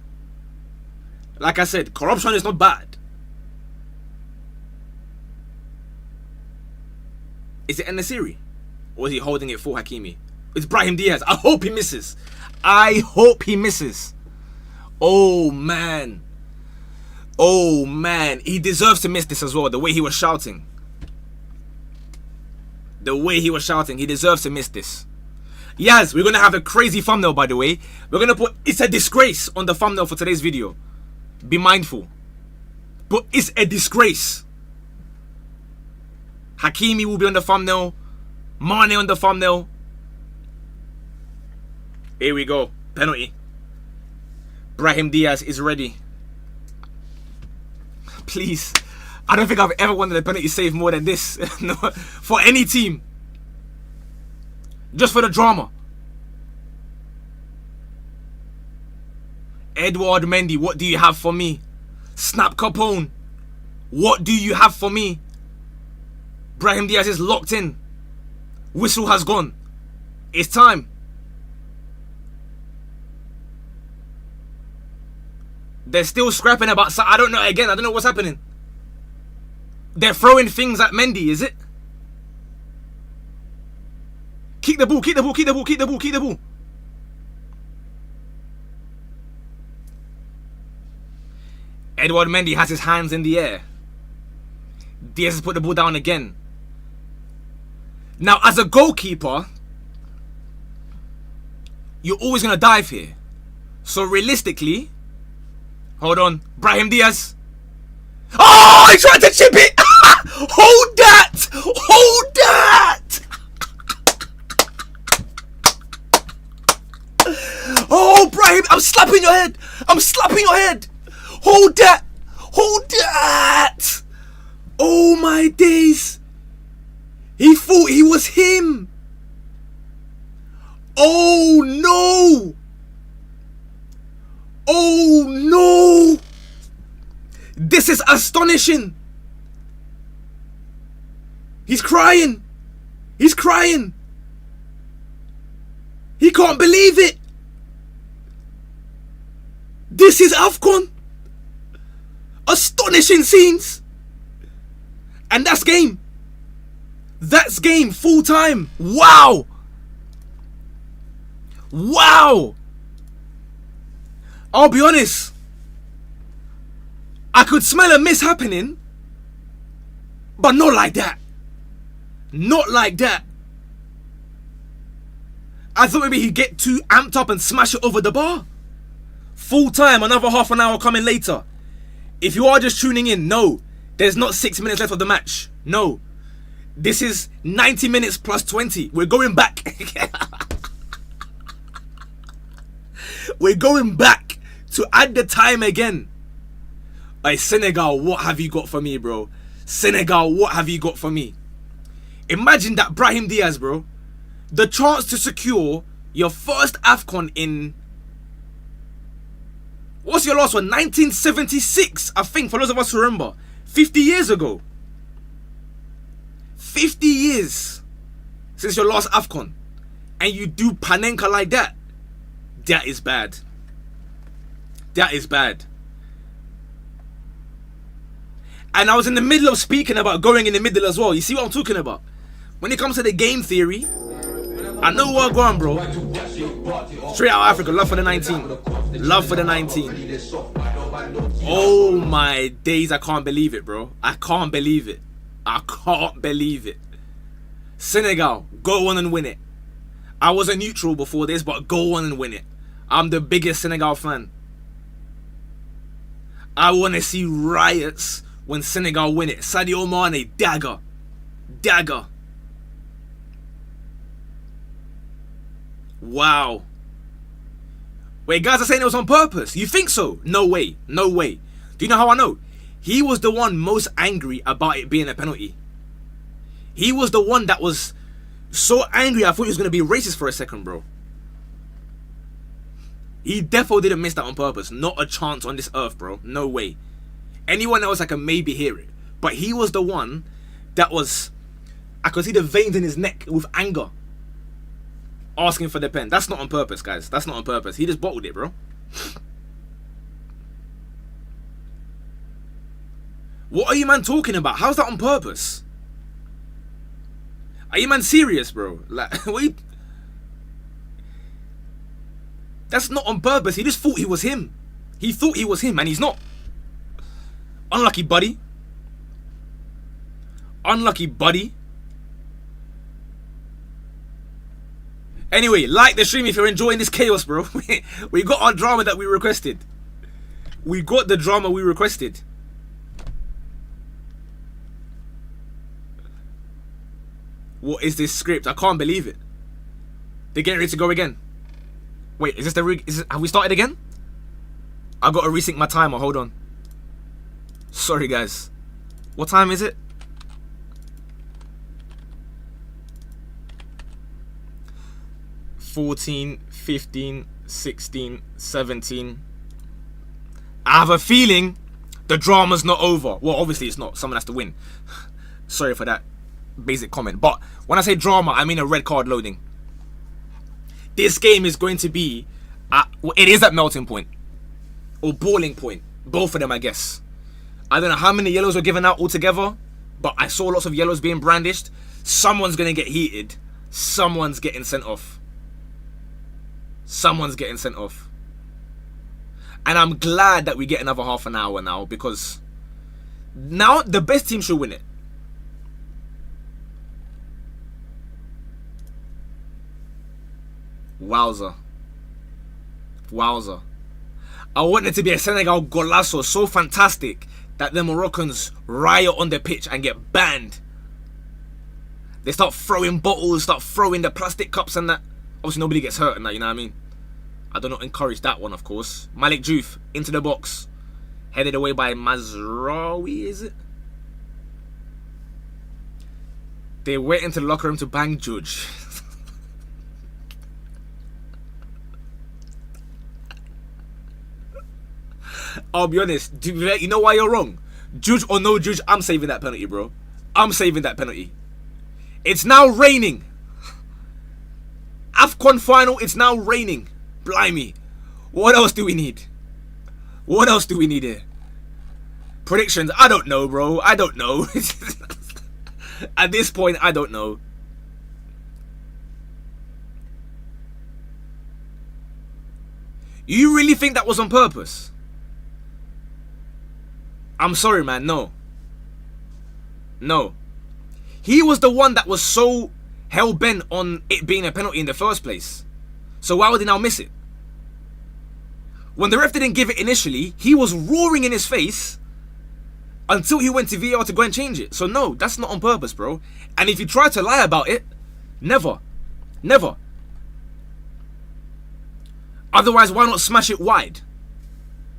Like I said, corruption is not bad. Is it Enesiri? Or is he holding it for Hakimi? It's Brahim Diaz. I hope he misses. Oh, man. He deserves to miss this as well. The way he was shouting. He deserves to miss this. Yes, we're going to have a crazy thumbnail, by the way. We're going to put, it's a disgrace on the thumbnail for today's video. Be mindful. But it's a disgrace. Hakimi will be on the thumbnail. Mane on the thumbnail. Here we go. Penalty. Brahim Diaz is ready. please. I don't think I've ever wanted a penalty save more than this. No, for any team. Just for the drama. Edouard Mendy, what do you have for me? Snap Capone, what do you have for me? Brahim Diaz is locked in. Whistle has gone. It's time. They're still scrapping about... I don't know, again, I don't know what's happening. They're throwing things at Mendy, is it? Keep the ball, keep the ball, keep the ball, keep the ball, keep the ball. Edouard Mendy has his hands in the air. Diaz has put the ball down again. Now, as a goalkeeper, you're always going to dive here. So, realistically... Hold on. Brahim Diaz. Oh, he tried to chip it. Hold that. Hold that. Oh, Brahim. I'm slapping your head. I'm slapping your head. Hold that. Hold that. Oh, my days. He thought he was him. Oh, no. Oh no! This is astonishing! He's crying! He's crying! He can't believe it! This is AFCON! Astonishing scenes! And that's game! That's game full time! Wow! Wow! I'll be honest, I could smell a miss happening, but not like that. Not like that. I thought maybe he'd get too amped up and smash it over the bar. Full time, another half an hour coming later. If you are just tuning in, no, there's not 6 minutes left of the match. No, this is 90 minutes plus 20. We're going back. We're going back to add the time again. Hey, Senegal, what have you got for me, bro? Senegal, what have you got for me? Imagine that, Brahim Diaz, bro. The chance to secure your first AFCON in... What's your last one? 1976, I think, for those of us who remember. 50 years ago. 50 years since your last AFCON. And you do Panenka like that. That is bad. That is bad. And I was in the middle of speaking about going in the middle as well. You see what I'm talking about? When it comes to the game theory, I know what I'm going, bro. Straight out of Africa, love for the 19. Love for the 19. Oh my days, I can't believe it, bro. I can't believe it. I can't believe it. Senegal, go on and win it. I was a neutral before this, but go on and win it. I'm the biggest Senegal fan. I want to see riots when Senegal win it. Sadio Mane, dagger. Dagger. Wow. Wait, guys are saying it was on purpose. You think so? No way. No way. Do you know how I know? He was the one most angry about it being a penalty. He was the one that was so angry I thought he was going to be racist for a second, bro. He definitely didn't miss that on purpose. Not a chance on this earth, bro. No way. Anyone else I can maybe hear it. But he was the one that was... I could see the veins in his neck with anger. Asking for the pen. That's not on purpose, guys. That's not on purpose. He just bottled it, bro. What are you man talking about? How's that on purpose? Are you man serious, bro? Like, what you... That's not on purpose. He just thought he was him. He thought he was him, and he's not. Unlucky, buddy. Unlucky, buddy. Anyway, like the stream if you're enjoying this chaos, bro. We got our drama that we requested. We got the drama we requested. What is this script? I can't believe it. They're getting ready to go again. Wait, is this the rig? Have we started again? I gotta resync my timer. Hold on. Sorry, guys. What time is it? $14, $15, $16, $17. I have a feeling the drama's not over. Well, obviously it's not. Someone has to win. Sorry for that basic comment. But when I say drama, I mean a red card loading. This game is going to be it is at melting point or boiling point. Both of them, I guess. I don't know how many yellows were given out altogether, but I saw lots of yellows being brandished. Someone's going to get heated. Someone's getting sent off. Someone's getting sent off. And I'm glad that we get another half an hour now, because now the best team should win it. Wowza. Wowza. I want it to be a Senegal golazo so fantastic that the Moroccans riot on the pitch and get banned. They start throwing bottles, start throwing the plastic cups and that. Obviously nobody gets hurt and that, you know what I mean? I do not encourage that one, of course. Malik Diouf into the box. Headed away by Mazraoui, is it? They went into the locker room to bang Judge. I'll be honest. You know why you're wrong? Judge or no Judge, I'm saving that penalty, bro. I'm saving that penalty. It's now raining. AFCON final, it's now raining. Blimey. What else do we need? What else do we need here? Predictions? I don't know, bro. I don't know. At this point, I don't know. You really think that was on purpose? I'm sorry, man. No. No. He was the one that was so hell-bent on it being a penalty in the first place. So why would he now miss it? When the ref didn't give it initially, he was roaring in his face until he went to VAR to go and change it. So no, that's not on purpose, bro. And if you try to lie about it, never. Never. Otherwise, why not smash it wide?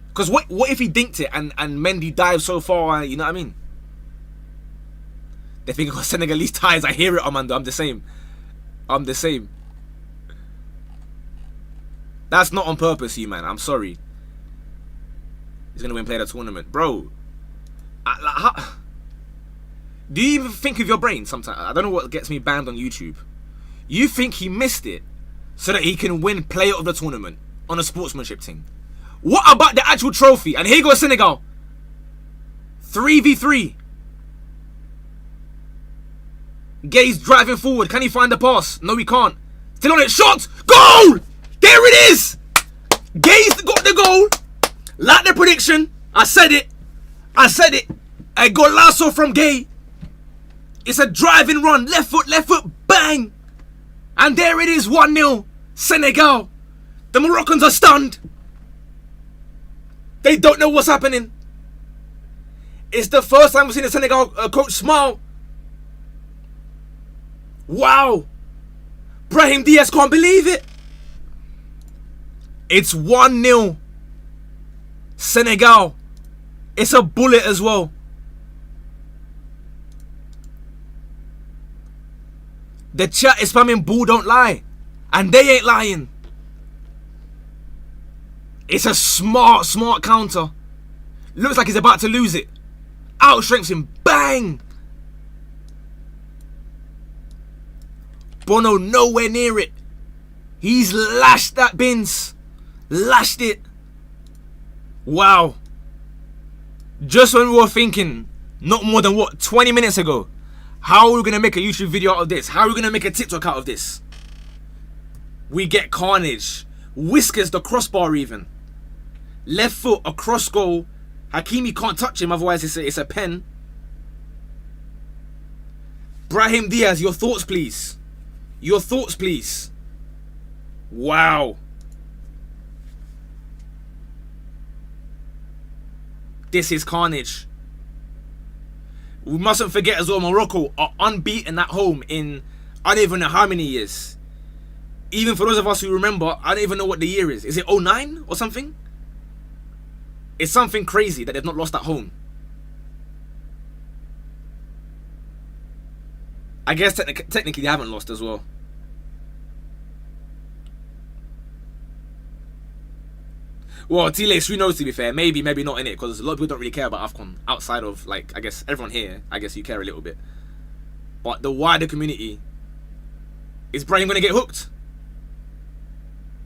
Because what if he dinked it and Mendy dived so far, you know what I mean? They think I got Senegalese ties. I hear it, Armando. I'm the same. I'm the same. That's not on purpose, you man. I'm sorry. He's going to win player of the tournament. Bro. Do you even think with your brain sometimes? I don't know what gets me banned on YouTube. You think he missed it so that he can win player of the tournament on a sportsmanship thing? What about the actual trophy? And here goes Senegal. 3v3. Gay's driving forward. Can he find the pass? No, he can't. Still on it. Shot! Goal! There it is! Gay's got the goal. Like the prediction. I said it. I said it. A golazo from Gay. It's a driving run. Left foot, bang! And there it is, 1-0. Senegal. The Moroccans are stunned. They don't know what's happening. It's the first time we've seen the Senegal coach smile. Wow. Brahim Diaz can't believe it. It's 1-0. Senegal. It's a bullet as well. The chat is spamming "Bull don't lie." And they ain't lying. It's a smart counter. Looks like he's about to lose it. Outstrengths him. Bang! Bono nowhere near it. He's lashed that bins. Lashed it. Wow. Just when we were thinking, not more than what, 20 minutes ago, how are we going to make a YouTube video out of this? How are we going to make a TikTok out of this? We get carnage. Whiskers the crossbar even. Left foot across goal. Hakimi can't touch him, otherwise it's a pen. Brahim Diaz, your thoughts please. Your thoughts please. Wow. This is carnage. We mustn't forget as well, Morocco are unbeaten at home in I don't even know how many years. Even for those of us who remember, I don't even know what the year is. Is it 09 or something? It's something crazy that they've not lost at home. I guess technically they haven't lost as well. Well, T-Lace, who knows, to be fair. Maybe not in it, because a lot of people don't really care about AFCON outside of, like, I guess everyone here. I guess you care a little bit. But the wider community, is Brahim going to get hooked?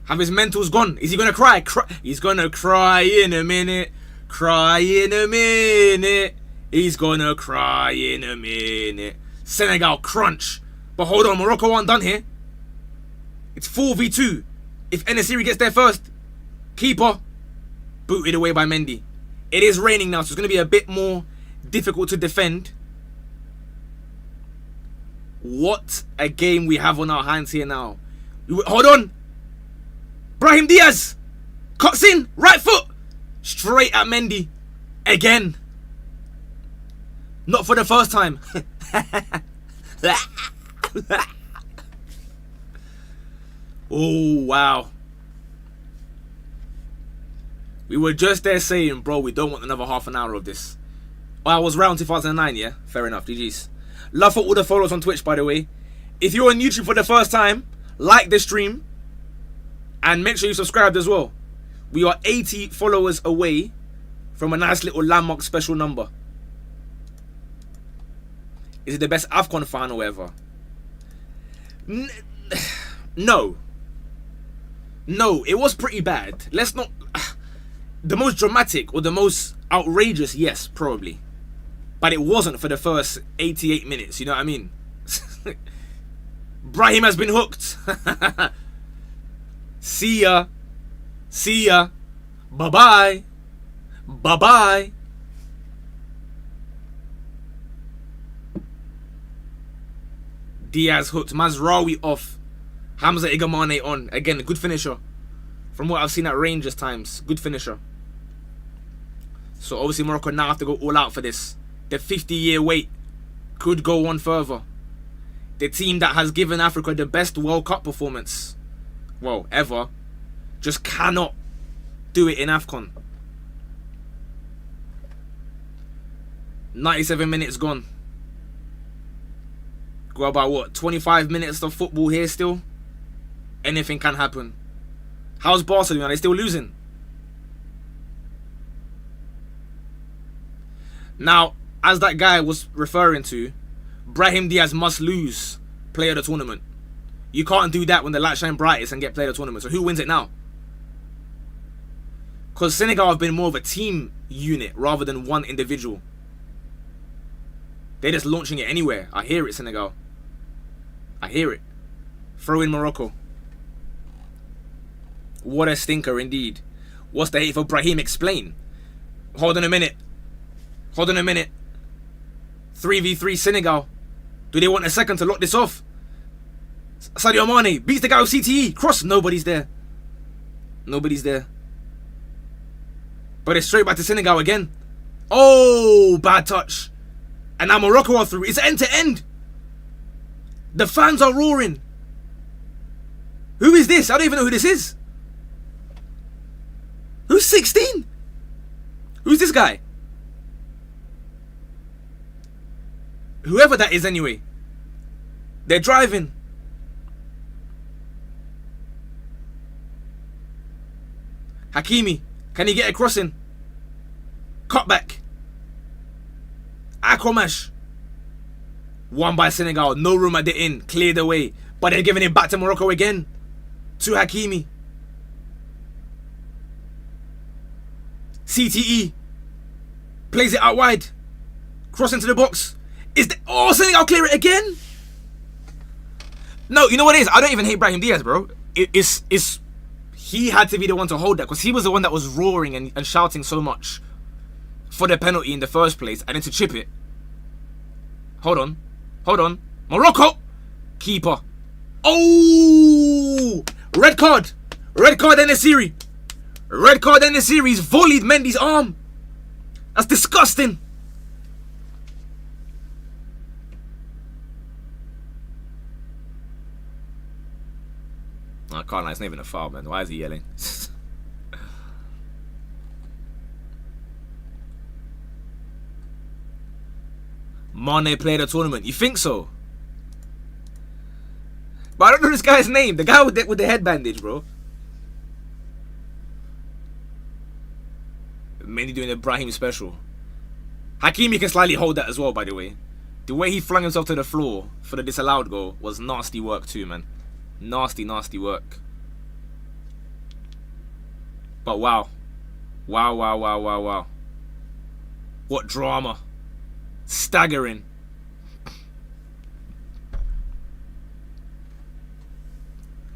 Have his mentals gone? Is he going to cry? He's going to cry in a minute. Cry in a minute. He's going to cry in a minute. Senegal crunch. But hold on, Morocco aren't done here. It's 4v2. If Enesiri gets there first, keeper. Booted away by Mendy. It is raining now, so it's going to be a bit more difficult to defend. What a game we have on our hands here now. Hold on. Brahim Diaz. Cuts in. Right foot. Straight at Mendy. Again. Not for the first time. Oh, wow. We were just there saying, bro, we don't want another half an hour of this. I was round 2009, yeah? Fair enough, GG's. Love for all the followers on Twitch, by the way. If you're on YouTube for the first time, like the stream. And make sure you subscribed as well. We are 80 followers away from a nice little landmark special number. Is it the best AFCON final ever? No. No, it was pretty bad. Let's not... The most dramatic or the most outrageous, yes, probably. But it wasn't for the first 88 minutes, you know what I mean? Brahim has been hooked. See ya. See ya. Bye-bye. Bye-bye. Diaz hooked. Mazraoui off. Hamza Igamane on. Again, a good finisher. From what I've seen at Rangers times. Good finisher. So obviously Morocco now have to go all out for this. The 50-year wait could go on further. The team that has given Africa the best World Cup performance, well, ever, just cannot do it in AFCON. 97 minutes gone. Go about what? 25 minutes of football here still? Anything can happen. How's Barcelona? Are they still losing? Now, as that guy was referring to, Brahim Diaz must lose player of the tournament. You can't do that when the light shine brightest and get player of the tournament. So who wins it now? Because Senegal have been more of a team unit rather than one individual. They're just launching it anywhere. I hear it, Senegal. I hear it. Throw in Morocco. What a stinker indeed. What's the hate for Brahim? Explain. Hold on a minute. Hold on a minute. 3v3 Senegal. Do they want a second to lock this off? Sadio Mane beats the guy with CTE. Cross. Nobody's there. Nobody's there. But it's straight back to Senegal again. Oh, bad touch. And now Morocco are through. It's end to end. The fans are roaring. Who is this? I don't even know who this is. Who's 16? Who's this guy? Whoever that is anyway. They're driving. Hakimi. Can he get a crossing? Cutback. Akromash. Won by Senegal. No room at the end. Cleared away. But they're giving it back to Morocco again. To Hakimi. CTE. Plays it out wide. Cross into the box. Oh, Senegal clear it again? No, you know what it is? I don't even hate Brahim Diaz, bro. He had to be the one to hold that because he was the one that was roaring and shouting so much for the penalty in the first place and then to chip it. Hold on. Hold on. Morocco. Keeper. Oh! Red card. Red card in the series. Red card in the series. Volleyed Mendy's arm. That's disgusting. I can't lie, it's not even a foul, man. Why is he yelling? Mane played a tournament. You think so? But I don't know this guy's name. The guy with the head bandage, bro. Mainly doing the Brahim special. Hakimi can slightly hold that as well, by the way. The way he flung himself to the floor for the disallowed goal was nasty work too, man. Nasty, nasty work. But wow. Wow, wow, wow, wow, wow. What drama. Staggering.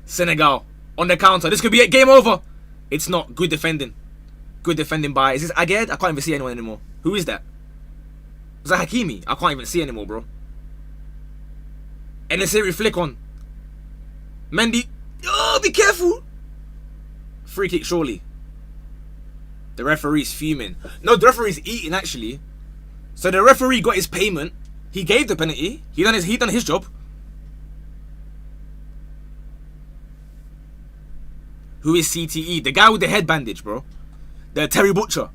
Senegal on the counter. This could be it. Game over. It's not. Good defending. Good defending by... Is this Aged? I can't even see anyone anymore. Who is that? Was that Hakimi? I can't even see anymore, bro. And the series flick on. Mendy. Oh, be careful. Free kick, surely. The referee's fuming. No, the referee's eating, actually. So the referee got his payment. He gave the penalty. He done his job. Who is CTE? The guy with the head bandage, bro. The Terry Butcher.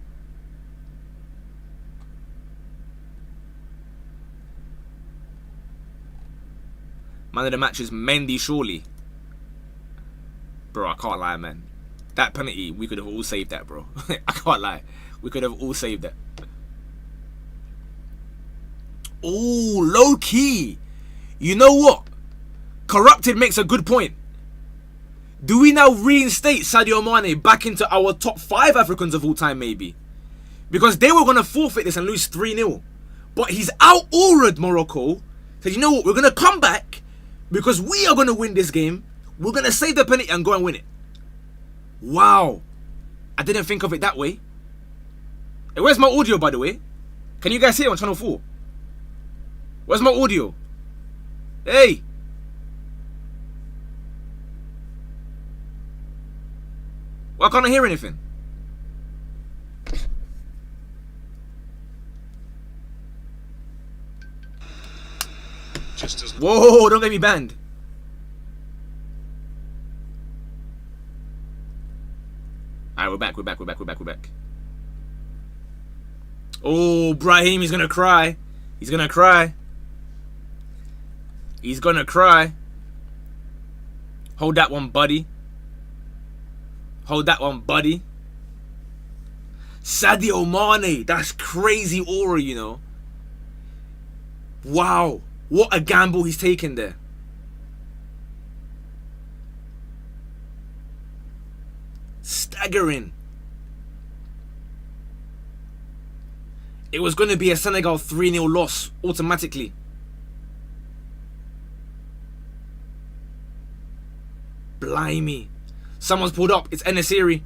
Man of the match is Mendy, surely. Bro, I can't lie, man. That penalty, we could have all saved that, bro. I can't lie. We could have all saved that. Oh, low key. You know what? Corrupted makes a good point. Do we now reinstate Sadio Mane back into our top 5 Africans of all time, maybe? Because they were going to forfeit this and lose 3-0. But he's out-auraed Morocco. Said, you know what? We're going to come back because we are going to win this game. We're going to save the penalty and go and win it. Wow. I didn't think of it that way. Hey, where's my audio, by the way? Can you guys hear it on channel 4? Where's my audio? Hey. Why can't I hear anything? Whoa, don't get me banned. Alright, we're back. Oh, Brahim, he's gonna cry. He's gonna cry. Hold that one, buddy. Sadio Mane, that's crazy aura, you know. Wow, what a gamble he's taken there. Staggering. It was going to be a Senegal 3-0 loss automatically. Blimey. Someone's pulled up. It's Enesiri.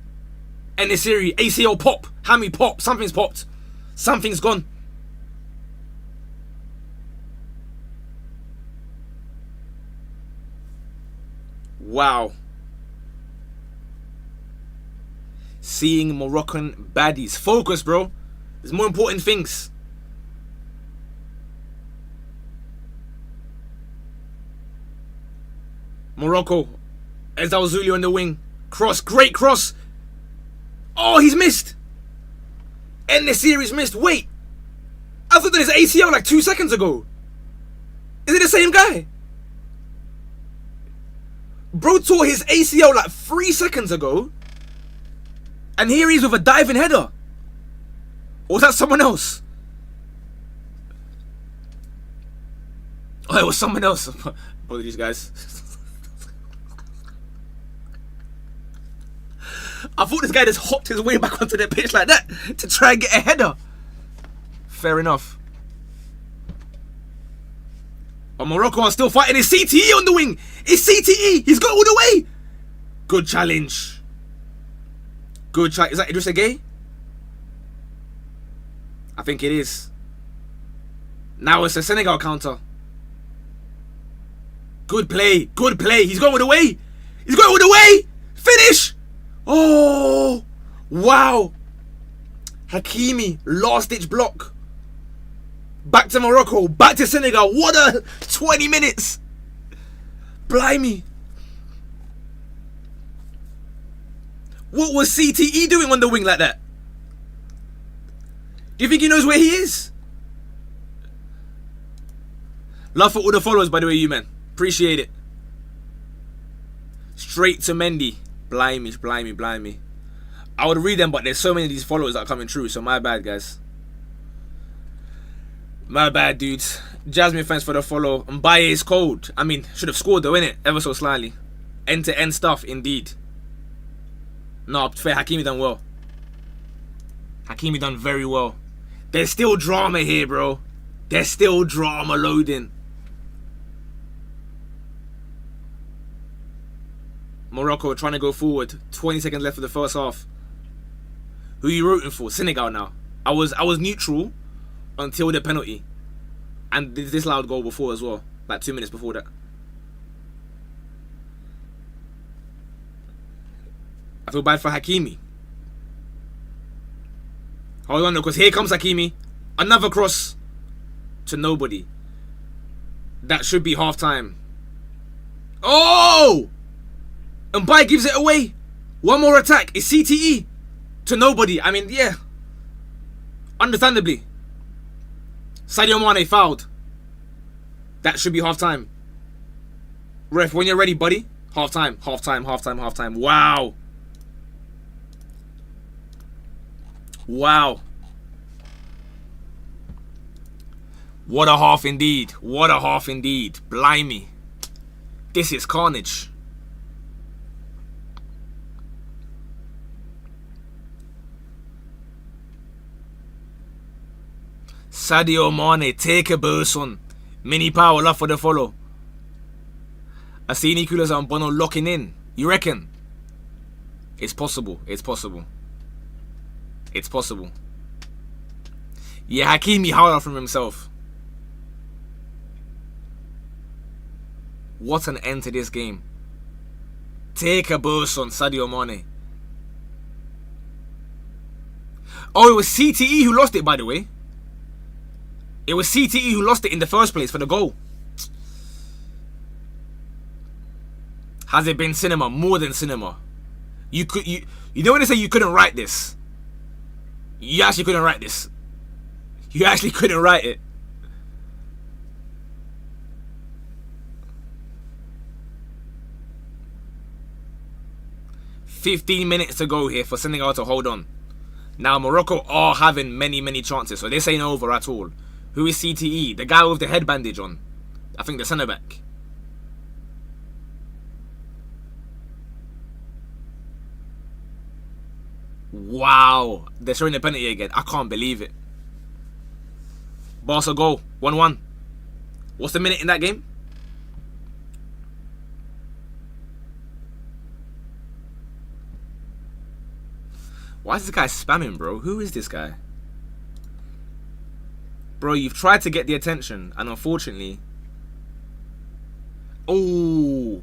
ACL pop. Hammy pop. Something's popped. Something's gone. Wow. Seeing Moroccan baddies. Focus, bro. There's more important things. Morocco. Ezal Zulu on the wing. Cross. Great cross. Oh, he's missed. End the series missed. Wait. I thought that his ACL like 2 seconds ago. Is it the same guy? Bro tore his ACL like 3 seconds ago. And here he's with a diving header. Or was that someone else? Oh, it was someone else. Apologies, guys. I thought this guy just hopped his way back onto the pitch like that to try and get a header. Fair enough. But Morocco are still fighting. It's CTE on the wing. It's CTE. He's got all the way. Good challenge. Good challenge. Is that Idrissa Gueye? I think it is. Now it's a Senegal counter. Good play. Good play. He's going all the way. He's going all the way. Finish. Oh. Wow. Hakimi. Last ditch block. Back to Morocco. Back to Senegal. What a 20 minutes. Blimey. What was CTE doing on the wing like that? Do you think he knows where he is? Love for all the followers, by the way, you men. Appreciate it. Straight to Mendy. Blimey, blimey, blimey. I would read them, but there's so many of these followers that are coming through, so my bad, guys. My bad, dudes. Jasmine, thanks for the follow. Mbaye is cold. I mean, should have scored though, innit? Ever so slightly. End-to-end stuff, indeed. No, fair. Hakimi done well. Hakimi done very well. There's still drama here, bro. There's still drama loading. Morocco trying to go forward. 20 seconds left for the first half. Who are you rooting for? Senegal now. I was neutral until the penalty. And the disallowed goal before as well. Like 2 minutes before that. I feel bad for Hakimi. Hold on, because here comes Hakimi. Another cross to nobody. That should be half time. Oh! Mbaye gives it away. One more attack. It's CTE to nobody. I mean, yeah. Understandably. Sadio Mane fouled. That should be half time. Ref, when you're ready, buddy. Half time, half time, half time, half time. Wow. Wow. What a half indeed. What a half indeed. Blimey. This is carnage. Sadio Mane, take a person. Mini power, love for the follow. I see Nicolas and Bono locking in. You reckon? It's possible. It's possible. It's possible. Yeah, Hakimi howled from himself. What an end to this game. Take a person, Sadio Mane. Oh, it was CTE who lost it, by the way. It was CTE who lost it in the first place for the goal. Has it been cinema? More than cinema. You know when they say you couldn't write this? You actually couldn't write this. You actually couldn't write it. "15 minutes to go here for Senegal to hold on. Now Morocco are having many chances, so this ain't over at all. Who is CTE? The guy with the head bandage on. I think the centre back. Wow. They're showing the penalty again. I can't believe it. Barca goal. 1-1. What's the minute in that game? Why is this guy spamming, bro? Who is this guy? Bro, you've tried to get the attention, and unfortunately... Oh.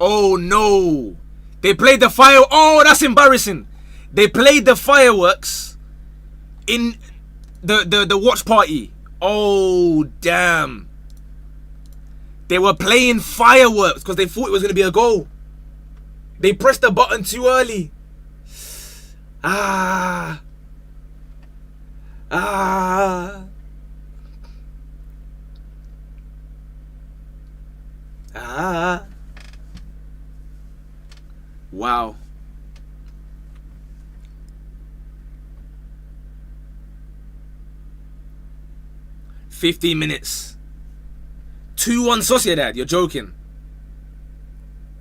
Oh, no. They played the fire... Oh, that's embarrassing. They played the fireworks in the watch party. Oh, damn. They were playing fireworks because they thought it was going to be a goal. They pressed the button too early. Ah. Ah. Ah. Wow. "15 minutes. 2-1 Sociedad. You're joking."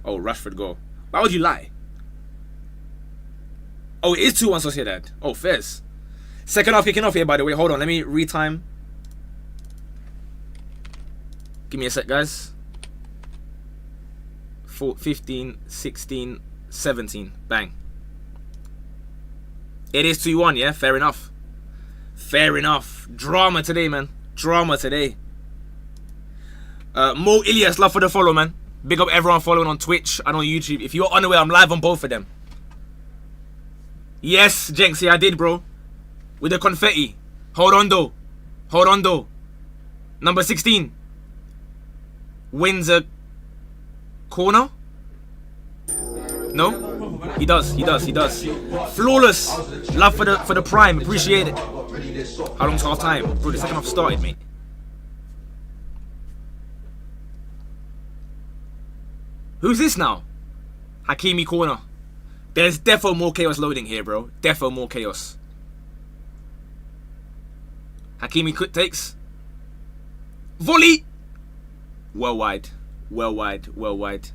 Oh, Rashford goal. Why would you lie? Oh, it is 2-1 Sociedad. Oh, fairs. Second half kicking off here, by the way. Hold on, let me retime. Give me a sec, guys. 15, 16, 17. Bang. It is 2-1, yeah? Fair enough. Fair enough. Drama today, man. Drama today. Mo Ilias, love for the follow, man. Big up everyone following on Twitch and on YouTube. If you're unaware, I'm live on both of them. Yes, Jenks, yeah, I did, bro. With the confetti. Hold on, though. Hold on, though. Number 16. Wins a corner? No? He does. Flawless. Love for the prime. Appreciate it. How long's half time? Bro, the second half started, mate. Who's this now? Hakimi corner. There's defo more chaos loading here, bro. Defo more chaos. Hakimi quick takes. Volley. Well wide. Well wide. Well wide.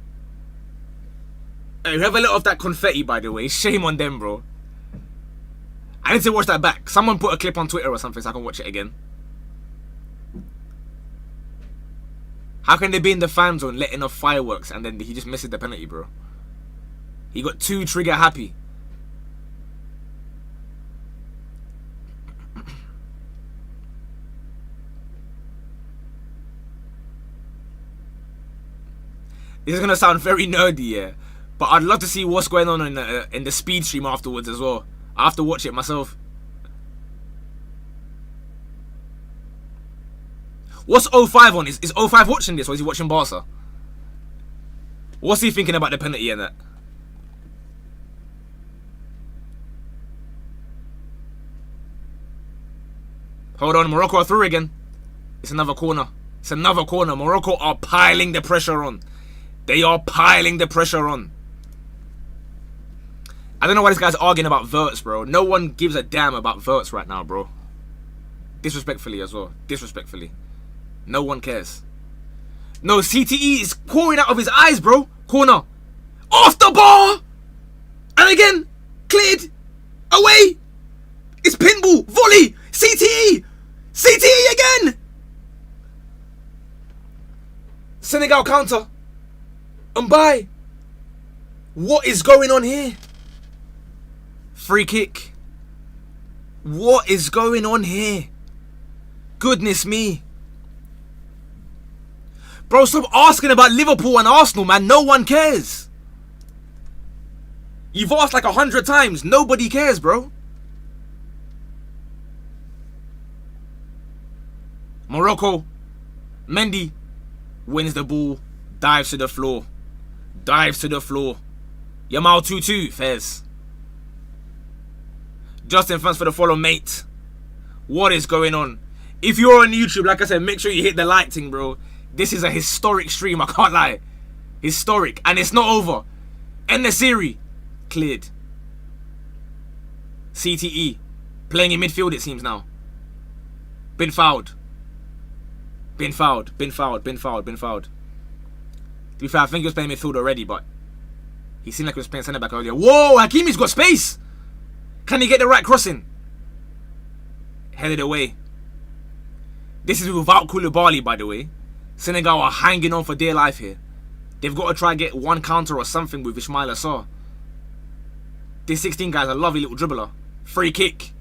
Hey, whoever let off that confetti, by the way, shame on them, bro. I need to watch that back. Someone put a clip on Twitter or something so I can watch it again. How can they be in the fan zone letting off fireworks and then he just misses the penalty, bro? He got too trigger happy. This is gonna sound very nerdy, yeah, but I'd love to see what's going on in the speed stream afterwards as well. I have to watch it myself. What's 05 on? Is 05 watching this or is he watching Barca? What's he thinking about the penalty and that? Hold on, Morocco are through again. It's another corner. It's another corner. Morocco are piling the pressure on. They are piling the pressure on. I don't know why this guy's arguing about verts, bro. No one gives a damn about verts right now, bro. Disrespectfully as well. Disrespectfully. No one cares. No, CTE is pouring out of his eyes, bro. Corner. Off the bar! And again. Cleared. Away. It's pinball. Volley. CTE. CTE again. Senegal counter. Mbaye. What is going on here? Free kick. What is going on here? Goodness me. Bro, stop asking about Liverpool and Arsenal, man. No one cares. You've asked like 100 times. Nobody cares, bro. Morocco. Mendy wins the ball. Dives to the floor. Dives to the floor. Yamal 2-2. Fez. Justin, thanks for the follow, mate. What is going on? If you're on YouTube, like I said, make sure you hit the like thing, bro. This is a historic stream, I can't lie. Historic. And it's not over. End the series. Cleared. CTE. Playing in midfield, it seems now. Been fouled. Been fouled. Been fouled. Been fouled. Been fouled. To be fair, I think he was playing midfield already, but he seemed like he was playing centre back earlier. Whoa, Hakimi's got space. Can he get the right crossing? Headed away. This is without Koulibaly, by the way. Senegal are hanging on for dear life here. They've got to try and get one counter or something with Ismail Assar. This 16 guy's a lovely little dribbler. Free kick.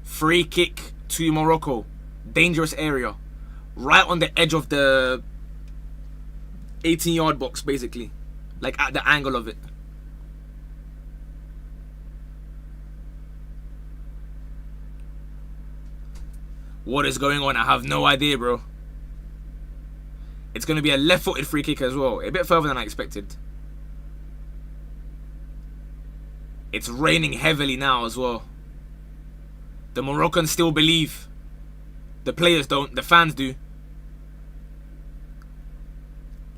Free kick to Morocco. Dangerous area. Right on the edge of the 18-yard box, basically. Like at the angle of it. What is going on? I have no idea, bro. It's going to be a left-footed free kick as well. A bit further than I expected. It's raining heavily now as well. The Moroccans still believe. The players don't. The fans do.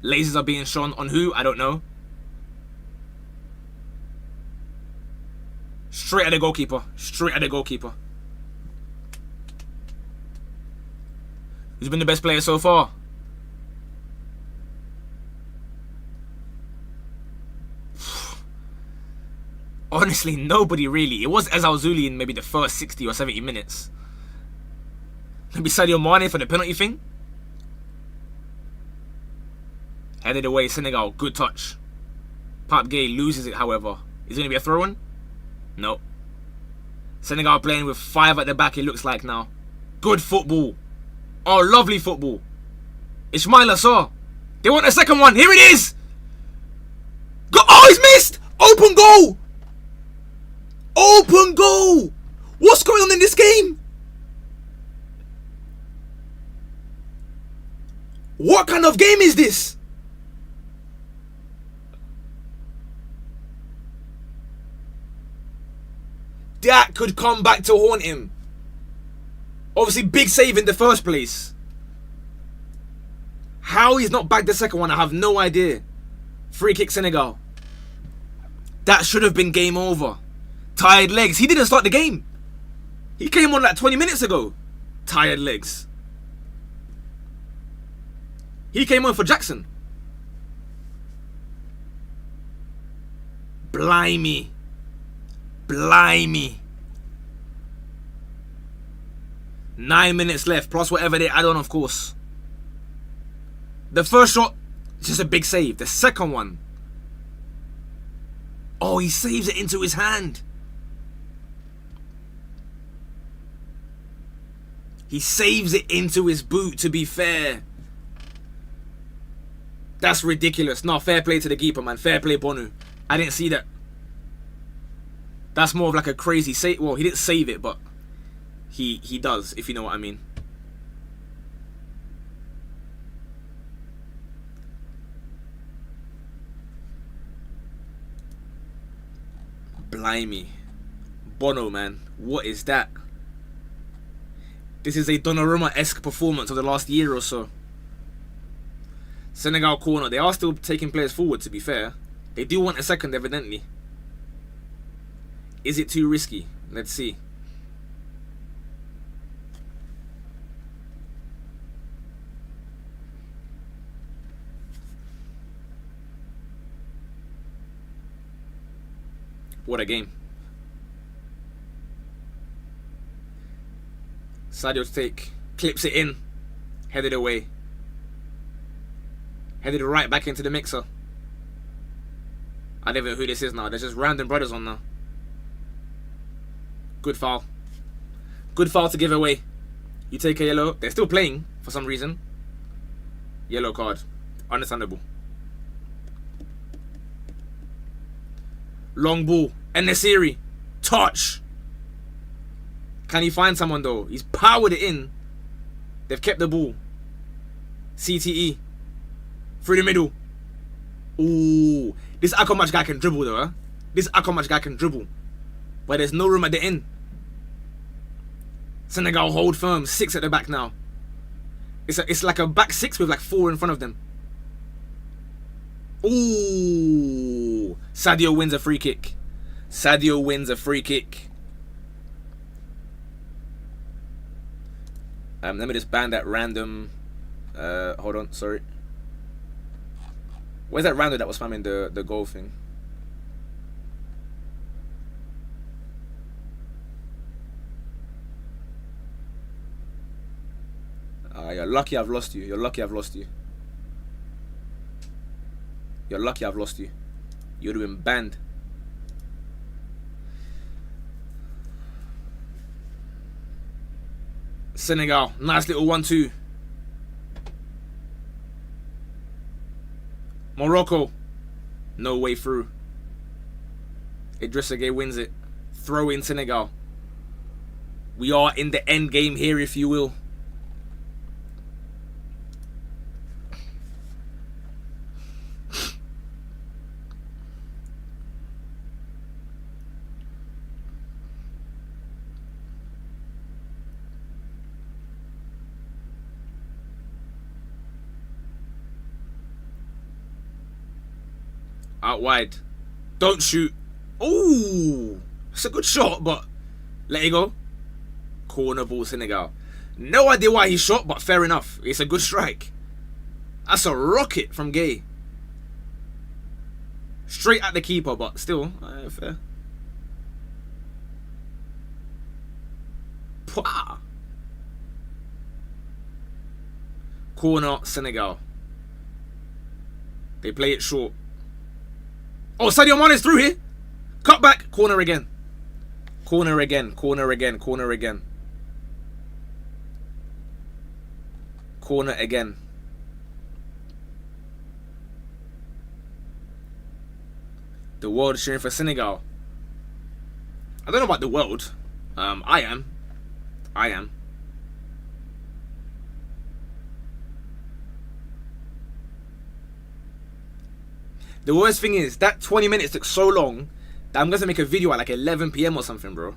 Lasers are being shown on who? I don't know. Straight at the goalkeeper. Straight at the goalkeeper. Who's been the best player so far? Honestly, nobody really. It was Ezalzouli in maybe the first 60 or 70 minutes. Maybe Sadio Mane for the penalty thing. Headed away, Senegal. Good touch. Pape Gueye loses it, however. Is it going to be a throw-in? No. Senegal playing with 5 at the back, it looks like now. Good football. Oh, lovely football. Ismail Assar. They want a second one. Here it is. Go. Oh, he's missed. Open goal. Open goal. What's going on in this game? What kind of game is this? That could come back to haunt him. Obviously, big save in the first place. How he's not back the second one, I have no idea. Free kick Senegal. That should have been game over. Tired legs. He didn't start the game. He came on like 20 minutes ago. Tired legs. He came on for Jackson. Blimey. Blimey. 9 minutes left, plus whatever they add on, of course. The first shot, just a big save. The second one. Oh, he saves it into his hand. He saves it into his boot, to be fair. That's ridiculous. No, fair play to the keeper, man. Fair play, Bonu. I didn't see that. That's more of like a crazy save. Well, he didn't save it, but he does, if you know what I mean. Blimey. Bono, man. What is that? This is a Donnarumma-esque performance of the last year or so. Senegal corner. They are still taking players forward, to be fair. They do want a second, evidently. Is it too risky? Let's see. What a game. Sadio to take, clips it in, headed away. Headed right back into the mixer. I don't even know who this is now. There's just random brothers on now. Good foul. Good foul to give away. You take a yellow. They're still playing for some reason. Yellow card. Understandable. Long ball. Enesiri. Touch. Can he find someone though? He's powered it in. They've kept the ball. CTE. Through the middle. Ooh. This Akamatch guy can dribble though, huh? This Akamatch guy can dribble. But there's no room at the end. Senegal hold firm. 6 at the back now. It's like a back 6 with like 4 in front of them. Ooh. Sadio wins a free kick. Sadio wins a free kick. Let me just ban that random. Hold on, sorry. Where's that random that was spamming the goal thing? You're lucky I've lost you. You're lucky I've lost you. You're lucky I've lost you. You would have been banned. Senegal, nice little 1-2. Morocco, no way through. Idrissa Gueye wins it. Throw in Senegal. We are in the end game here, if you will. Out wide. Don't shoot. Ooh. It's a good shot, but let it go. Corner ball, Senegal. No idea why he shot, but fair enough. It's a good strike. That's a rocket from Gueye. Straight at the keeper, but still, fair. Pwah. Corner, Senegal. They play it short. Oh, Sadio Mane is through here. Cut back. Corner again. Corner again. Corner again. Corner again. Corner again. The world is cheering for Senegal. I don't know about the world. I am. The worst thing is, that 20 minutes took so long that I'm going to make a video at like 11 PM or something, bro. I'm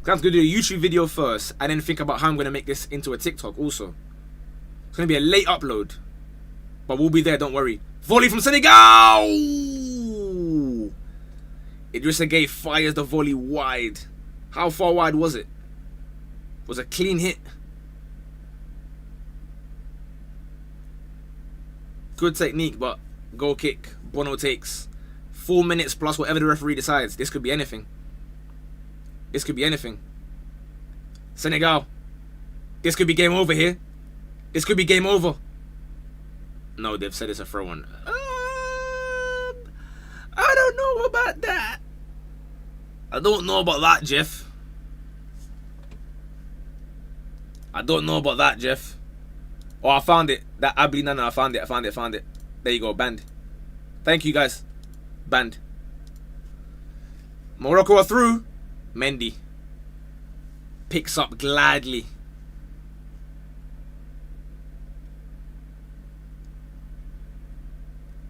going to do a YouTube video first and then think about how I'm going to make this into a TikTok also. It's going to be a late upload. But we'll be there, don't worry. Volley from Senegal! Idrissa Gueye fires the volley wide. How far wide was it? Was a clean hit. Good technique, but goal kick. Bono takes 4 minutes plus whatever the referee decides. This could be anything. This could be anything. Senegal. This could be game over here. This could be game over. No, they've said it's a throw on. I don't know about that. I don't know about that, Jeff. I don't know about that, Jeff. Oh, I found it. That Abli Nana, I found it. There you go, banned. Thank you, guys. Banned. Morocco are through. Mendy picks up gladly.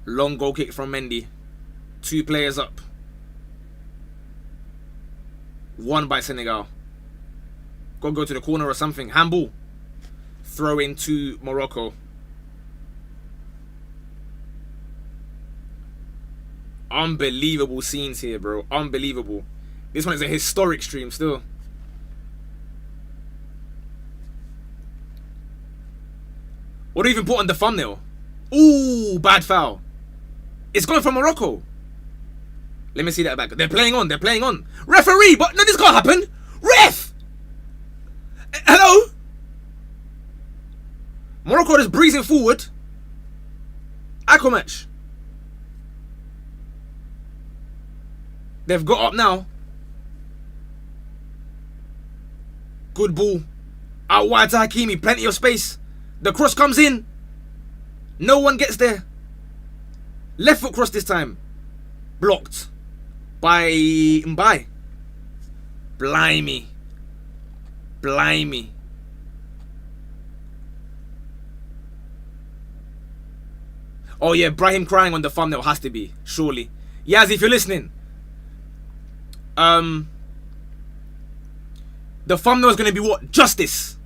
Long goal kick from Mendy. 2 players up. 1 by Senegal. Go to the corner or something. Handball. Throw into Morocco. Unbelievable scenes here, bro. Unbelievable. This one is a historic stream still. What do you even put on the thumbnail? Ooh, bad foul. It's going for Morocco. Let me see that back. They're playing on. Referee, but no, this can't happen. Ref! Hello? Morocco is breezing forward. Aquamatch. They've got up now. Good ball. Out wide to Hakimi. Plenty of space. The cross comes in. No one gets there. Left foot cross this time. Blocked by Mbai. Blimey. Oh yeah, Brahim crying on the thumbnail has to be, surely. Yaz, if you're listening. The thumbnail is gonna be what? Justice.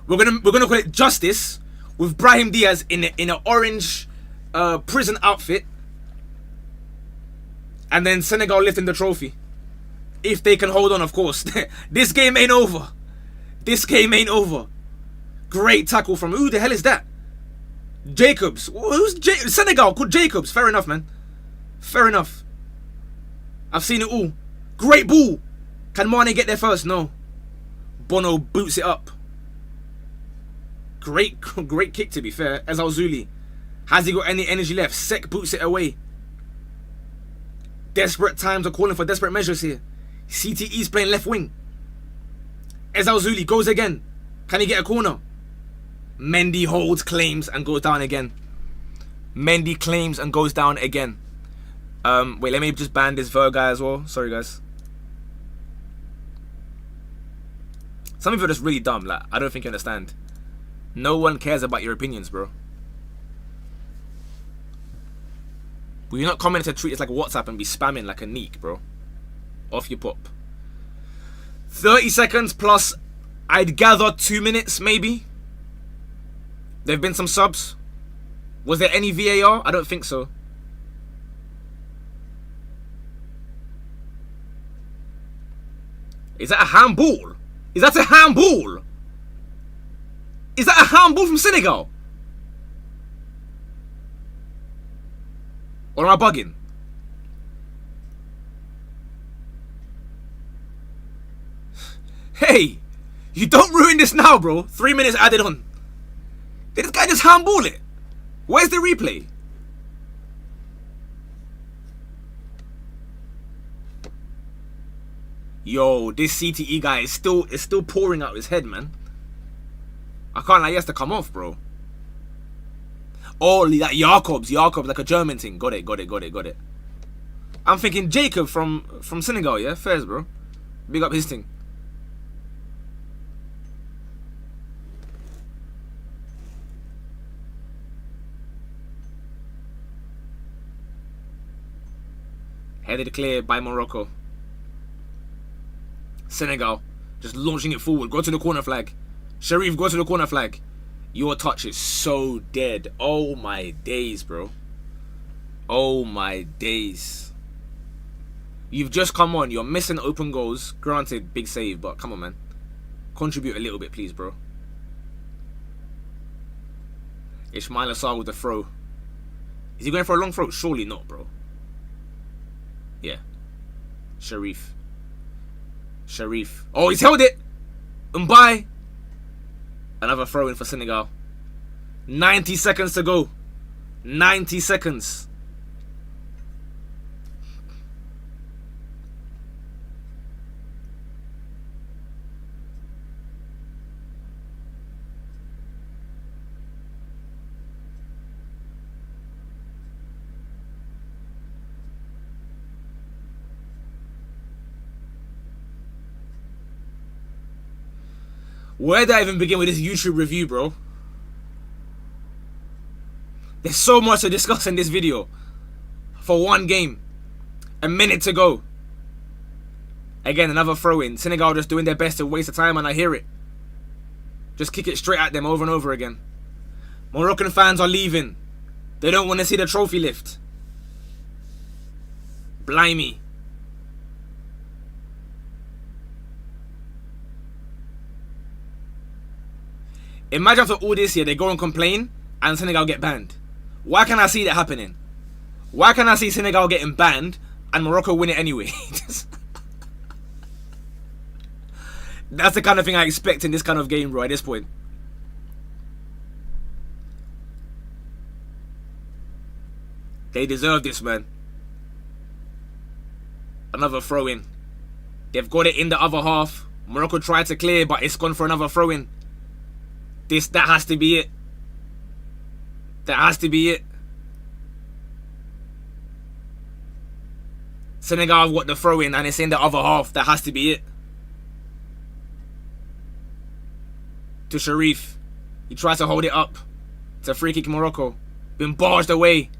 We're gonna call it Justice with Brahim Diaz in an orange prison outfit, and then Senegal lifting the trophy. If they can hold on, of course. This game ain't over. Great tackle from who the hell is that? Jacobs. Who's Senegal? Called Jacobs. Fair enough, man. Fair enough. I've seen it all. Great ball. Can Mane get there first? No. Bono boots it up. Great kick, to be fair. Ezalzouli. Has he got any energy left? Sek boots it away. Desperate times are calling for desperate measures here. CTE's playing left wing. Ezalzouli goes again. Can he get a corner? Mendy holds, claims, and goes down again. Mendy claims and goes down again. Wait, let me just ban this Ver guy as well. Sorry, guys. Some of you are just really dumb. Like, I don't think you understand. No one cares about your opinions, bro. Will you not comment to treat this like WhatsApp and be spamming like a neek, bro? Off your pop. 30 seconds plus, I'd gather 2 minutes, maybe. There have been some subs. Was there any VAR? I don't think so. Is that a handball? Is that a handball? Is that a handball from Senegal? Or am I bugging? Hey, you don't ruin this now, bro. 3 minutes added on. Did this guy just handball it? Where's the replay? Yo, this CTE guy is still pouring out his head, man. I can't lie, he has to come off, bro. Oh, that Jakobs, like a German thing. Got it. I'm thinking Jacob from Senegal, yeah? Fairs, bro. Big up his thing. Headed clear by Morocco. Senegal just launching it forward. Go to the corner flag. Sharif, go to the corner flag. Your touch is so dead. Oh my days, bro. Oh my days. You've just come on. You're missing open goals. Granted, big save, but come on, man. Contribute a little bit, please, bro. Ismail Assar with the throw. Is he going for a long throw? Surely not, bro. Yeah. Sharif. Oh, he's held it. Mbai. Another throw in for Senegal. 90 seconds to go. 90 seconds. Where did I even begin with this YouTube review, bro? There's so much to discuss in this video. For one game. A minute to go. Again, another throw-in. Senegal just doing their best to waste the time, and I hear it. Just kick it straight at them over and over again. Moroccan fans are leaving. They don't want to see the trophy lift. Blimey. Imagine after all this year, they go and complain and Senegal get banned. Why can't I see that happening? Why can't I see Senegal getting banned and Morocco win it anyway? That's the kind of thing I expect in this kind of game, bro, at this point. They deserve this, man. Another throw-in. They've got it in the other half. Morocco tried to clear, but it's gone for another throw-in. That has to be it. That has to be it. Senegal have got the throw-in and it's in the other half. That has to be it. To Sharif. He tries to hold it up. It's a free kick in Morocco. Been barged away.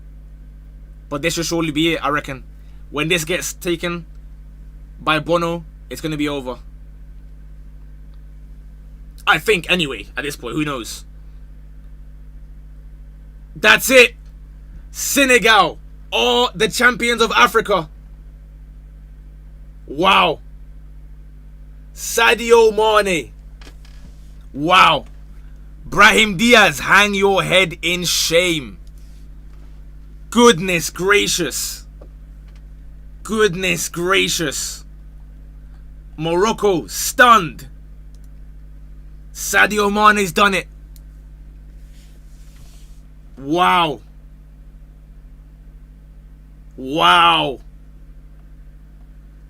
But this should surely be it, I reckon. When this gets taken by Bono, it's going to be over. I think, anyway, at this point. Who knows? That's it. Senegal are the champions of Africa. Wow. Sadio Mane. Wow. Brahim Diaz, hang your head in shame. Goodness gracious. Goodness gracious. Morocco stunned. Sadio Mane's done it. Wow. Wow.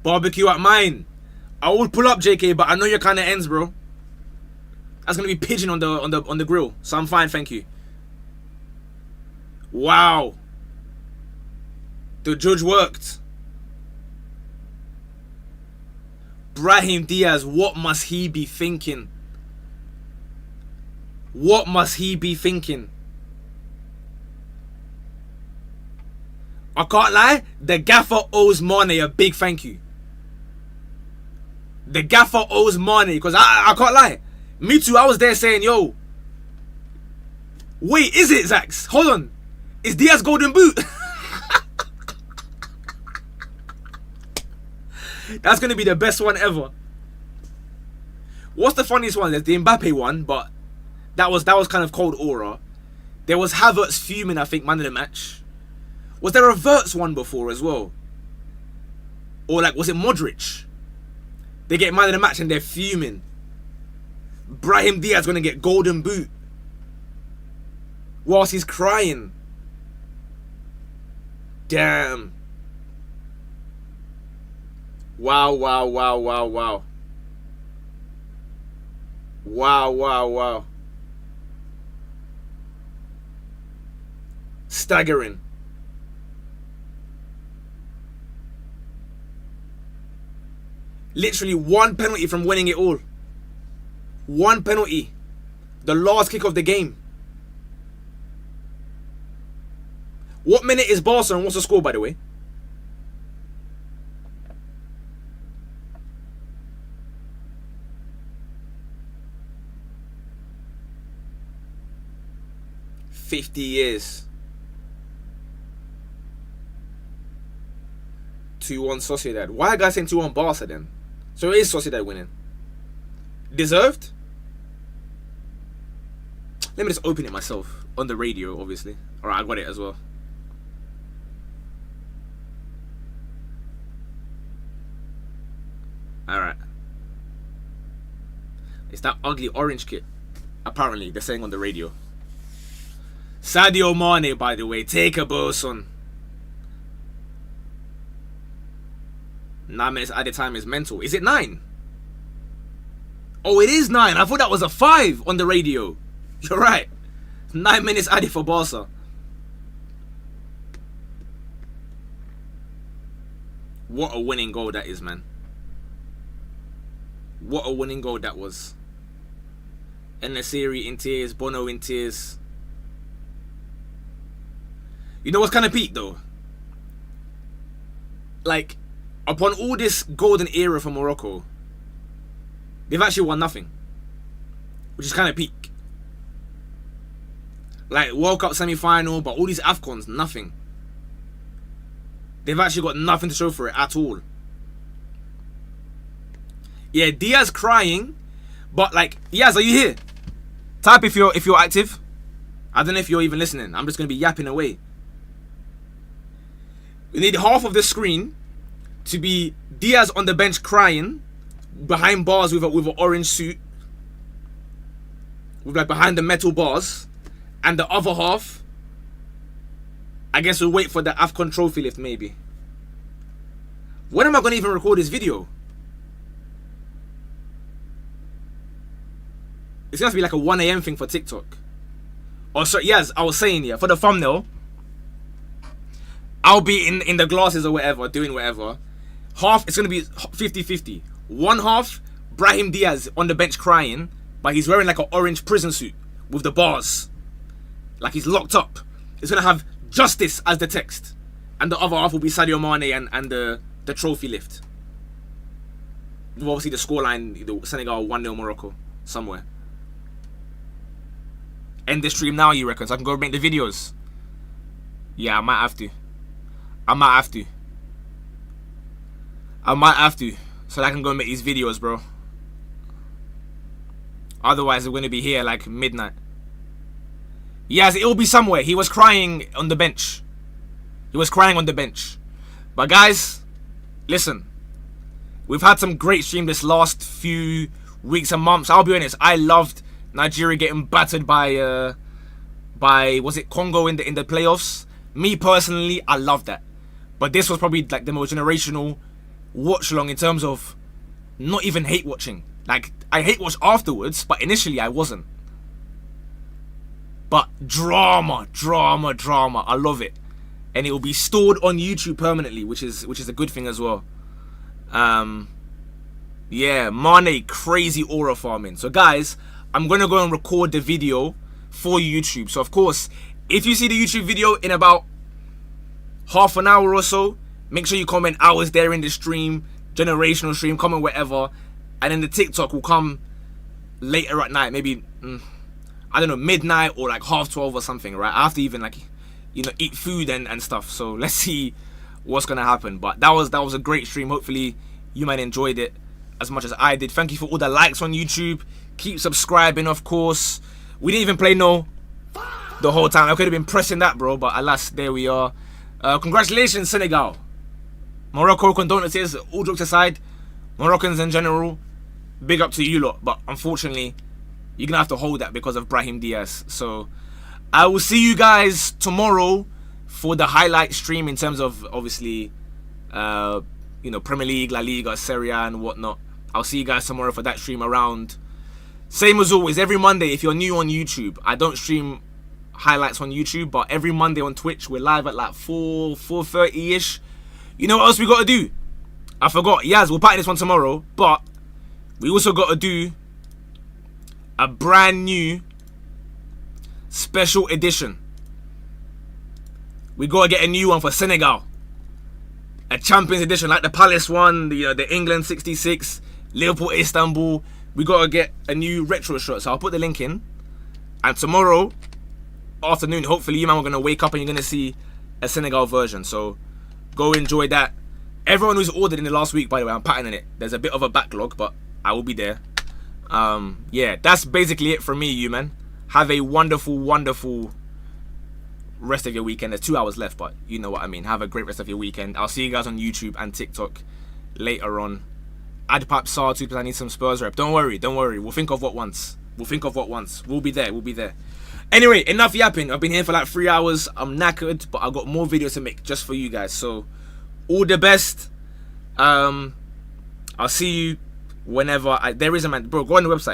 Barbecue at mine. I would pull up, JK, but I know you're kind of ends, bro. That's gonna be pigeon on the grill, so I'm fine, thank you. Wow. The judge worked. Brahim Diaz, what must he be thinking? What must he be thinking? I can't lie, the gaffer owes Mane a big thank you. The gaffer owes Mane, because I can't lie. Me too, I was there saying, yo. Wait, is it, Zax? Hold on. Is Diaz golden boot? That's going to be the best one ever. What's the funniest one? There's the Mbappe one, but that was kind of cold aura. There was Havertz fuming, I think, man of the match. Was there a Verts one before as well? Or like, was it Modric? They get man of the match and they're fuming. Brahim Diaz going to get golden boot whilst he's crying. Damn. Wow, wow, wow, wow, wow. Wow, wow, wow. Staggering. Literally one penalty from winning it all. One penalty. The last kick of the game. What minute is Barca and what's the score, by the way? $50 years. 2-1 Sociedad. Why are guys saying 2-1 Barca then? So it is Sociedad winning. Deserved? Let me just open it myself. On the radio, obviously. Alright, I got it as well. Alright. It's that ugly orange kit. Apparently, they're saying on the radio. Sadio Mane, by the way. Take a ball, son. 9 minutes at a time is mental. Is it 9? Oh, it is 9. I thought that was a 5 on the radio. You're right. 9 minutes added for Barca. What a winning goal that is, man. What a winning goal that was. En-Nesyri in tears. Bono in tears. You know what's kind of peak, though? Like, upon all this golden era for Morocco, they've actually won nothing, which is kind of peak. Like, World Cup semi-final, but all these AFCONs, nothing. They've actually got nothing to show for it at all. Yeah, Diaz crying, but like, Diaz, are you here? Type if you're active. I don't know if you're even listening. I'm just gonna be yapping away. We need half of the screen to be Diaz on the bench crying behind bars with an orange suit, with like behind the metal bars, and the other half, I guess we'll wait for the AFCON trophy lift maybe. When am I gonna even record this video? It's gonna have to be like a 1 AM thing for TikTok. Oh, sorry, yes, I was saying, yeah, for the thumbnail, I'll be in the glasses or whatever, doing whatever. Half, it's gonna be 50-50. One half, Brahim Diaz on the bench crying, but he's wearing like an orange prison suit with the bars. Like he's locked up. It's gonna have justice as the text. And the other half will be Sadio Mane and the trophy lift. With obviously the scoreline, the Senegal 1-0 Morocco, somewhere. End the stream now, you reckon, so I can go make the videos? Yeah, I might have to. I might have to. So that I can go make these videos, bro. Otherwise, we're going to be here like midnight. Yes, it will be somewhere. He was crying on the bench. But guys, listen. We've had some great stream this last few weeks and months. I'll be honest, I loved Nigeria getting battered by was it Congo in the playoffs? Me personally, I love that. But this was probably like the most generational watch along in terms of not even hate watching. Like, I hate watch afterwards, but initially I wasn't. But drama. I love it. And it will be stored on YouTube permanently, which is a good thing as well. Yeah, Mane crazy aura farming. So guys, I'm gonna go and record the video for YouTube. So of course, if you see the YouTube video in about half an hour or so, make sure you comment I was there in the stream, generational stream, comment whatever, and then the TikTok will come later at night, maybe I don't know, midnight or like 12:30 or something, right? I have to even like, you know, eat food and stuff. So let's see what's gonna happen. But that was a great stream. Hopefully you might enjoyed it as much as I did. Thank you for all the likes on YouTube. Keep subscribing, of course. We didn't even play no the whole time. I could have been pressing that, bro, but alas, there we are. Congratulations, Senegal. Morocco, condolences, all jokes aside. Moroccans in general, big up to you lot. But unfortunately, you're going to have to hold that because of Brahim Diaz. So, I will see you guys tomorrow for the highlight stream in terms of, obviously, you know, Premier League, La Liga, Serie A and whatnot. I'll see you guys tomorrow for that stream around. Same as always, every Monday, if you're new on YouTube, I don't stream highlights on YouTube, but every Monday on Twitch, we're live at like 4:30-ish. You know what else we got to do? I forgot. Yaz, we'll pattern this one tomorrow, but we also got to do a brand new special edition. We got to get a new one for Senegal. A Champions edition, like the Palace one, the England 66, Liverpool Istanbul. We got to get a new retro shot, so I'll put the link in. And tomorrow afternoon, hopefully you man are going to wake up and you're going to see a Senegal version. So go enjoy that. Everyone who's ordered in the last week, by the way, I'm patterning it. There's a bit of a backlog, but I will be there. Yeah, that's basically it from me, you man. Have a wonderful, wonderful rest of your weekend. There's 2 hours left, but you know what I mean. Have a great rest of your weekend. I'll see you guys on YouTube and TikTok later on. Add Pap Sar too, because I need some Spurs rep. Don't worry. We'll think of what once. We'll be there. Anyway, enough yapping. I've been here for like 3 hours. I'm knackered, but I've got more videos to make just for you guys. So, all the best. I'll see you whenever. There is a man. Bro, go on the website.